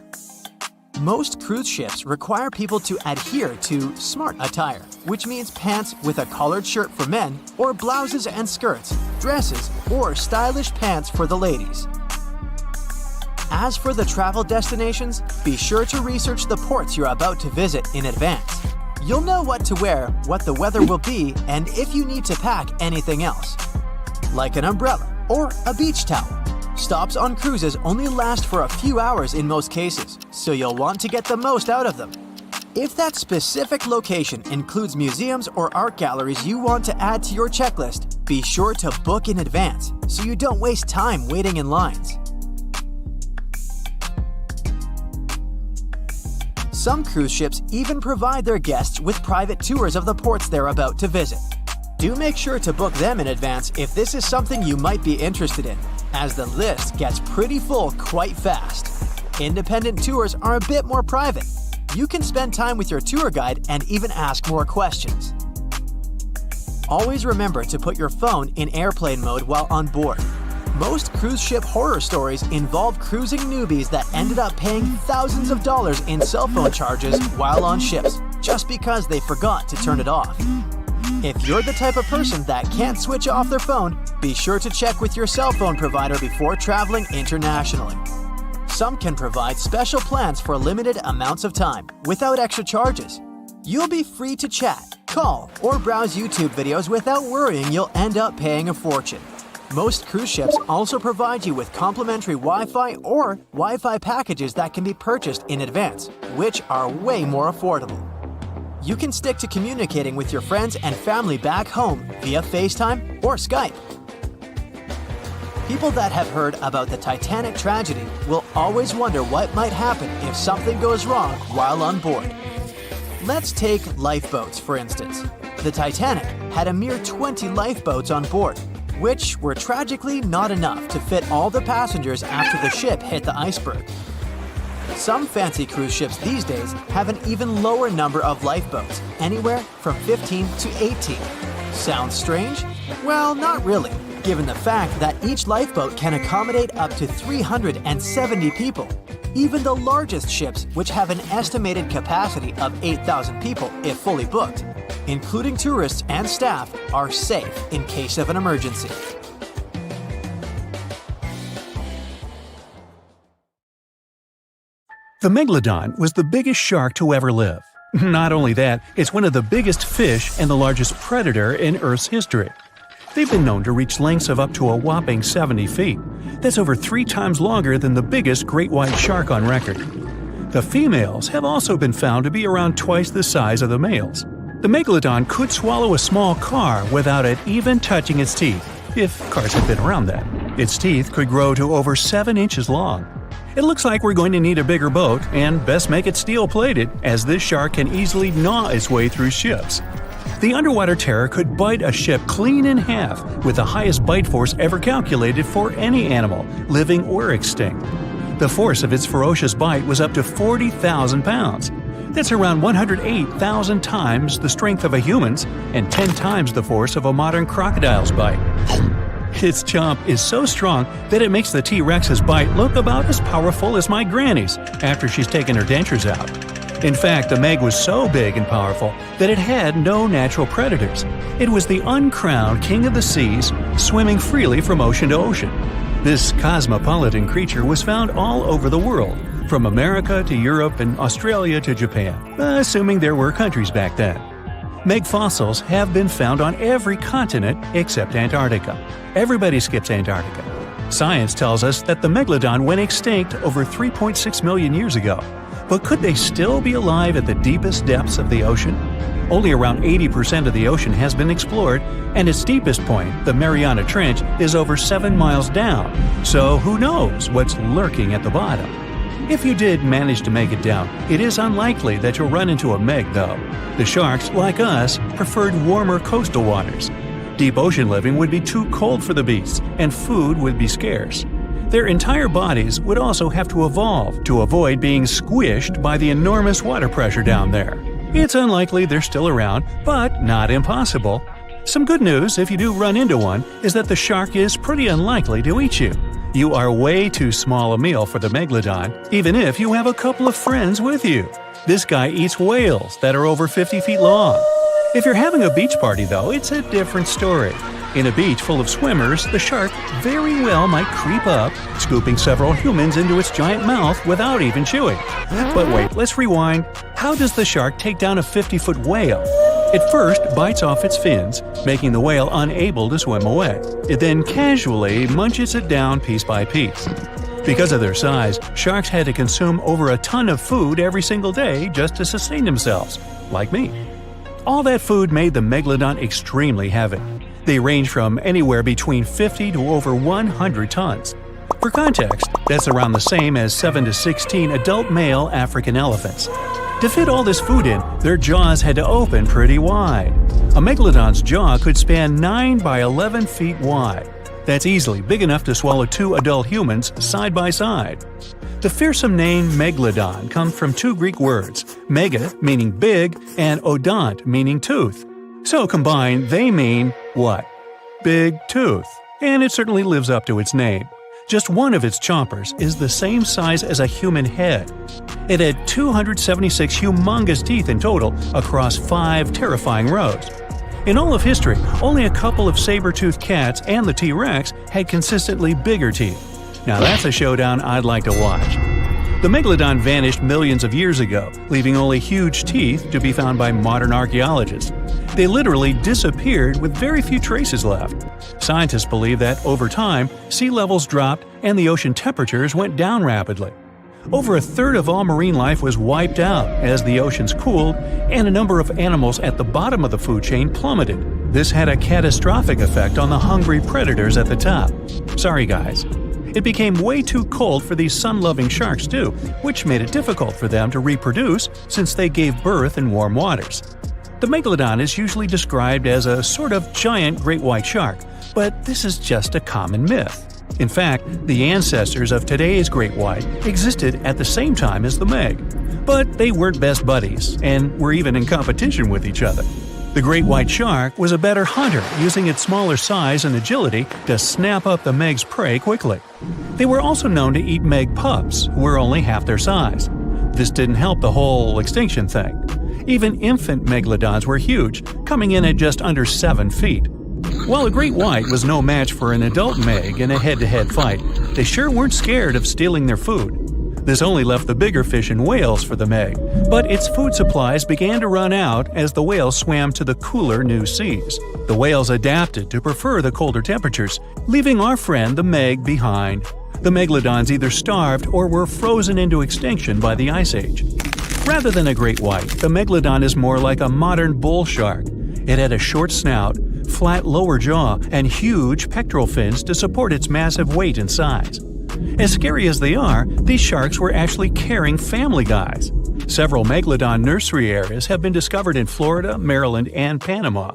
Most cruise ships require people to adhere to smart attire, which means pants with a collared shirt for men, or blouses and skirts, dresses, or stylish pants for the ladies. As for the travel destinations, be sure to research the ports you're about to visit in advance. You'll know what to wear, what the weather will be, and if you need to pack anything else, like an umbrella or a beach towel. Stops on cruises only last for a few hours in most cases, so you'll want to get the most out of them. If that specific location includes museums or art galleries you want to add to your checklist, be sure to book in advance so you don't waste time waiting in lines. Some cruise ships even provide their guests with private tours of the ports they're about to visit. Do make sure to book them in advance if this is something you might be interested in, as the list gets pretty full quite fast. Independent tours are a bit more private. You can spend time with your tour guide and even ask more questions. Always remember to put your phone in airplane mode while on board. Most cruise ship horror stories involve cruising newbies that ended up paying thousands of dollars in cell phone charges while on ships, just because they forgot to turn it off. If you're the type of person that can't switch off their phone, be sure to check with your cell phone provider before traveling internationally. Some can provide special plans for limited amounts of time, without extra charges. You'll be free to chat, call, or browse YouTube videos without worrying you'll end up paying a fortune. Most cruise ships also provide you with complimentary Wi-Fi or Wi-Fi packages that can be purchased in advance, which are way more affordable. You can stick to communicating with your friends and family back home via FaceTime or Skype. People that have heard about the Titanic tragedy will always wonder what might happen if something goes wrong while on board. Let's take lifeboats, for instance. The Titanic had a mere 20 lifeboats on board, which were tragically not enough to fit all the passengers after the ship hit the iceberg. Some fancy cruise ships these days have an even lower number of lifeboats, anywhere from 15 to 18. Sounds strange? Well, not really, given the fact that each lifeboat can accommodate up to 370 people. Even the largest ships, which have an estimated capacity of 8,000 people if fully booked, including tourists and staff, are safe in case of an emergency. The megalodon was the biggest shark to ever live. Not only that, it's one of the biggest fish and the largest predator in Earth's history. They've been known to reach lengths of up to a whopping 70 feet. That's over 3 times longer than the biggest great white shark on record. The females have also been found to be around twice the size of the males. The megalodon could swallow a small car without it even touching its teeth, if cars had been around then. Its teeth could grow to over 7 inches long. It looks like we're going to need a bigger boat, and best make it steel-plated, as this shark can easily gnaw its way through ships. The underwater terror could bite a ship clean in half, with the highest bite force ever calculated for any animal, living or extinct. The force of its ferocious bite was up to 40,000 pounds. That's around 108,000 times the strength of a human's and 10 times the force of a modern crocodile's bite. Its chomp is so strong that it makes the T-Rex's bite look about as powerful as my granny's after she's taken her dentures out. In fact, the Meg was so big and powerful that it had no natural predators. It was the uncrowned king of the seas, swimming freely from ocean to ocean. This cosmopolitan creature was found all over the world, from America to Europe and Australia to Japan, assuming there were countries back then. Meg fossils have been found on every continent except Antarctica. Everybody skips Antarctica. Science tells us that the megalodon went extinct over 3.6 million years ago. But could they still be alive at the deepest depths of the ocean? Only around 80% of the ocean has been explored, and its deepest point, the Mariana Trench, is over 7 miles down. So who knows what's lurking at the bottom? If you did manage to make it down, it is unlikely that you'll run into a meg though. The sharks, like us, preferred warmer coastal waters. Deep ocean living would be too cold for the beasts, and food would be scarce. Their entire bodies would also have to evolve to avoid being squished by the enormous water pressure down there. It's unlikely they're still around, but not impossible. Some good news, if you do run into one, is that the shark is pretty unlikely to eat you. You are way too small a meal for the megalodon, even if you have a couple of friends with you. This guy eats whales that are over 50 feet long. If you're having a beach party, though, it's a different story. In a beach full of swimmers, the shark very well might creep up, scooping several humans into its giant mouth without even chewing. But wait, let's rewind. How does the shark take down a 50-foot whale? It first bites off its fins, making the whale unable to swim away. It then casually munches it down piece by piece. Because of their size, sharks had to consume over a ton of food every single day just to sustain themselves, like me. All that food made the megalodon extremely heavy. They range from anywhere between 50 to over 100 tons. For context, that's around the same as 7 to 16 adult male African elephants. To fit all this food in, their jaws had to open pretty wide. A megalodon's jaw could span 9 by 11 feet wide. That's easily big enough to swallow 2 adult humans side by side. The fearsome name megalodon comes from 2 Greek words, mega meaning big and odont meaning tooth. So combined, they mean what? Big tooth. And it certainly lives up to its name. Just one of its chompers is the same size as a human head. It had 276 humongous teeth in total across 5 terrifying rows. In all of history, only a couple of saber-toothed cats and the T-Rex had consistently bigger teeth. Now that's a showdown I'd like to watch. The megalodon vanished millions of years ago, leaving only huge teeth to be found by modern archaeologists. They literally disappeared with very few traces left. Scientists believe that over time, sea levels dropped and the ocean temperatures went down rapidly. Over a third of all marine life was wiped out as the oceans cooled, and a number of animals at the bottom of the food chain plummeted. This had a catastrophic effect on the hungry predators at the top. Sorry guys. It became way too cold for these sun-loving sharks too, which made it difficult for them to reproduce since they gave birth in warm waters. The megalodon is usually described as a sort of giant great white shark, but this is just a common myth. In fact, the ancestors of today's great white existed at the same time as the meg. But they weren't best buddies, and were even in competition with each other. The great white shark was a better hunter, using its smaller size and agility to snap up the meg's prey quickly. They were also known to eat meg pups, who were only half their size. This didn't help the whole extinction thing. Even infant megalodons were huge, coming in at just under 7 feet. While a great white was no match for an adult meg in a head-to-head fight, they sure weren't scared of stealing their food. This only left the bigger fish and whales for the meg, but its food supplies began to run out as the whales swam to the cooler new seas. The whales adapted to prefer the colder temperatures, leaving our friend the meg behind. The megalodons either starved or were frozen into extinction by the Ice Age. Rather than a great white, the megalodon is more like a modern bull shark. It had a short snout, flat lower jaw, and huge pectoral fins to support its massive weight and size. As scary as they are, these sharks were actually caring family guys. Several megalodon nursery areas have been discovered in Florida, Maryland, and Panama.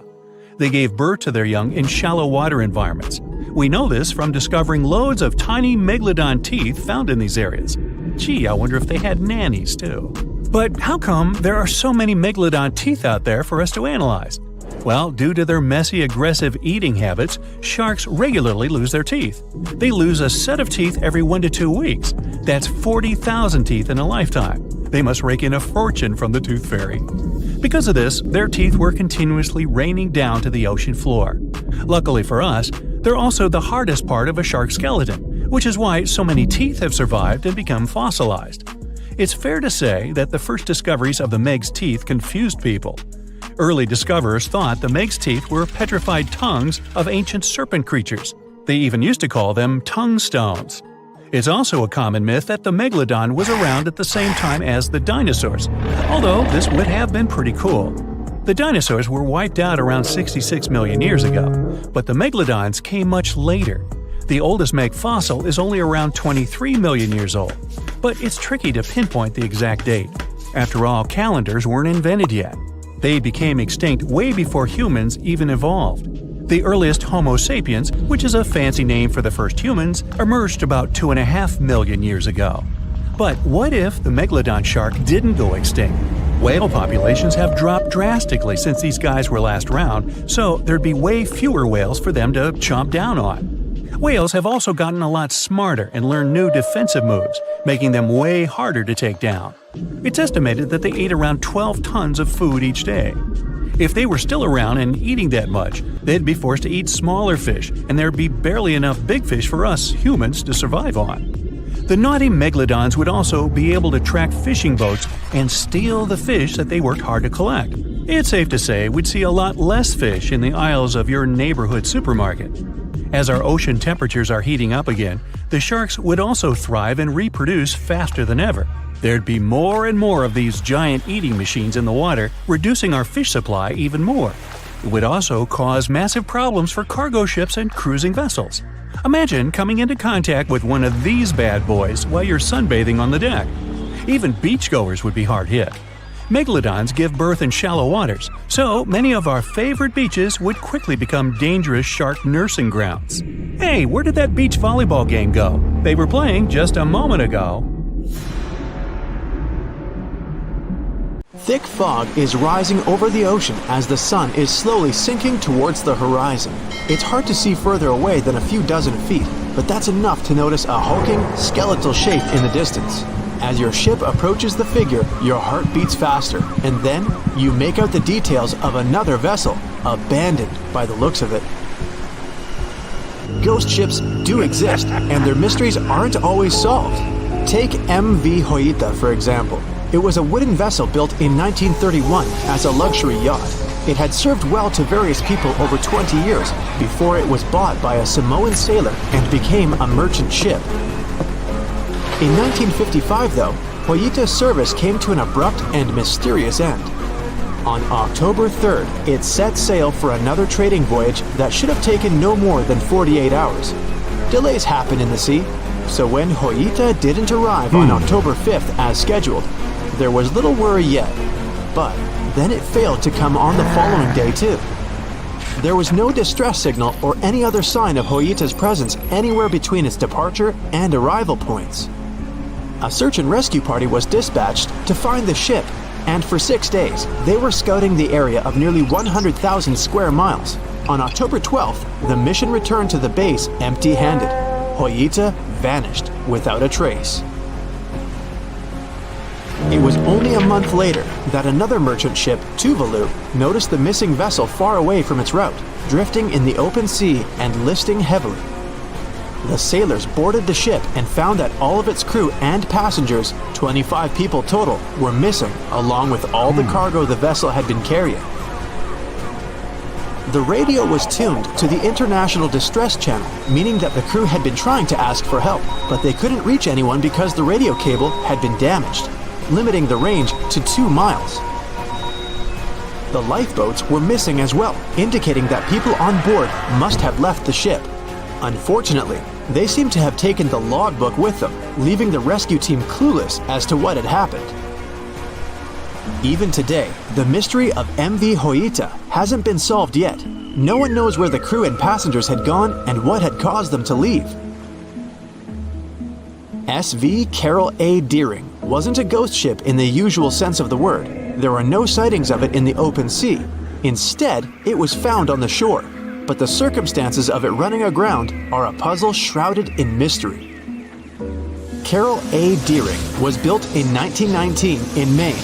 They gave birth to their young in shallow water environments. We know this from discovering loads of tiny megalodon teeth found in these areas. Gee, I wonder if they had nannies too. But how come there are so many megalodon teeth out there for us to analyze? Well, due to their messy, aggressive eating habits, sharks regularly lose their teeth. They lose a set of teeth every 1 to 2 weeks. That's 40,000 teeth in a lifetime. They must rake in a fortune from the tooth fairy. Because of this, their teeth were continuously raining down to the ocean floor. Luckily for us, they're also the hardest part of a shark's skeleton, which is why so many teeth have survived and become fossilized. It's fair to say that the first discoveries of the meg's teeth confused people. Early discoverers thought the meg's teeth were petrified tongues of ancient serpent creatures. They even used to call them tongue stones. It's also a common myth that the megalodon was around at the same time as the dinosaurs, although this would have been pretty cool. The dinosaurs were wiped out around 66 million years ago, but the megalodons came much later. The oldest make fossil is only around 23 million years old, but it's tricky to pinpoint the exact date. After all, calendars weren't invented yet. They became extinct way before humans even evolved. The earliest Homo sapiens, which is a fancy name for the first humans, emerged about 2.5 million years ago. But what if the megalodon shark didn't go extinct? Whale populations have dropped drastically since these guys were last around, so there'd be way fewer whales for them to chomp down on. Whales have also gotten a lot smarter and learned new defensive moves, making them way harder to take down. It's estimated that they ate around 12 tons of food each day. If they were still around and eating that much, they'd be forced to eat smaller fish, and there'd be barely enough big fish for us humans to survive on. The naughty megalodons would also be able to track fishing boats and steal the fish that they worked hard to collect. It's safe to say we'd see a lot less fish in the aisles of your neighborhood supermarket. As our ocean temperatures are heating up again, the sharks would also thrive and reproduce faster than ever. There'd be more and more of these giant eating machines in the water, reducing our fish supply even more. It would also cause massive problems for cargo ships and cruising vessels. Imagine coming into contact with one of these bad boys while you're sunbathing on the deck. Even beachgoers would be hard hit. Megalodons give birth in shallow waters, so many of our favorite beaches would quickly become dangerous shark nursing grounds. Hey, where did that beach volleyball game go? They were playing just a moment ago. Thick fog is rising over the ocean as the sun is slowly sinking towards the horizon. It's hard to see further away than a few dozen feet, but that's enough to notice a hulking, skeletal shape in the distance. As your ship approaches the figure, your heart beats faster, and then you make out the details of another vessel, abandoned by the looks of it. Ghost ships do exist, and their mysteries aren't always solved. Take MV Hoita, for example. It was a wooden vessel built in 1931 as a luxury yacht. It had served well to various people over 20 years before it was bought by a Samoan sailor and became a merchant ship. In 1955, though, Hoita's service came to an abrupt and mysterious end. On October 3rd, it set sail for another trading voyage that should have taken no more than 48 hours. Delays happen in the sea, so when Hoita didn't arrive on October 5th as scheduled, there was little worry yet. But then it failed to come on the following day too. There was no distress signal or any other sign of Hoita's presence anywhere between its departure and arrival points. A search and rescue party was dispatched to find the ship, and for 6 days, they were scouting the area of nearly 100,000 square miles. On October 12th, the mission returned to the base empty-handed. Hoita vanished without a trace. It was only a month later that another merchant ship, Tuvalu, noticed the missing vessel far away from its route, drifting in the open sea and listing heavily. The sailors boarded the ship and found that all of its crew and passengers, 25 people total, were missing, along with all the cargo the vessel had been carrying. The radio was tuned to the International Distress Channel, meaning that the crew had been trying to ask for help, but they couldn't reach anyone because the radio cable had been damaged, limiting the range to 2 miles. The lifeboats were missing as well, indicating that people on board must have left the ship. Unfortunately, they seem to have taken the logbook with them, leaving the rescue team clueless as to what had happened. Even today, the mystery of MV Hoita hasn't been solved yet. No one knows where the crew and passengers had gone and what had caused them to leave. SV Carol A. Deering wasn't a ghost ship in the usual sense of the word. There are no sightings of it in the open sea. Instead, it was found on the shore, but the circumstances of it running aground are a puzzle shrouded in mystery. Carol A. Deering was built in 1919 in Maine,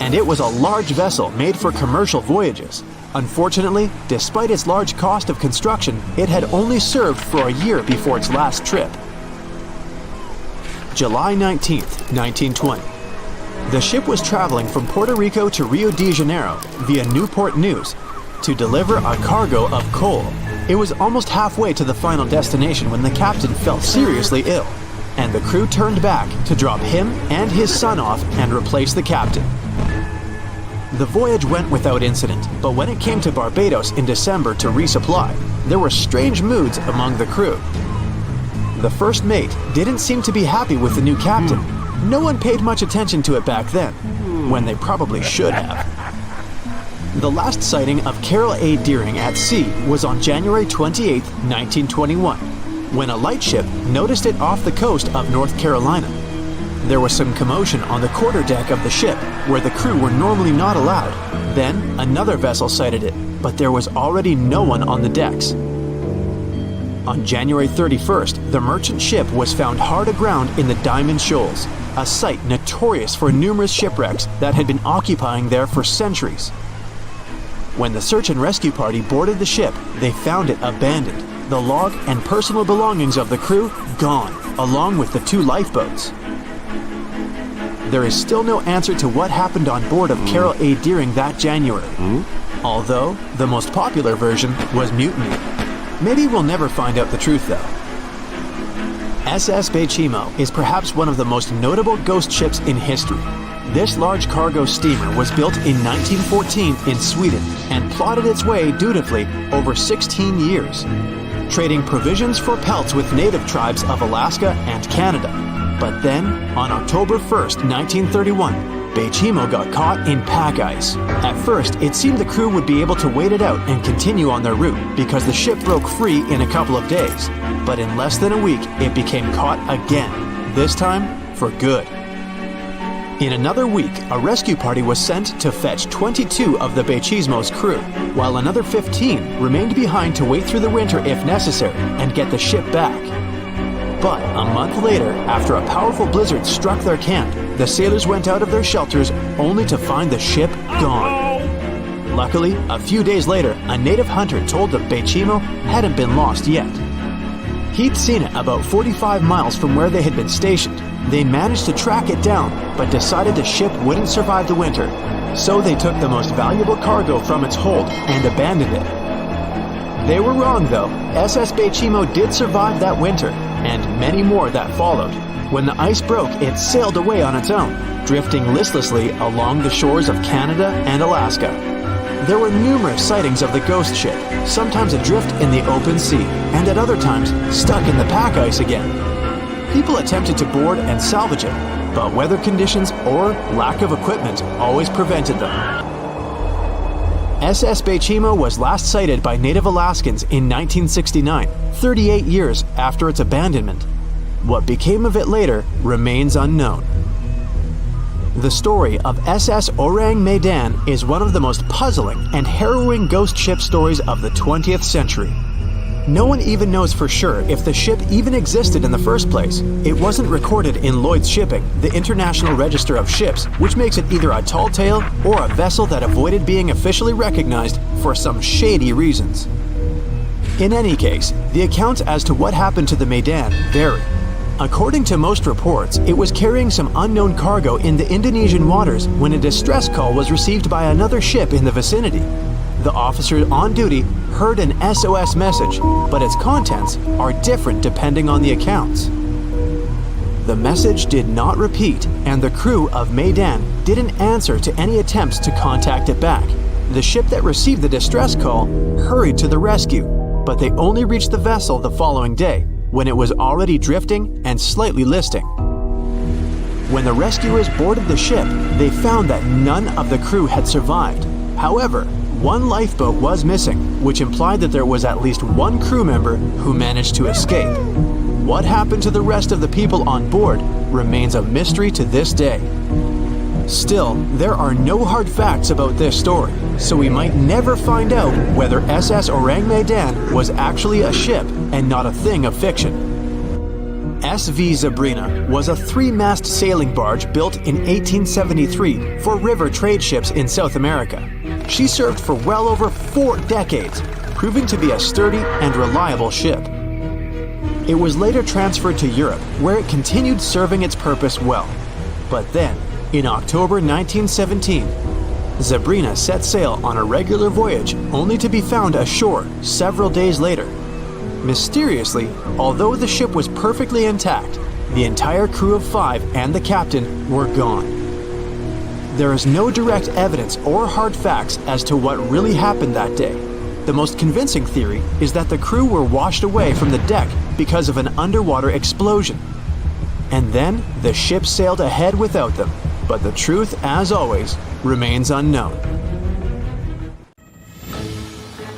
and it was a large vessel made for commercial voyages. Unfortunately, despite its large cost of construction, it had only served for a year before its last trip. July 19, 1920. The ship was traveling from Puerto Rico to Rio de Janeiro via Newport News to deliver a cargo of coal. It was almost halfway to the final destination when the captain fell seriously ill, and the crew turned back to drop him and his son off and replace the captain. The voyage went without incident, but when it came to Barbados in December to resupply, there were strange moods among the crew. The first mate didn't seem to be happy with the new captain. No one paid much attention to it back then, when they probably should have. The last sighting of Carol A. Deering at sea was on January 28, 1921, when a lightship noticed it off the coast of North Carolina. There was some commotion on the quarterdeck of the ship, where the crew were normally not allowed. Then, another vessel sighted it, but there was already no one on the decks. On January 31st, the merchant ship was found hard aground in the Diamond Shoals, a site notorious for numerous shipwrecks that had been occupying there for centuries. When the search and rescue party boarded the ship, they found it abandoned, the log and personal belongings of the crew gone, along with the 2 lifeboats. There is still no answer to what happened on board of Carol A. Deering that January, although the most popular version was mutiny. Maybe we'll never find out the truth though. SS Bechimo is perhaps one of the most notable ghost ships in history. This large cargo steamer was built in 1914 in Sweden and plodded its way dutifully over 16 years, trading provisions for pelts with native tribes of Alaska and Canada. But then, on October 1st, 1931, Bechimo got caught in pack ice. At first, it seemed the crew would be able to wait it out and continue on their route because the ship broke free in a couple of days. But in less than a week, it became caught again, this time for good. In another week, a rescue party was sent to fetch 22 of the Bechimo's crew, while another 15 remained behind to wait through the winter if necessary and get the ship back. But a month later, after a powerful blizzard struck their camp, the sailors went out of their shelters only to find the ship gone. Luckily, a few days later, a native hunter told the Bechimo hadn't been lost yet. He'd seen it about 45 miles from where they had been stationed. They managed to track it down, but decided the ship wouldn't survive the winter. So they took the most valuable cargo from its hold and abandoned it. They were wrong though. SS Bechimo did survive that winter, and many more that followed. When the ice broke, it sailed away on its own, drifting listlessly along the shores of Canada and Alaska. There were numerous sightings of the ghost ship, sometimes adrift in the open sea, and at other times stuck in the pack ice again. People attempted to board and salvage it, but weather conditions or lack of equipment always prevented them. SS Bechimo was last sighted by native Alaskans in 1969, 38 years after its abandonment. What became of it later remains unknown. The story of SS Orang Medan is one of the most puzzling and harrowing ghost ship stories of the 20th century. No one even knows for sure if the ship even existed in the first place. It wasn't recorded in Lloyd's Shipping, the International Register of Ships, which makes it either a tall tale or a vessel that avoided being officially recognized for some shady reasons. In any case, the accounts as to what happened to the Medan vary. According to most reports, it was carrying some unknown cargo in the Indonesian waters when a distress call was received by another ship in the vicinity. The officer on duty heard an SOS message, but its contents are different depending on the accounts. The message did not repeat, and the crew of Medan didn't answer to any attempts to contact it back. The ship that received the distress call hurried to the rescue, but they only reached the vessel the following day, when it was already drifting and slightly listing. When the rescuers boarded the ship, they found that none of the crew had survived. However, one lifeboat was missing, which implied that there was at least one crew member who managed to escape. What happened to the rest of the people on board remains a mystery to this day. Still, there are no hard facts about this story, so we might never find out whether SS Orang Medan was actually a ship and not a thing of fiction. SV Zabrina was a 3-mast sailing barge built in 1873 for river trade ships in South America. She served for well over 4 decades, proving to be a sturdy and reliable ship. It was later transferred to Europe, where it continued serving its purpose well. But then, in October 1917, Zabrina set sail on a regular voyage only to be found ashore several days later. Mysteriously, although the ship was perfectly intact, the entire crew of 5 and the captain were gone. There is no direct evidence or hard facts as to what really happened that day. The most convincing theory is that the crew were washed away from the deck because of an underwater explosion. And then the ship sailed ahead without them, but the truth, as always, remains unknown.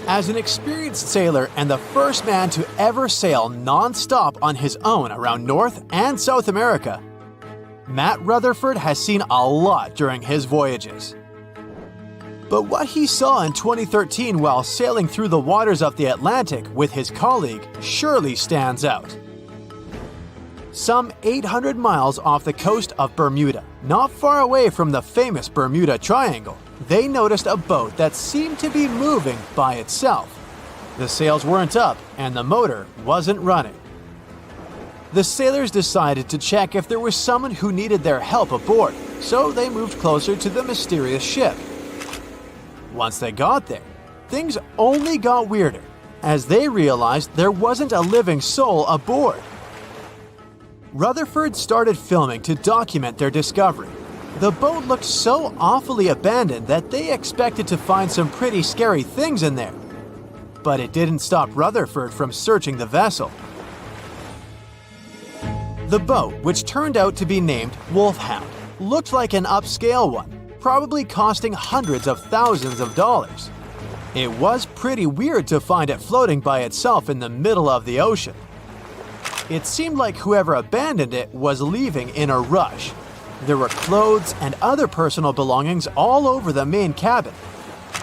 As an experienced sailor and the first man to ever sail non-stop on his own around North and South America, Matt Rutherford has seen a lot during his voyages. But what he saw in 2013 while sailing through the waters of the Atlantic with his colleague surely stands out. Some 800 miles off the coast of Bermuda, not far away from the famous Bermuda Triangle, they noticed a boat that seemed to be moving by itself. The sails weren't up and the motor wasn't running. The sailors decided to check if there was someone who needed their help aboard, so they moved closer to the mysterious ship. Once they got there, things only got weirder, as they realized there wasn't a living soul aboard. Rutherford started filming to document their discovery. The boat looked so awfully abandoned that they expected to find some pretty scary things in there. But it didn't stop Rutherford from searching the vessel. The boat, which turned out to be named Wolfhound, looked like an upscale one, probably costing hundreds of thousands of dollars. It was pretty weird to find it floating by itself in the middle of the ocean. It seemed like whoever abandoned it was leaving in a rush. There were clothes and other personal belongings all over the main cabin.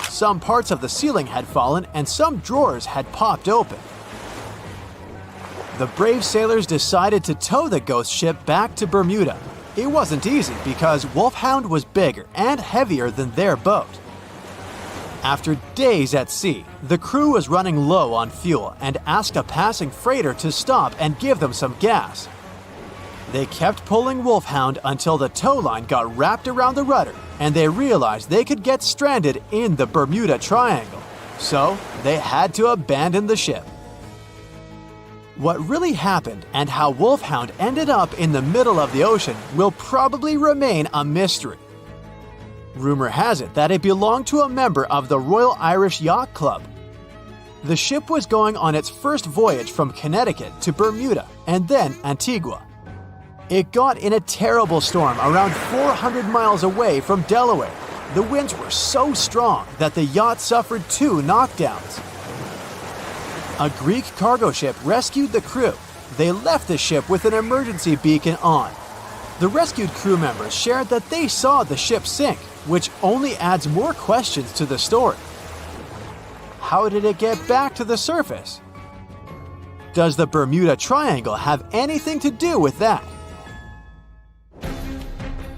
Some parts of the ceiling had fallen and some drawers had popped open. The brave sailors decided to tow the ghost ship back to Bermuda. It wasn't easy because Wolfhound was bigger and heavier than their boat. After days at sea, the crew was running low on fuel and asked a passing freighter to stop and give them some gas. They kept pulling Wolfhound until the tow line got wrapped around the rudder and they realized they could get stranded in the Bermuda Triangle. So they had to abandon the ship. What really happened and how Wolfhound ended up in the middle of the ocean will probably remain a mystery. Rumor has it that it belonged to a member of the Royal Irish Yacht Club. The ship was going on its first voyage from Connecticut to Bermuda and then Antigua. It got in a terrible storm around 400 miles away from Delaware. The winds were so strong that the yacht suffered 2 knockdowns. A Greek cargo ship rescued the crew. They left the ship with an emergency beacon on. The rescued crew members shared that they saw the ship sink, which only adds more questions to the story. How did it get back to the surface? Does the Bermuda Triangle have anything to do with that?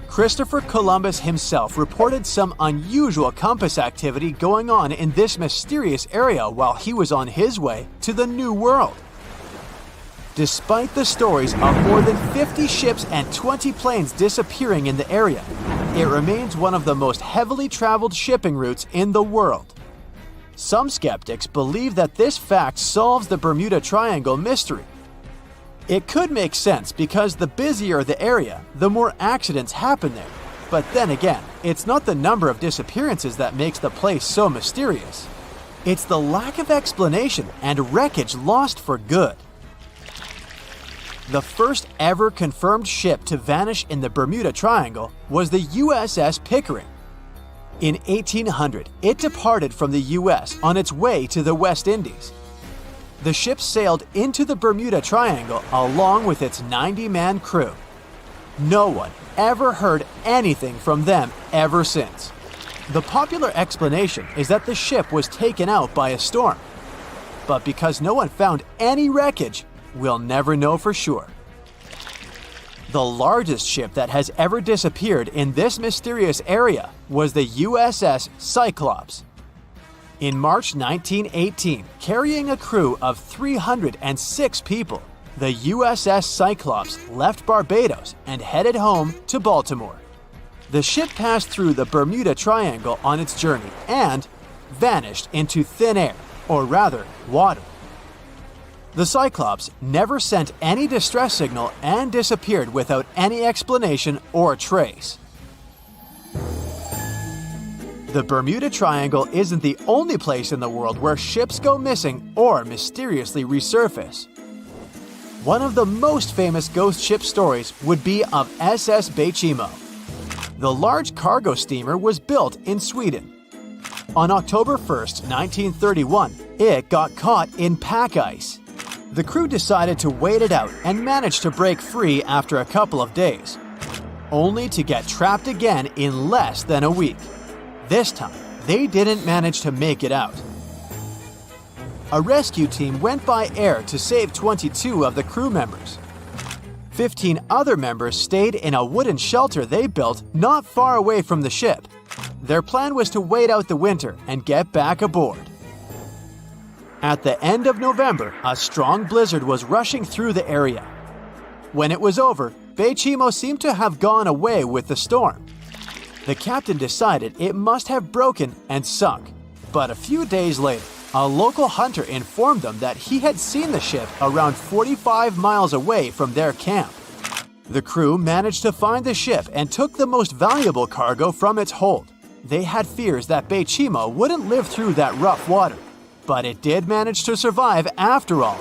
Christopher Columbus himself reported some unusual compass activity going on in this mysterious area while he was on his way to the New World. Despite the stories of more than 50 ships and 20 planes disappearing in the area, it remains one of the most heavily traveled shipping routes in the world. Some skeptics believe that this fact solves the Bermuda Triangle mystery. It could make sense because the busier the area, the more accidents happen there. But then again, it's not the number of disappearances that makes the place so mysterious. It's the lack of explanation and wreckage lost for good. The first ever confirmed ship to vanish in the Bermuda Triangle was the USS Pickering. In 1800, it departed from the US on its way to the West Indies. The ship sailed into the Bermuda Triangle along with its 90-man crew. No one ever heard anything from them ever since. The popular explanation is that the ship was taken out by a storm. But because no one found any wreckage, we'll never know for sure. The largest ship that has ever disappeared in this mysterious area was the USS Cyclops. In March 1918, carrying a crew of 306 people, the USS Cyclops left Barbados and headed home to Baltimore. The ship passed through the Bermuda Triangle on its journey and vanished into thin air, or rather, water. The Cyclops never sent any distress signal and disappeared without any explanation or trace. The Bermuda Triangle isn't the only place in the world where ships go missing or mysteriously resurface. One of the most famous ghost ship stories would be of SS Bechimo. The large cargo steamer was built in Sweden. On October 1st, 1931, it got caught in pack ice. The crew decided to wait it out and managed to break free after a couple of days, only to get trapped again in less than a week. This time, they didn't manage to make it out. A rescue team went by air to save 22 of the crew members. 15 other members stayed in a wooden shelter they built not far away from the ship. Their plan was to wait out the winter and get back aboard. At the end of November, a strong blizzard was rushing through the area. When it was over, Bechimo seemed to have gone away with the storm. The captain decided it must have broken and sunk, but a few days later, a local hunter informed them that he had seen the ship around 45 miles away from their camp. The crew managed to find the ship and took the most valuable cargo from its hold. They had fears that Bechimo wouldn't live through that rough water, but it did manage to survive after all.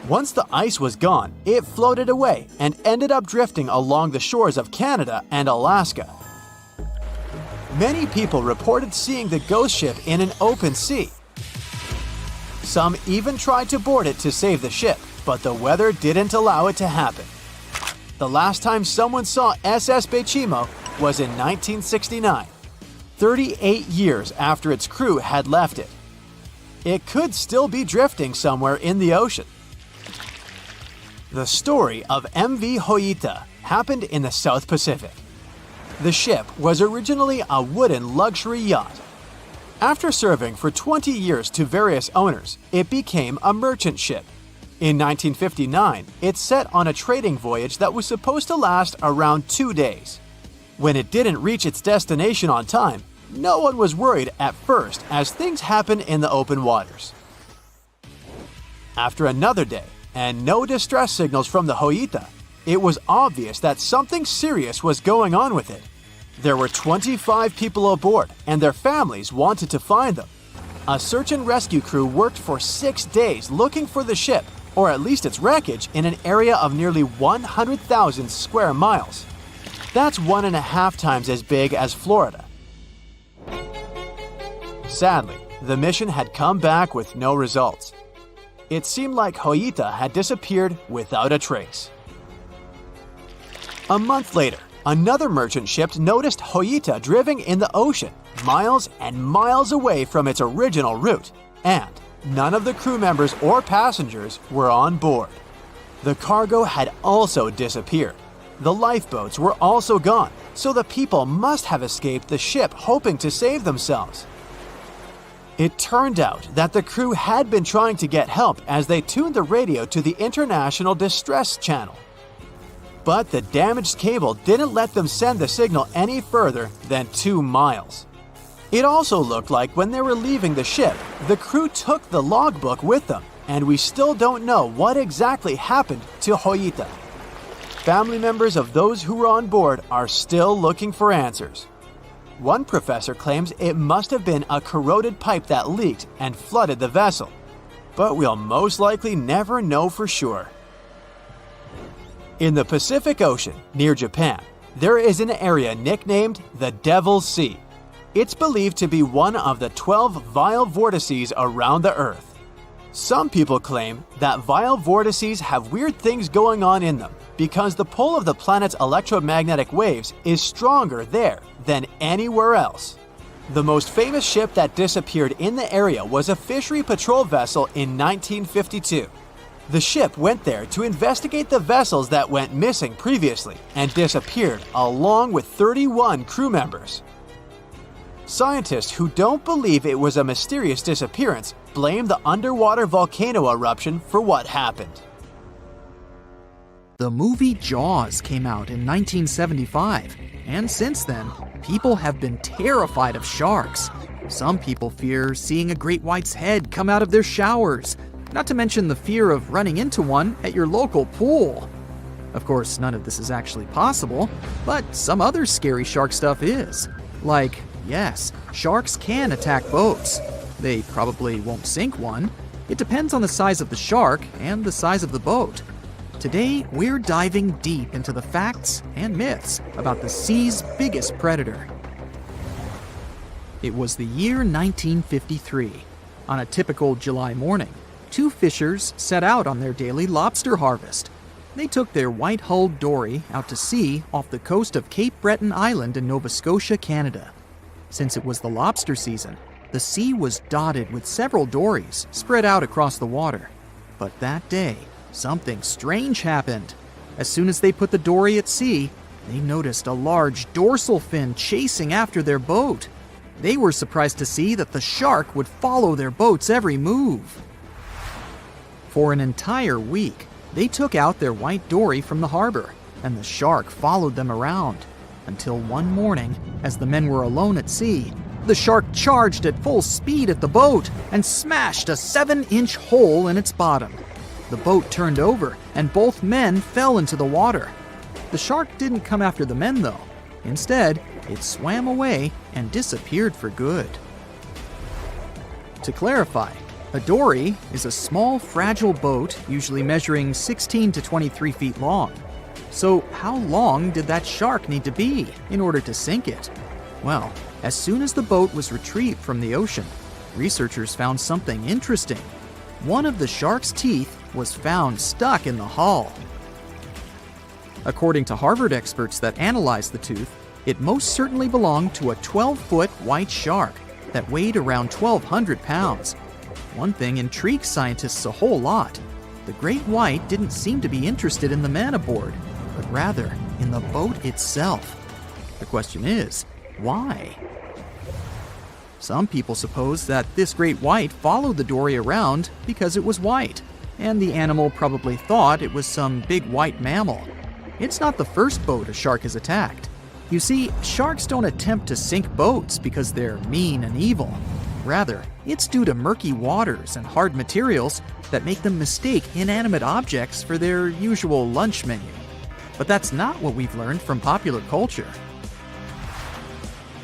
Once the ice was gone, it floated away and ended up drifting along the shores of Canada and Alaska. Many people reported seeing the ghost ship in an open sea. Some even tried to board it to save the ship, but the weather didn't allow it to happen. The last time someone saw SS Bechimo was in 1969, 38 years after its crew had left it. It could still be drifting somewhere in the ocean. The story of MV Hoita happened in the South Pacific. The ship was originally a wooden luxury yacht. After serving for 20 years to various owners, it became a merchant ship. In 1959, it set on a trading voyage that was supposed to last around 2 days. When it didn't reach its destination on time, no one was worried at first, as things happen in the open waters. After another day, and no distress signals from the Hoita, it was obvious that something serious was going on with it. There were 25 people aboard, and their families wanted to find them. A search and rescue crew worked for 6 days looking for the ship, or at least its wreckage, in an area of nearly 100,000 square miles. That's 1.5 times as big as Florida. Sadly, the mission had come back with no results. It seemed like Hoita had disappeared without a trace. A month later, another merchant ship noticed Hoita drifting in the ocean, miles and miles away from its original route, and none of the crew members or passengers were on board. The cargo had also disappeared. The lifeboats were also gone, so the people must have escaped the ship hoping to save themselves. It turned out that the crew had been trying to get help as they tuned the radio to the International Distress Channel. But the damaged cable didn't let them send the signal any further than 2 miles. It also looked like when they were leaving the ship, the crew took the logbook with them, and we still don't know what exactly happened to Hoita. Family members of those who were on board are still looking for answers. One professor claims it must have been a corroded pipe that leaked and flooded the vessel, but we'll most likely never know for sure. In the Pacific Ocean, near Japan, there is an area nicknamed the Devil's Sea. It's believed to be one of the 12 vile vortices around the Earth. Some people claim that vile vortices have weird things going on in them because the pull of the planet's electromagnetic waves is stronger there than anywhere else. The most famous ship that disappeared in the area was a fishery patrol vessel in 1952. The ship went there to investigate the vessels that went missing previously and disappeared along with 31 crew members. Scientists who don't believe it was a mysterious disappearance blame the underwater volcano eruption for what happened. The movie Jaws came out in 1975, and since then, people have been terrified of sharks. Some people fear seeing a great white's head come out of their showers, not to mention the fear of running into one at your local pool. Of course, none of this is actually possible, but some other scary shark stuff is. Like Yes, sharks can attack boats. They probably won't sink one. It depends on the size of the shark and the size of the boat. Today, we're diving deep into the facts and myths about the sea's biggest predator. It was the year 1953. On a typical July morning, two fishers set out on their daily lobster harvest. They took their white-hulled dory out to sea off the coast of Cape Breton Island in Nova Scotia, Canada. Since it was the lobster season, the sea was dotted with several dories spread out across the water. But that day, something strange happened. As soon as they put the dory at sea, they noticed a large dorsal fin chasing after their boat. They were surprised to see that the shark would follow their boat's every move. For an entire week, they took out their white dory from the harbor, and the shark followed them around. Until one morning, as the men were alone at sea, the shark charged at full speed at the boat and smashed a 7-inch hole in its bottom. The boat turned over, and both men fell into the water. The shark didn't come after the men, though. Instead, it swam away and disappeared for good. To clarify, a dory is a small, fragile boat usually measuring 16 to 23 feet long. So how long did that shark need to be in order to sink it? Well, as soon as the boat was retrieved from the ocean, researchers found something interesting. One of the shark's teeth was found stuck in the hull. According to Harvard experts that analyzed the tooth, it most certainly belonged to a 12-foot white shark that weighed around 1,200 pounds. One thing intrigues scientists a whole lot. The great white didn't seem to be interested in the man aboard, but rather in the boat itself. The question is, why? Some people suppose that this great white followed the dory around because it was white, and the animal probably thought it was some big white mammal. It's not the first boat a shark has attacked. You see, sharks don't attempt to sink boats because they're mean and evil. Rather, it's due to murky waters and hard materials that make them mistake inanimate objects for their usual lunch menu. But that's not what we've learned from popular culture.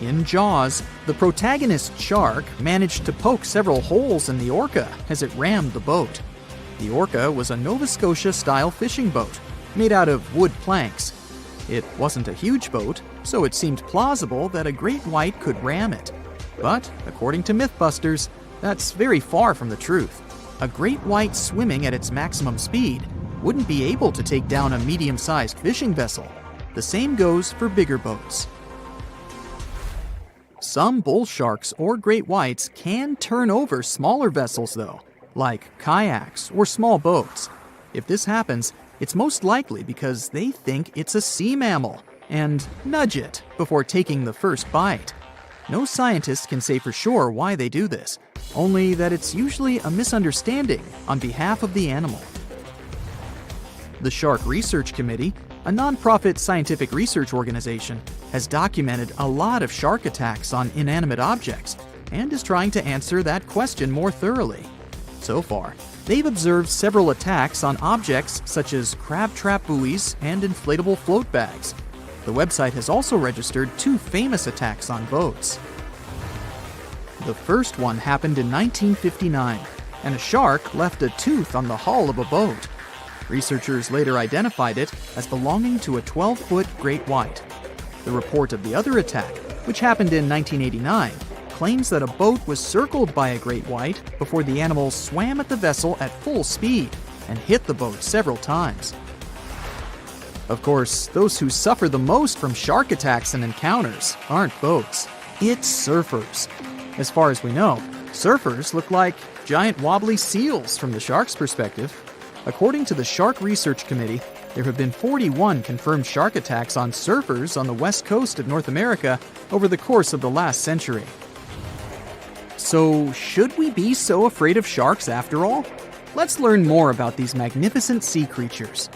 In Jaws, the protagonist shark managed to poke several holes in the orca as it rammed the boat. The orca was a Nova Scotia-style fishing boat made out of wood planks. It wasn't a huge boat, so it seemed plausible that a great white could ram it. But, according to Mythbusters, that's very far from the truth. A great white swimming at its maximum speed wouldn't be able to take down a medium-sized fishing vessel. The same goes for bigger boats. Some bull sharks or great whites can turn over smaller vessels, though, like kayaks or small boats. If this happens, it's most likely because they think it's a sea mammal and nudge it before taking the first bite. No scientist can say for sure why they do this, only that it's usually a misunderstanding on behalf of the animal. The Shark Research Committee, a nonprofit scientific research organization, has documented a lot of shark attacks on inanimate objects and is trying to answer that question more thoroughly. So far, they've observed several attacks on objects such as crab trap buoys and inflatable float bags. The website has also registered 2 famous attacks on boats. The first one happened in 1959, and a shark left a tooth on the hull of a boat. Researchers later identified it as belonging to a 12-foot great white. The report of the other attack, which happened in 1989, claims that a boat was circled by a great white before the animal swam at the vessel at full speed and hit the boat several times. Of course, those who suffer the most from shark attacks and encounters aren't boats, it's surfers. As far as we know, surfers look like giant wobbly seals from the shark's perspective. According to the Shark Research Committee, there have been 41 confirmed shark attacks on surfers on the west coast of North America over the course of the last century. So, should we be so afraid of sharks after all? Let's learn more about these magnificent sea creatures.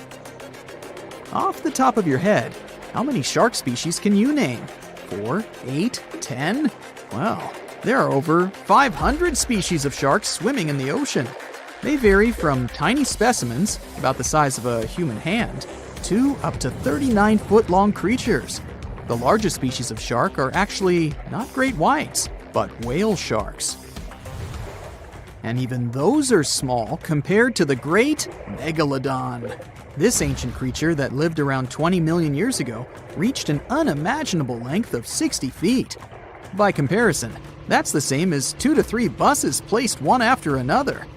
Off the top of your head, how many shark species can you name? 4, 8, 10? Well, there are over 500 species of sharks swimming in the ocean. They vary from tiny specimens, about the size of a human hand, to up to 39-foot-long creatures. The largest species of shark are actually not great whites, but whale sharks. And even those are small compared to the great megalodon. This ancient creature that lived around 20 million years ago reached an unimaginable length of 60 feet. By comparison, that's the same as 2 to 3 buses placed one after another.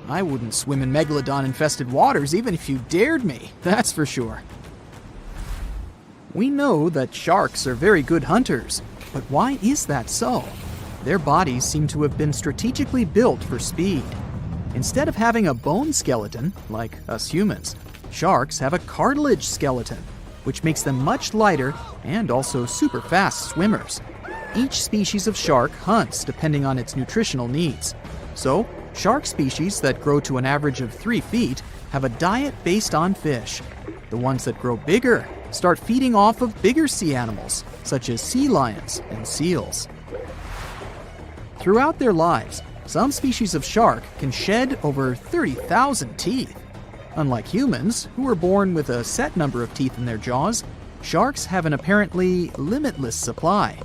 I wouldn't swim in megalodon-infested waters even if you dared me, that's for sure. We know that sharks are very good hunters, but why is that so? Their bodies seem to have been strategically built for speed. Instead of having a bone skeleton, like us humans, sharks have a cartilage skeleton, which makes them much lighter and also super fast swimmers. Each species of shark hunts depending on its nutritional needs. So, shark species that grow to an average of 3 feet have a diet based on fish. The ones that grow bigger start feeding off of bigger sea animals, such as sea lions and seals. Throughout their lives, some species of shark can shed over 30,000 teeth. Unlike humans, who are born with a set number of teeth in their jaws, sharks have an apparently limitless supply.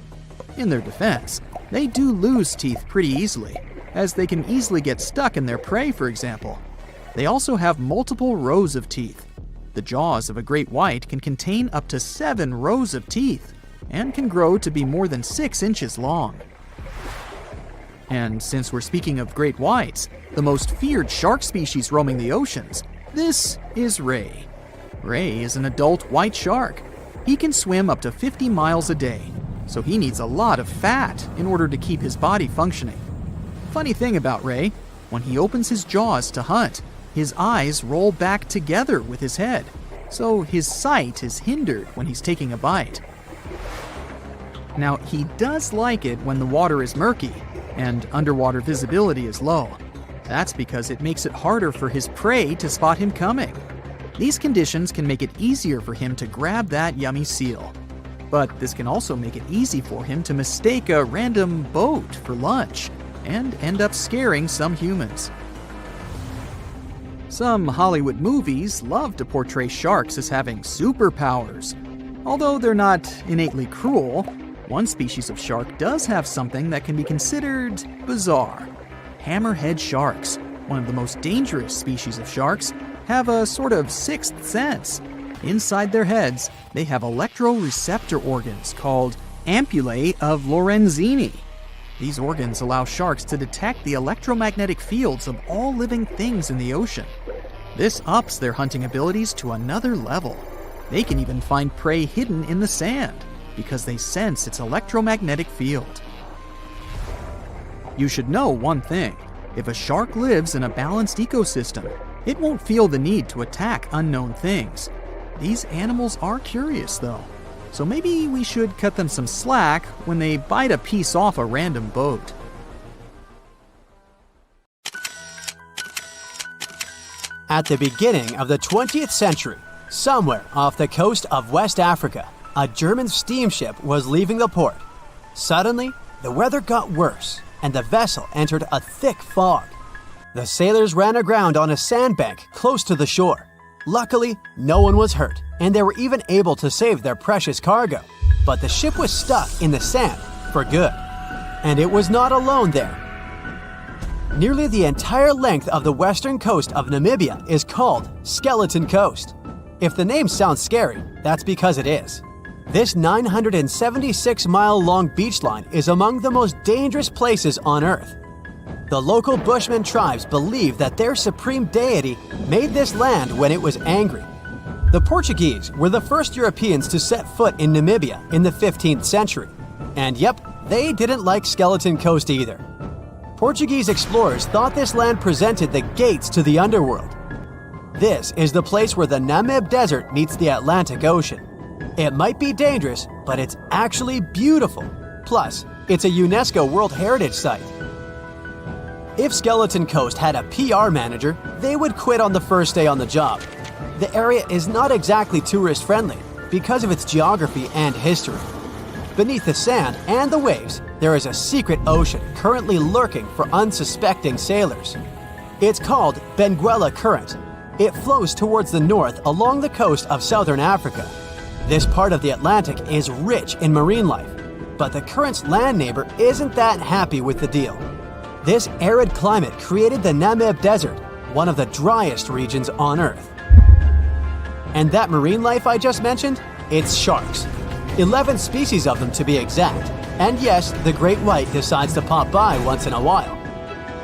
In their defense, they do lose teeth pretty easily, as they can easily get stuck in their prey, for example. They also have multiple rows of teeth. The jaws of a great white can contain up to 7 rows of teeth, and can grow to be more than 6 inches long. And since we're speaking of great whites, the most feared shark species roaming the oceans, this is ray. Ray is an adult white shark. He can swim up to 50 miles a day, so he needs a lot of fat in order to keep his body functioning. Funny thing about Ray, when he opens his jaws to hunt, his eyes roll back together with his head, so his sight is hindered when he's taking a bite. Now, he does like it when the water is murky and underwater visibility is low. That's because it makes it harder for his prey to spot him coming. These conditions can make it easier for him to grab that yummy seal. But this can also make it easy for him to mistake a random boat for lunch and end up scaring some humans. Some Hollywood movies love to portray sharks as having superpowers. Although they're not innately cruel, one species of shark does have something that can be considered bizarre. Hammerhead sharks, one of the most dangerous species of sharks, have a sort of sixth sense. Inside their heads, they have electroreceptor organs called ampullae of Lorenzini. These organs allow sharks to detect the electromagnetic fields of all living things in the ocean. This ups their hunting abilities to another level. They can even find prey hidden in the sand because they sense its electromagnetic field. You should know one thing. If a shark lives in a balanced ecosystem, it won't feel the need to attack unknown things. These animals are curious, though, so maybe we should cut them some slack when they bite a piece off a random boat. At the beginning of the 20th century, somewhere off the coast of West Africa, a German steamship was leaving the port. Suddenly, the weather got worse, and the vessel entered a thick fog. The sailors ran aground on a sandbank close to the shore. Luckily, no one was hurt, and they were even able to save their precious cargo. But the ship was stuck in the sand for good. And it was not alone there. Nearly the entire length of the western coast of Namibia is called Skeleton Coast. If the name sounds scary, that's because it is. This 976-mile-long beach line is among the most dangerous places on Earth. The local Bushman tribes believe that their supreme deity made this land when it was angry. The Portuguese were the first Europeans to set foot in Namibia in the 15th century. And yep, they didn't like Skeleton Coast either. Portuguese explorers thought this land presented the gates to the underworld. This is the place where the Namib Desert meets the Atlantic Ocean. It might be dangerous, but it's actually beautiful. Plus, it's a UNESCO World Heritage Site. If Skeleton Coast had a PR manager, they would quit on the first day on the job. The area is not exactly tourist-friendly because of its geography and history. Beneath the sand and the waves, there is a secret ocean currently lurking for unsuspecting sailors. It's called Benguela Current. It flows towards the north along the coast of southern Africa. This part of the Atlantic is rich in marine life, but the current's land neighbor isn't that happy with the deal. This arid climate created the Namib Desert, one of the driest regions on Earth. And that marine life I just mentioned? It's sharks. 11 species of them to be exact. And yes, the great white decides to pop by once in a while.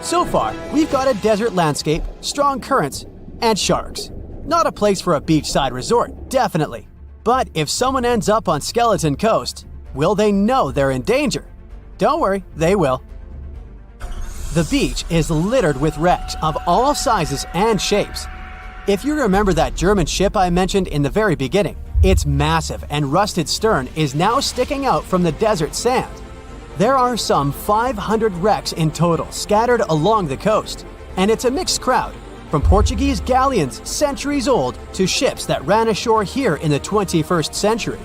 So far, we've got a desert landscape, strong currents, and sharks. Not a place for a beachside resort, definitely. But if someone ends up on Skeleton Coast, will they know they're in danger? Don't worry, they will. The beach is littered with wrecks of all sizes and shapes. If you remember that German ship I mentioned in the very beginning, its massive and rusted stern is now sticking out from the desert sand. There are some 500 wrecks in total scattered along the coast, and it's a mixed crowd, from Portuguese galleons centuries old to ships that ran ashore here in the 21st century.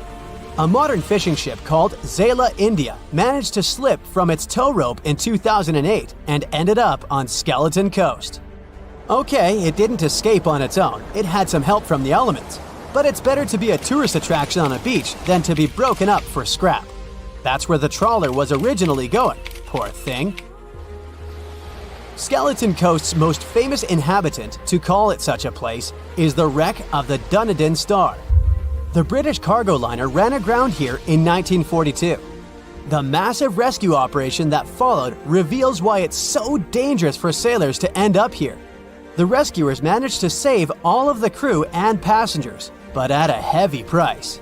A modern fishing ship called Zela India managed to slip from its tow rope in 2008 and ended up on Skeleton Coast. Okay, it didn't escape on its own, it had some help from the elements, but it's better to be a tourist attraction on a beach than to be broken up for scrap. That's where the trawler was originally going, poor thing. Skeleton Coast's most famous inhabitant, to call it such a place, is the wreck of the Dunedin Star. The British cargo liner ran aground here in 1942. The massive rescue operation that followed reveals why it's so dangerous for sailors to end up here. The rescuers managed to save all of the crew and passengers, but at a heavy price.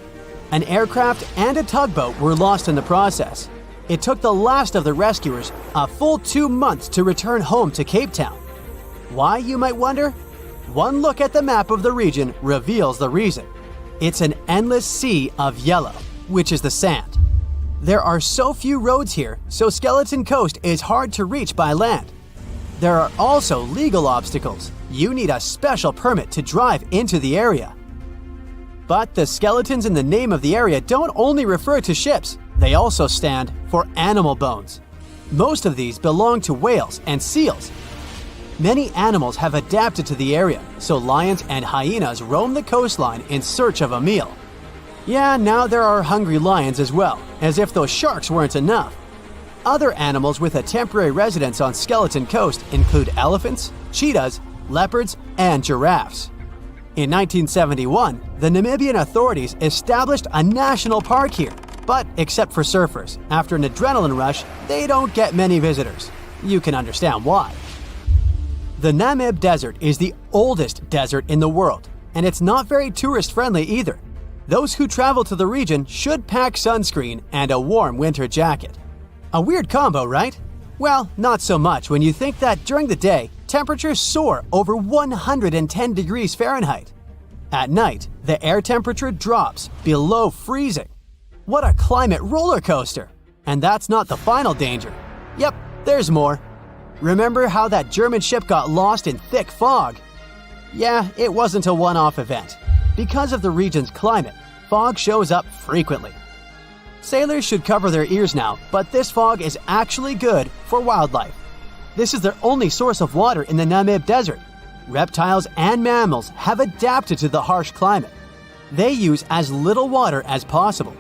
An aircraft and a tugboat were lost in the process. It took the last of the rescuers a full 2 months to return home to Cape Town. Why, you might wonder? One look at the map of the region reveals the reason. It's an endless sea of yellow, which is the sand. There are so few roads here, so Skeleton Coast is hard to reach by land. There are also legal obstacles. You need a special permit to drive into the area. But the skeletons in the name of the area don't only refer to ships, they also stand for animal bones. Most of these belong to whales and seals. Many animals have adapted to the area, so lions and hyenas roam the coastline in search of a meal. Yeah, now there are hungry lions as well, as if those sharks weren't enough. Other animals with a temporary residence on Skeleton Coast include elephants, cheetahs, leopards, and giraffes. In 1971, the Namibian authorities established a national park here, but except for surfers, after an adrenaline rush, they don't get many visitors. You can understand why. The Namib Desert is the oldest desert in the world, and it's not very tourist-friendly either. Those who travel to the region should pack sunscreen and a warm winter jacket. A weird combo, right? Well, not so much when you think that during the day, temperatures soar over 110 degrees Fahrenheit. At night, the air temperature drops below freezing. What a climate roller coaster! And that's not the final danger. Yep, there's more. Remember how that German ship got lost in thick fog? Yeah, it wasn't a one-off event. Because of the region's climate, fog shows up frequently. Sailors should cover their ears now, but this fog is actually good for wildlife. This is their only source of water in the Namib Desert. Reptiles and mammals have adapted to the harsh climate. They use as little water as possible.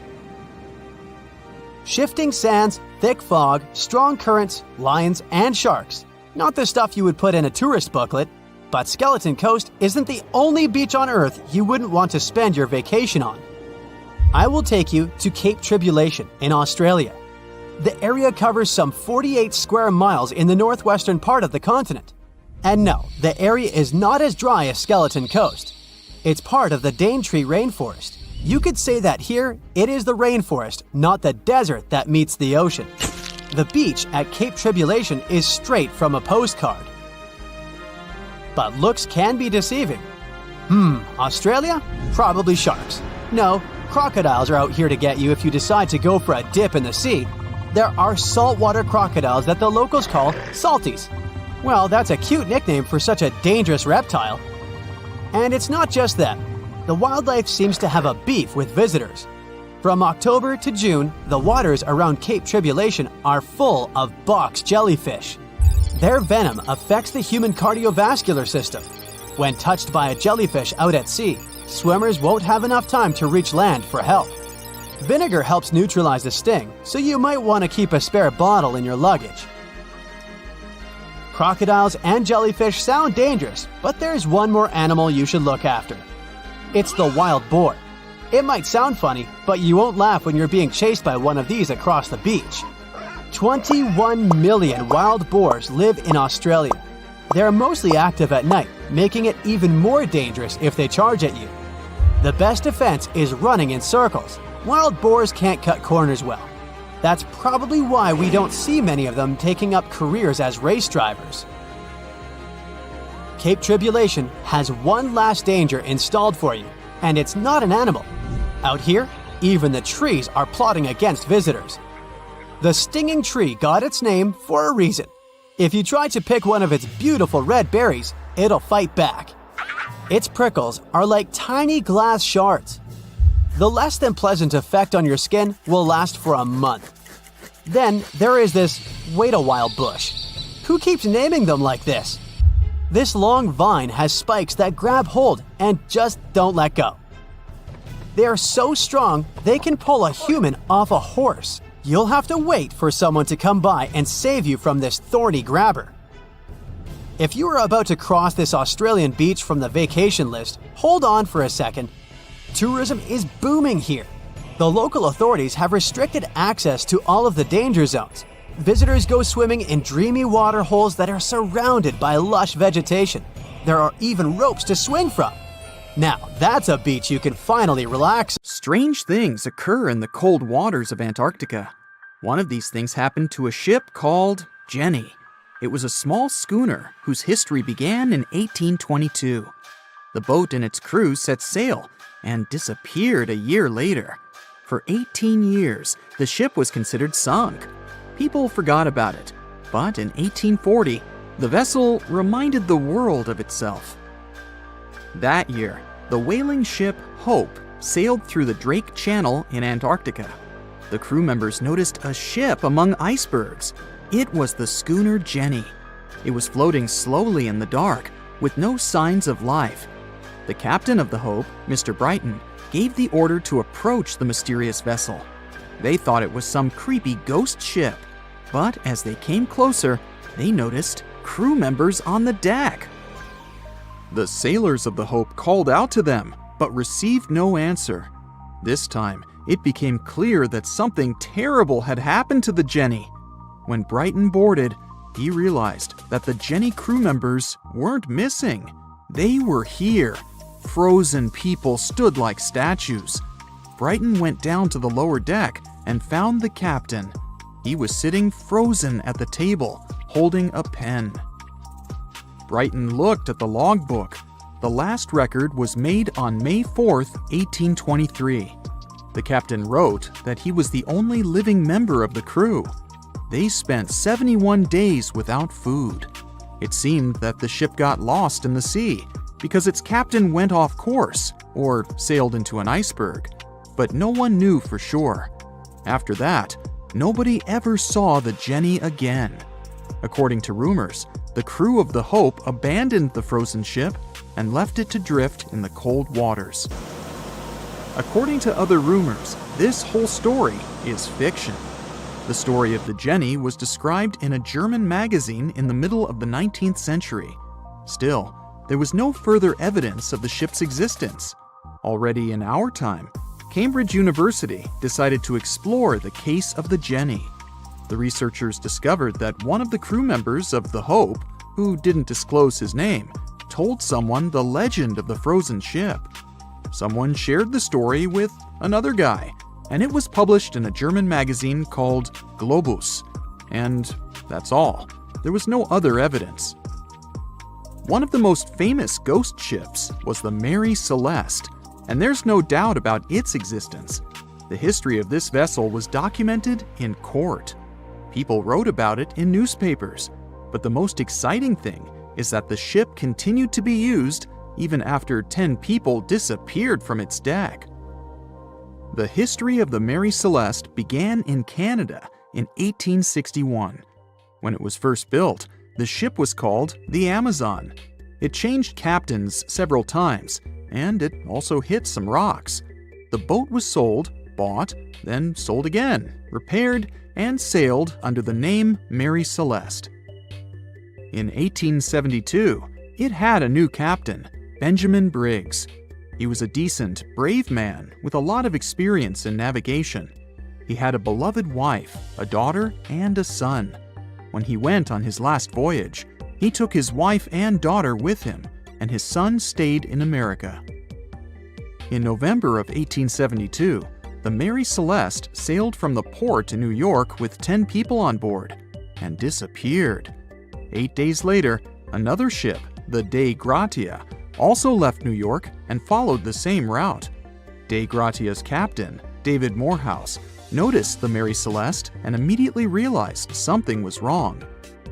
Shifting sands, thick fog, strong currents, lions, and sharks. Not the stuff you would put in a tourist booklet, but Skeleton Coast isn't the only beach on Earth you wouldn't want to spend your vacation on. I will take you to Cape Tribulation in Australia. The area covers some 48 square miles in the northwestern part of the continent. And no, the area is not as dry as Skeleton Coast. It's part of the Daintree rainforest. You could say that here, it is the rainforest, not the desert that meets the ocean. The beach at Cape Tribulation is straight from a postcard. But looks can be deceiving. Australia? Probably sharks. No, crocodiles are out here to get you if you decide to go for a dip in the sea. There are saltwater crocodiles that the locals call salties. Well, that's a cute nickname for such a dangerous reptile. And it's not just them. The wildlife seems to have a beef with visitors. From October to June, the waters around Cape Tribulation are full of box jellyfish. Their venom affects the human cardiovascular system. When touched by a jellyfish out at sea, swimmers won't have enough time to reach land for help. Vinegar helps neutralize the sting, so you might want to keep a spare bottle in your luggage. Crocodiles and jellyfish sound dangerous, but there's one more animal you should look after. It's the wild boar. It might sound funny, but you won't laugh when you're being chased by one of these across the beach. 21 million wild boars live in Australia. They're mostly active at night, making it even more dangerous if they charge at you. The best defense is running in circles. Wild boars can't cut corners well. That's probably why we don't see many of them taking up careers as race drivers. Cape Tribulation has one last danger installed for you, and it's not an animal. Out here, even the trees are plotting against visitors. The stinging tree got its name for a reason. If you try to pick one of its beautiful red berries, it'll fight back. Its prickles are like tiny glass shards. The less than pleasant effect on your skin will last for a month. Then there is this wait a while bush. Who keeps naming them like this? This long vine has spikes that grab hold and just don't let go. They are so strong they can pull a human off a horse. You'll have to wait for someone to come by and save you from this thorny grabber. If you are about to cross this Australian beach from the vacation list, hold on for a second. Tourism is booming here. The local authorities have restricted access to all of the danger zones. Visitors go swimming in dreamy water holes that are surrounded by lush vegetation. There are even ropes to swing from. Now, that's a beach you can finally relax. Strange things occur in the cold waters of Antarctica. One of these things happened to a ship called Jenny. It was a small schooner whose history began in 1822. The boat and its crew set sail and disappeared a year later. For 18 years, the ship was considered sunk. People forgot about it, but in 1840, the vessel reminded the world of itself. That year, the whaling ship Hope sailed through the Drake Channel in Antarctica. The crew members noticed a ship among icebergs. It was the schooner Jenny. It was floating slowly in the dark, with no signs of life. The captain of the Hope, Mr. Brighton, gave the order to approach the mysterious vessel. They thought it was some creepy ghost ship, but as they came closer, they noticed crew members on the deck. The sailors of the Hope called out to them, but received no answer. This time, it became clear that something terrible had happened to the Jenny. When Brighton boarded, he realized that the Jenny crew members weren't missing. They were here. Frozen people stood like statues. Brighton went down to the lower deck and found the captain. He was sitting frozen at the table, holding a pen. Brighton looked at the logbook. The last record was made on May 4th, 1823. The captain wrote that he was the only living member of the crew. They spent 71 days without food. It seemed that the ship got lost in the sea because its captain went off course or sailed into an iceberg, but no one knew for sure. After that, nobody ever saw the Jenny again. According to rumors, the crew of the Hope abandoned the frozen ship and left it to drift in the cold waters. According to other rumors, this whole story is fiction. The story of the Jenny was described in a German magazine in the middle of the 19th century. Still, there was no further evidence of the ship's existence. Already in our time, Cambridge University decided to explore the case of the Jenny. The researchers discovered that one of the crew members of the Hope, who didn't disclose his name, told someone the legend of the frozen ship. Someone shared the story with another guy, and it was published in a German magazine called Globus. And that's all. There was no other evidence. One of the most famous ghost ships was the Mary Celeste, and there's no doubt about its existence. The history of this vessel was documented in court. People wrote about it in newspapers, but the most exciting thing is that the ship continued to be used even after 10 people disappeared from its deck. The history of the Mary Celeste began in Canada in 1861. When it was first built, the ship was called the Amazon. It changed captains several times, and it also hit some rocks. The boat was sold, bought, then sold again, repaired, and sailed under the name Mary Celeste. In 1872, it had a new captain, Benjamin Briggs. He was a decent, brave man with a lot of experience in navigation. He had a beloved wife, a daughter, and a son. When he went on his last voyage, he took his wife and daughter with him, and his son stayed in America. In November of 1872, the Mary Celeste sailed from the port in New York with 10 people on board and disappeared. 8 days later, another ship, the Dei Gratia, also left New York and followed the same route. Dei Gratia's captain, David Morehouse, noticed the Mary Celeste and immediately realized something was wrong.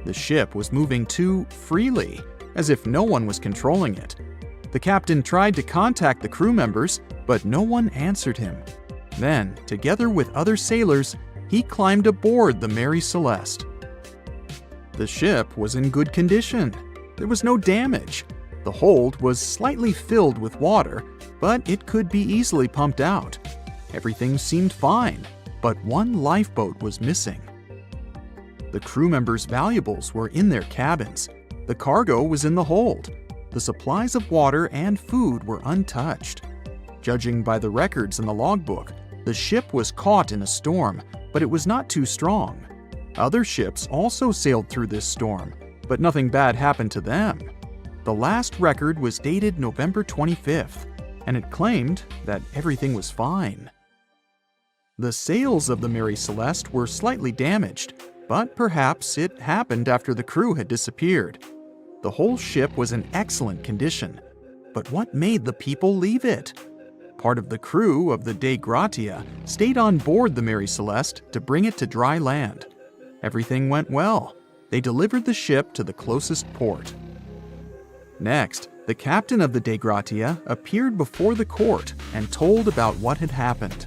The ship was moving too freely, as if no one was controlling it. The captain tried to contact the crew members, but no one answered him. Then, together with other sailors, he climbed aboard the Mary Celeste. The ship was in good condition. There was no damage. The hold was slightly filled with water, but it could be easily pumped out. Everything seemed fine, but one lifeboat was missing. The crew members' valuables were in their cabins. The cargo was in the hold. The supplies of water and food were untouched. Judging by the records in the logbook, the ship was caught in a storm, but it was not too strong. Other ships also sailed through this storm, but nothing bad happened to them. The last record was dated November 25th, and it claimed that everything was fine. The sails of the Mary Celeste were slightly damaged, but perhaps it happened after the crew had disappeared. The whole ship was in excellent condition, but what made the people leave it? Part of the crew of the Dei Gratia stayed on board the Mary Celeste to bring it to dry land. Everything went well. They delivered the ship to the closest port. Next, the captain of the Dei Gratia appeared before the court and told about what had happened.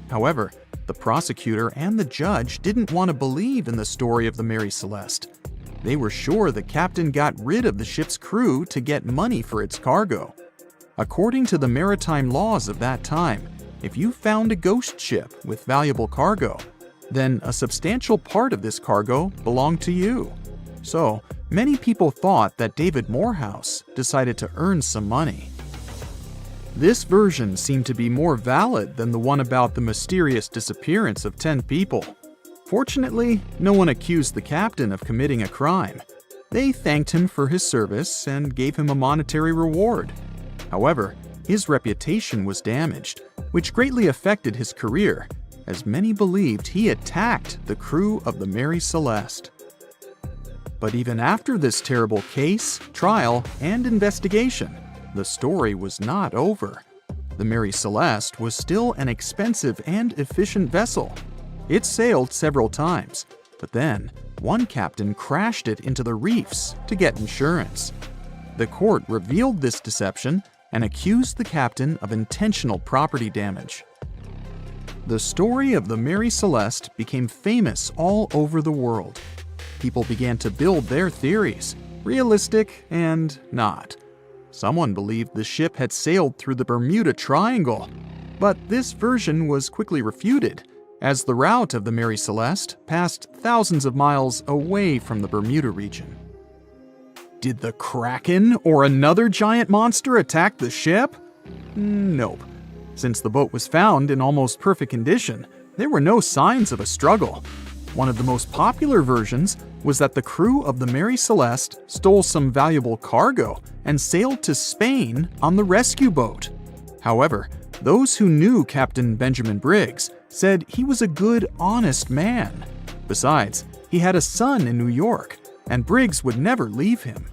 However, the prosecutor and the judge didn't want to believe in the story of the Mary Celeste. They were sure the captain got rid of the ship's crew to get money for its cargo. According to the maritime laws of that time, if you found a ghost ship with valuable cargo, then a substantial part of this cargo belonged to you. So, many people thought that David Morehouse decided to earn some money. This version seemed to be more valid than the one about the mysterious disappearance of 10 people. Fortunately, no one accused the captain of committing a crime. They thanked him for his service and gave him a monetary reward. However, his reputation was damaged, which greatly affected his career, as many believed he attacked the crew of the Mary Celeste. But even after this terrible case, trial, and investigation, the story was not over. The Mary Celeste was still an expensive and efficient vessel. It sailed several times, but then one captain crashed it into the reefs to get insurance. The court revealed this deception and accused the captain of intentional property damage. The story of the Mary Celeste became famous all over the world. People began to build their theories, realistic and not. Someone believed the ship had sailed through the Bermuda Triangle, but this version was quickly refuted, as the route of the Mary Celeste passed thousands of miles away from the Bermuda region. Did the Kraken or another giant monster attack the ship? Nope. Since the boat was found in almost perfect condition, there were no signs of a struggle. One of the most popular versions was that the crew of the Mary Celeste stole some valuable cargo and sailed to Spain on the rescue boat. However, those who knew Captain Benjamin Briggs said he was a good, honest man. Besides, he had a son in New York, and Briggs would never leave him.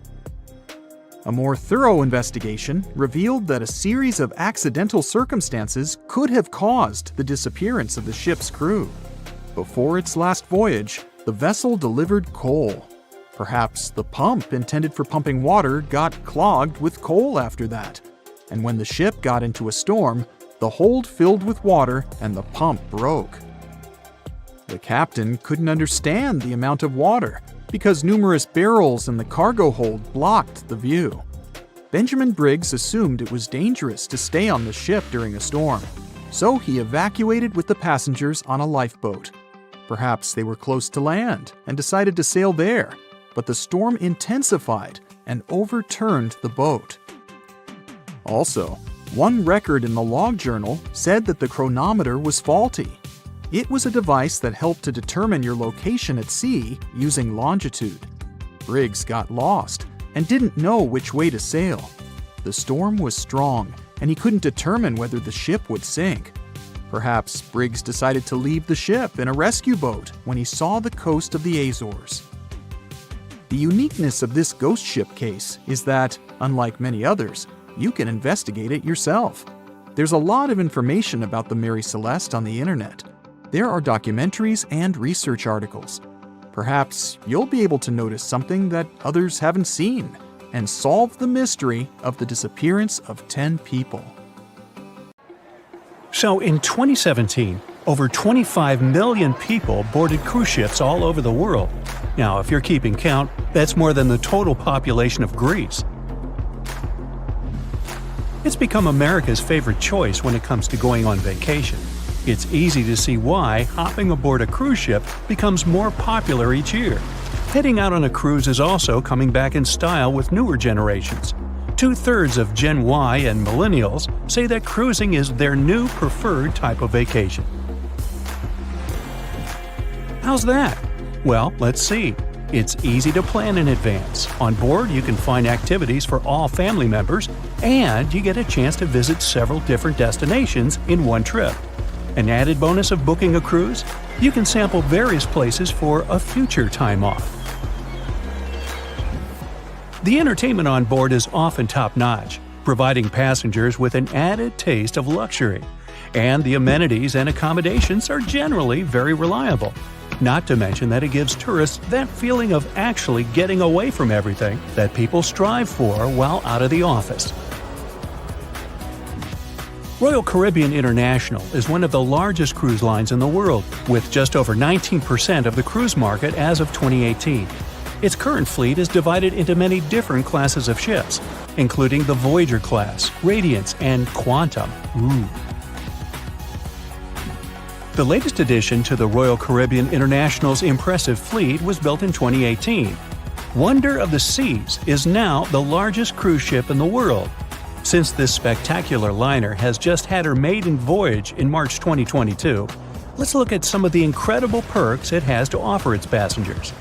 A more thorough investigation revealed that a series of accidental circumstances could have caused the disappearance of the ship's crew. Before its last voyage, the vessel delivered coal. Perhaps the pump intended for pumping water got clogged with coal after that. And when the ship got into a storm, the hold filled with water and the pump broke. The captain couldn't understand the amount of water because numerous barrels in the cargo hold blocked the view. Benjamin Briggs assumed it was dangerous to stay on the ship during a storm, so he evacuated with the passengers on a lifeboat. Perhaps they were close to land and decided to sail there, but the storm intensified and overturned the boat. Also, one record in the log journal said that the chronometer was faulty. It was a device that helped to determine your location at sea using longitude. Briggs got lost and didn't know which way to sail. The storm was strong, and he couldn't determine whether the ship would sink. Perhaps Briggs decided to leave the ship in a rescue boat when he saw the coast of the Azores. The uniqueness of this ghost ship case is that, unlike many others, you can investigate it yourself. There's a lot of information about the Mary Celeste on the internet. There are documentaries and research articles. Perhaps you'll be able to notice something that others haven't seen and solve the mystery of the disappearance of 10 people. So in 2017, over 25 million people boarded cruise ships all over the world. Now, if you're keeping count, that's more than the total population of Greece. It's become America's favorite choice when it comes to going on vacation. It's easy to see why hopping aboard a cruise ship becomes more popular each year. Heading out on a cruise is also coming back in style with newer generations. 2/3 of Gen Y and millennials say that cruising is their new preferred type of vacation. How's that? Well, let's see. It's easy to plan in advance. On board, you can find activities for all family members, and you get a chance to visit several different destinations in one trip. An added bonus of booking a cruise? You can sample various places for a future time off. The entertainment on board is often top-notch, providing passengers with an added taste of luxury. And the amenities and accommodations are generally very reliable. Not to mention that it gives tourists that feeling of actually getting away from everything that people strive for while out of the office. Royal Caribbean International is one of the largest cruise lines in the world, with just over 19% of the cruise market as of 2018. Its current fleet is divided into many different classes of ships, including the Voyager class, Radiance, and Quantum. The latest addition to the Royal Caribbean International's impressive fleet was built in 2018. Wonder of the Seas is now the largest cruise ship in the world. Since this spectacular liner has just had her maiden voyage in March 2022, let's look at some of the incredible perks it has to offer its passengers.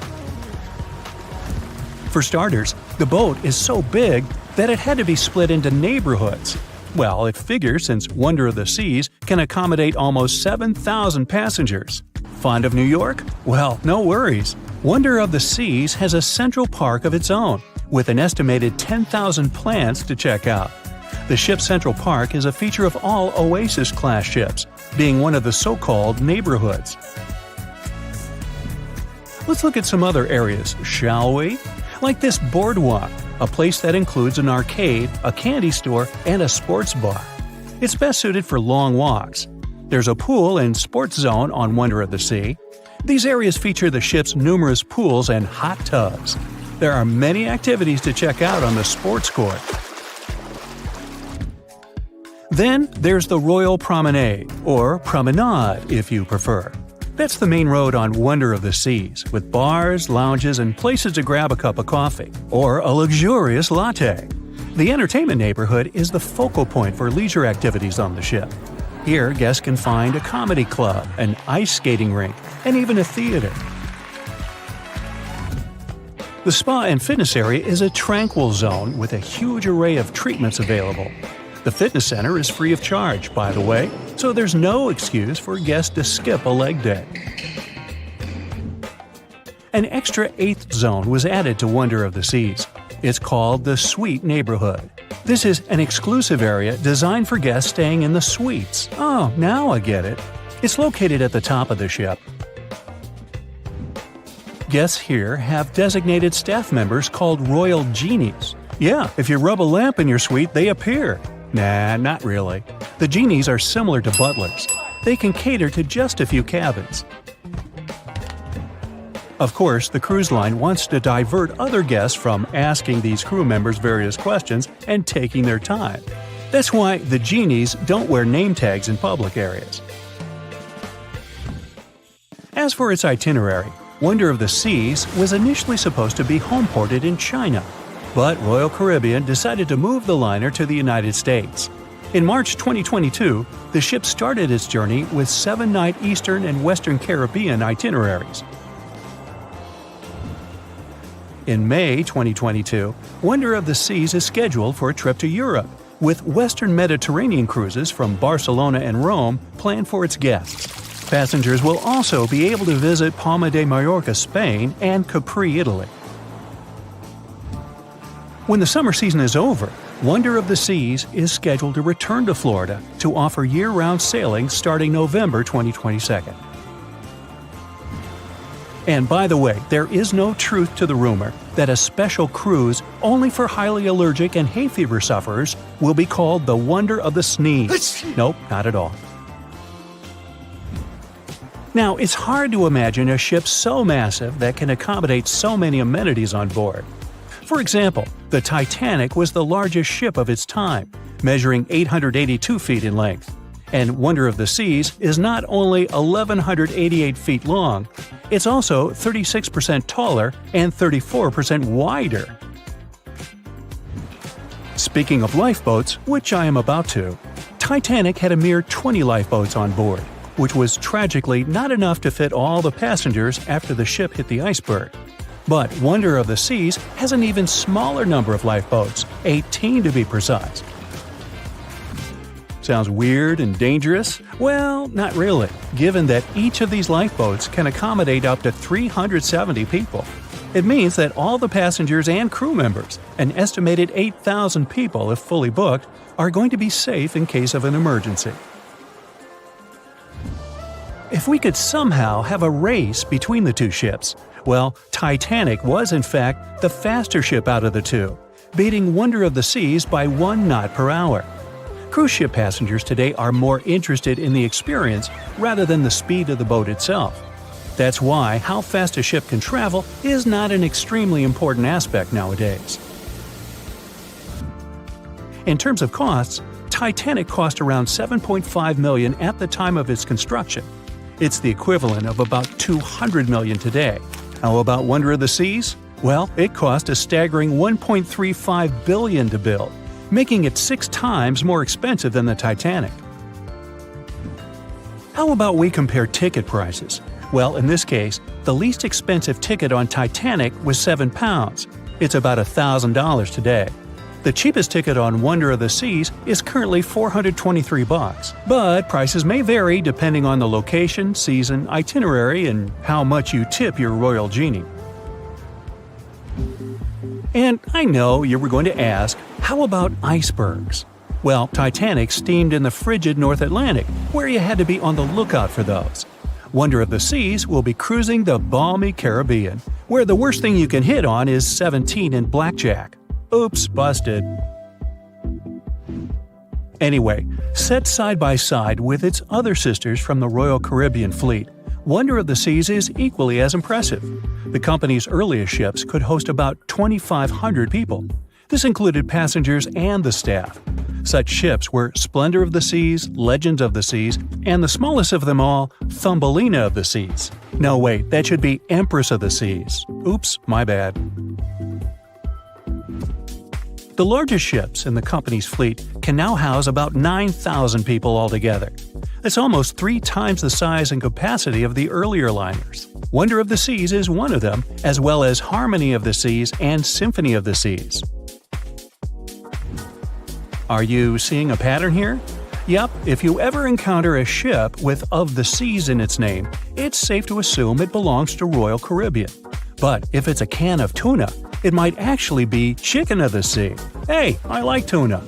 For starters, the boat is so big that it had to be split into neighborhoods. Well, it figures since Wonder of the Seas can accommodate almost 7,000 passengers. Fond of New York? Well, no worries. Wonder of the Seas has a central park of its own, with an estimated 10,000 plants to check out. The ship's central park is a feature of all Oasis-class ships, being one of the so-called neighborhoods. Let's look at some other areas, shall we? Like this boardwalk, a place that includes an arcade, a candy store, and a sports bar. It's best suited for long walks. There's a pool and sports zone on Wonder of the Sea. These areas feature the ship's numerous pools and hot tubs. There are many activities to check out on the sports court. Then there's the Royal Promenade, or Promenade if you prefer. That's the main road on Wonder of the Seas, with bars, lounges, and places to grab a cup of coffee, or a luxurious latte. The entertainment neighborhood is the focal point for leisure activities on the ship. Here, guests can find a comedy club, an ice skating rink, and even a theater. The spa and fitness area is a tranquil zone with a huge array of treatments available. The fitness center is free of charge, by the way, so there's no excuse for guests to skip a leg day. An extra eighth zone was added to Wonder of the Seas. It's called the Suite Neighborhood. This is an exclusive area designed for guests staying in the suites. Oh, now I get it. It's located at the top of the ship. Guests here have designated staff members called Royal Genies. Yeah, if you rub a lamp in your suite, they appear. Nah, not really. The genies are similar to butlers. They can cater to just a few cabins. Of course, the cruise line wants to divert other guests from asking these crew members various questions and taking their time. That's why the genies don't wear name tags in public areas. As for its itinerary, Wonder of the Seas was initially supposed to be home-ported in China, but Royal Caribbean decided to move the liner to the United States. In March 2022, the ship started its journey with 7-night Eastern and Western Caribbean itineraries. In May 2022, Wonder of the Seas is scheduled for a trip to Europe, with Western Mediterranean cruises from Barcelona and Rome planned for its guests. Passengers will also be able to visit Palma de Mallorca, Spain, and Capri, Italy. When the summer season is over, Wonder of the Seas is scheduled to return to Florida to offer year-round sailing starting November 2022. And by the way, there is no truth to the rumor that a special cruise only for highly allergic and hay fever sufferers will be called the Wonder of the Sneeze. Nope, not at all. Now, it's hard to imagine a ship so massive that can accommodate so many amenities on board. For example, the Titanic was the largest ship of its time, measuring 882 feet in length. And Wonder of the Seas is not only 1,188 feet long, it's also 36% taller and 34% wider. Speaking of lifeboats, which I am about to, Titanic had a mere 20 lifeboats on board, which was tragically not enough to fit all the passengers after the ship hit the iceberg. But Wonder of the Seas has an even smaller number of lifeboats, 18 to be precise. Sounds weird and dangerous? Well, not really, given that each of these lifeboats can accommodate up to 370 people. It means that all the passengers and crew members, an estimated 8,000 people if fully booked, are going to be safe in case of an emergency. If we could somehow have a race between the two ships, well, Titanic was in fact the faster ship out of the two, beating Wonder of the Seas by 1 knot per hour. Cruise ship passengers today are more interested in the experience rather than the speed of the boat itself. That's why how fast a ship can travel is not an extremely important aspect nowadays. In terms of costs, Titanic cost around $7.5 million at the time of its construction. It's the equivalent of about $200 million today. How about Wonder of the Seas? Well, it cost a staggering $1.35 billion to build, making it 6 times more expensive than the Titanic. How about we compare ticket prices? Well, in this case, the least expensive ticket on Titanic was £7. It's about $1,000 today. The cheapest ticket on Wonder of the Seas is currently $423, but prices may vary depending on the location, season, itinerary, and how much you tip your royal genie. And I know you were going to ask, how about icebergs? Well, Titanic steamed in the frigid North Atlantic, where you had to be on the lookout for those. Wonder of the Seas will be cruising the balmy Caribbean, where the worst thing you can hit on is 17 and blackjack. Oops, busted. Anyway, set side by side with its other sisters from the Royal Caribbean fleet, Wonder of the Seas is equally as impressive. The company's earliest ships could host about 2,500 people. This included passengers and the staff. Such ships were Splendor of the Seas, Legends of the Seas, and the smallest of them all, Thumbelina of the Seas. No, wait, that should be Empress of the Seas. Oops, my bad. The largest ships in the company's fleet can now house about 9,000 people altogether. That's almost 3 times the size and capacity of the earlier liners. Wonder of the Seas is one of them, as well as Harmony of the Seas and Symphony of the Seas. Are you seeing a pattern here? Yep, if you ever encounter a ship with Of the Seas in its name, it's safe to assume it belongs to Royal Caribbean. But if it's a can of tuna, it might actually be Chicken of the Sea. Hey, I like tuna.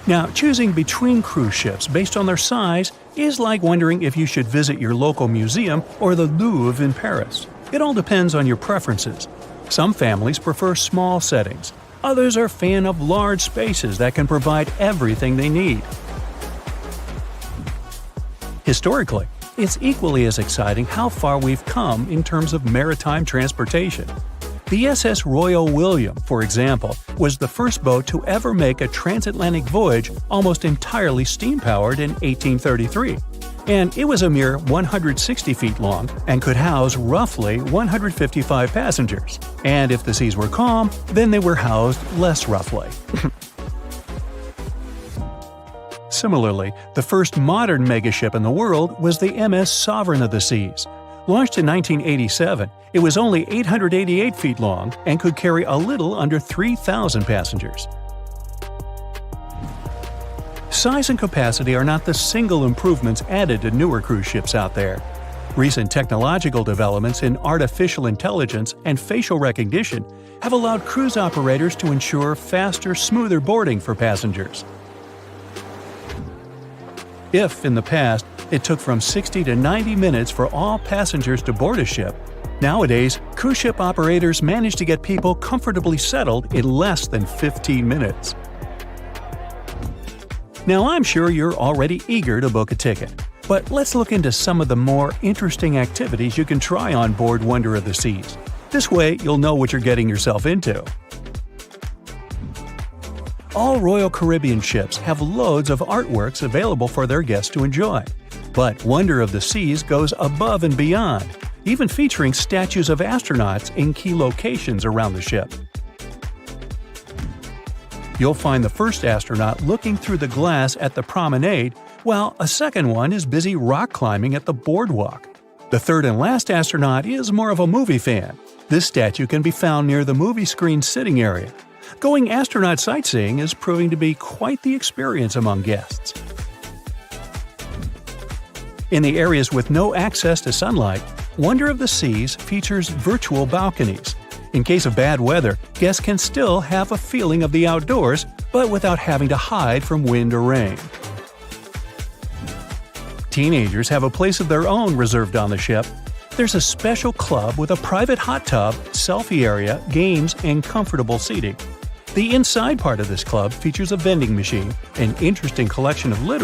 Now, choosing between cruise ships based on their size is like wondering if you should visit your local museum or the Louvre in Paris. It all depends on your preferences. Some families prefer small settings. Others are a fan of large spaces that can provide everything they need. Historically, it's equally as exciting how far we've come in terms of maritime transportation. The SS Royal William, for example, was the first boat to ever make a transatlantic voyage almost entirely steam-powered in 1833. And it was a mere 160 feet long and could house roughly 155 passengers. And if the seas were calm, then they were housed less roughly. Similarly, the first modern megaship in the world was the MS Sovereign of the Seas. Launched in 1987, it was only 888 feet long and could carry a little under 3,000 passengers. Size and capacity are not the single improvements added to newer cruise ships out there. Recent technological developments in artificial intelligence and facial recognition have allowed cruise operators to ensure faster, smoother boarding for passengers. If, in the past, it took from 60 to 90 minutes for all passengers to board a ship, nowadays, cruise ship operators manage to get people comfortably settled in less than 15 minutes. Now, I'm sure you're already eager to book a ticket, but let's look into some of the more interesting activities you can try on board Wonder of the Seas. This way, you'll know what you're getting yourself into. All Royal Caribbean ships have loads of artworks available for their guests to enjoy. But Wonder of the Seas goes above and beyond, even featuring statues of astronauts in key locations around the ship. You'll find the first astronaut looking through the glass at the promenade, while a second one is busy rock climbing at the boardwalk. The third and last astronaut is more of a movie fan. This statue can be found near the movie screen sitting area. Going astronaut sightseeing is proving to be quite the experience among guests. In the areas with no access to sunlight, Wonder of the Seas features virtual balconies. In case of bad weather, guests can still have a feeling of the outdoors, but without having to hide from wind or rain. Teenagers have a place of their own reserved on the ship. There's a special club with a private hot tub, selfie area, games, and comfortable seating. The inside part of this club features a vending machine, an interesting collection of literature,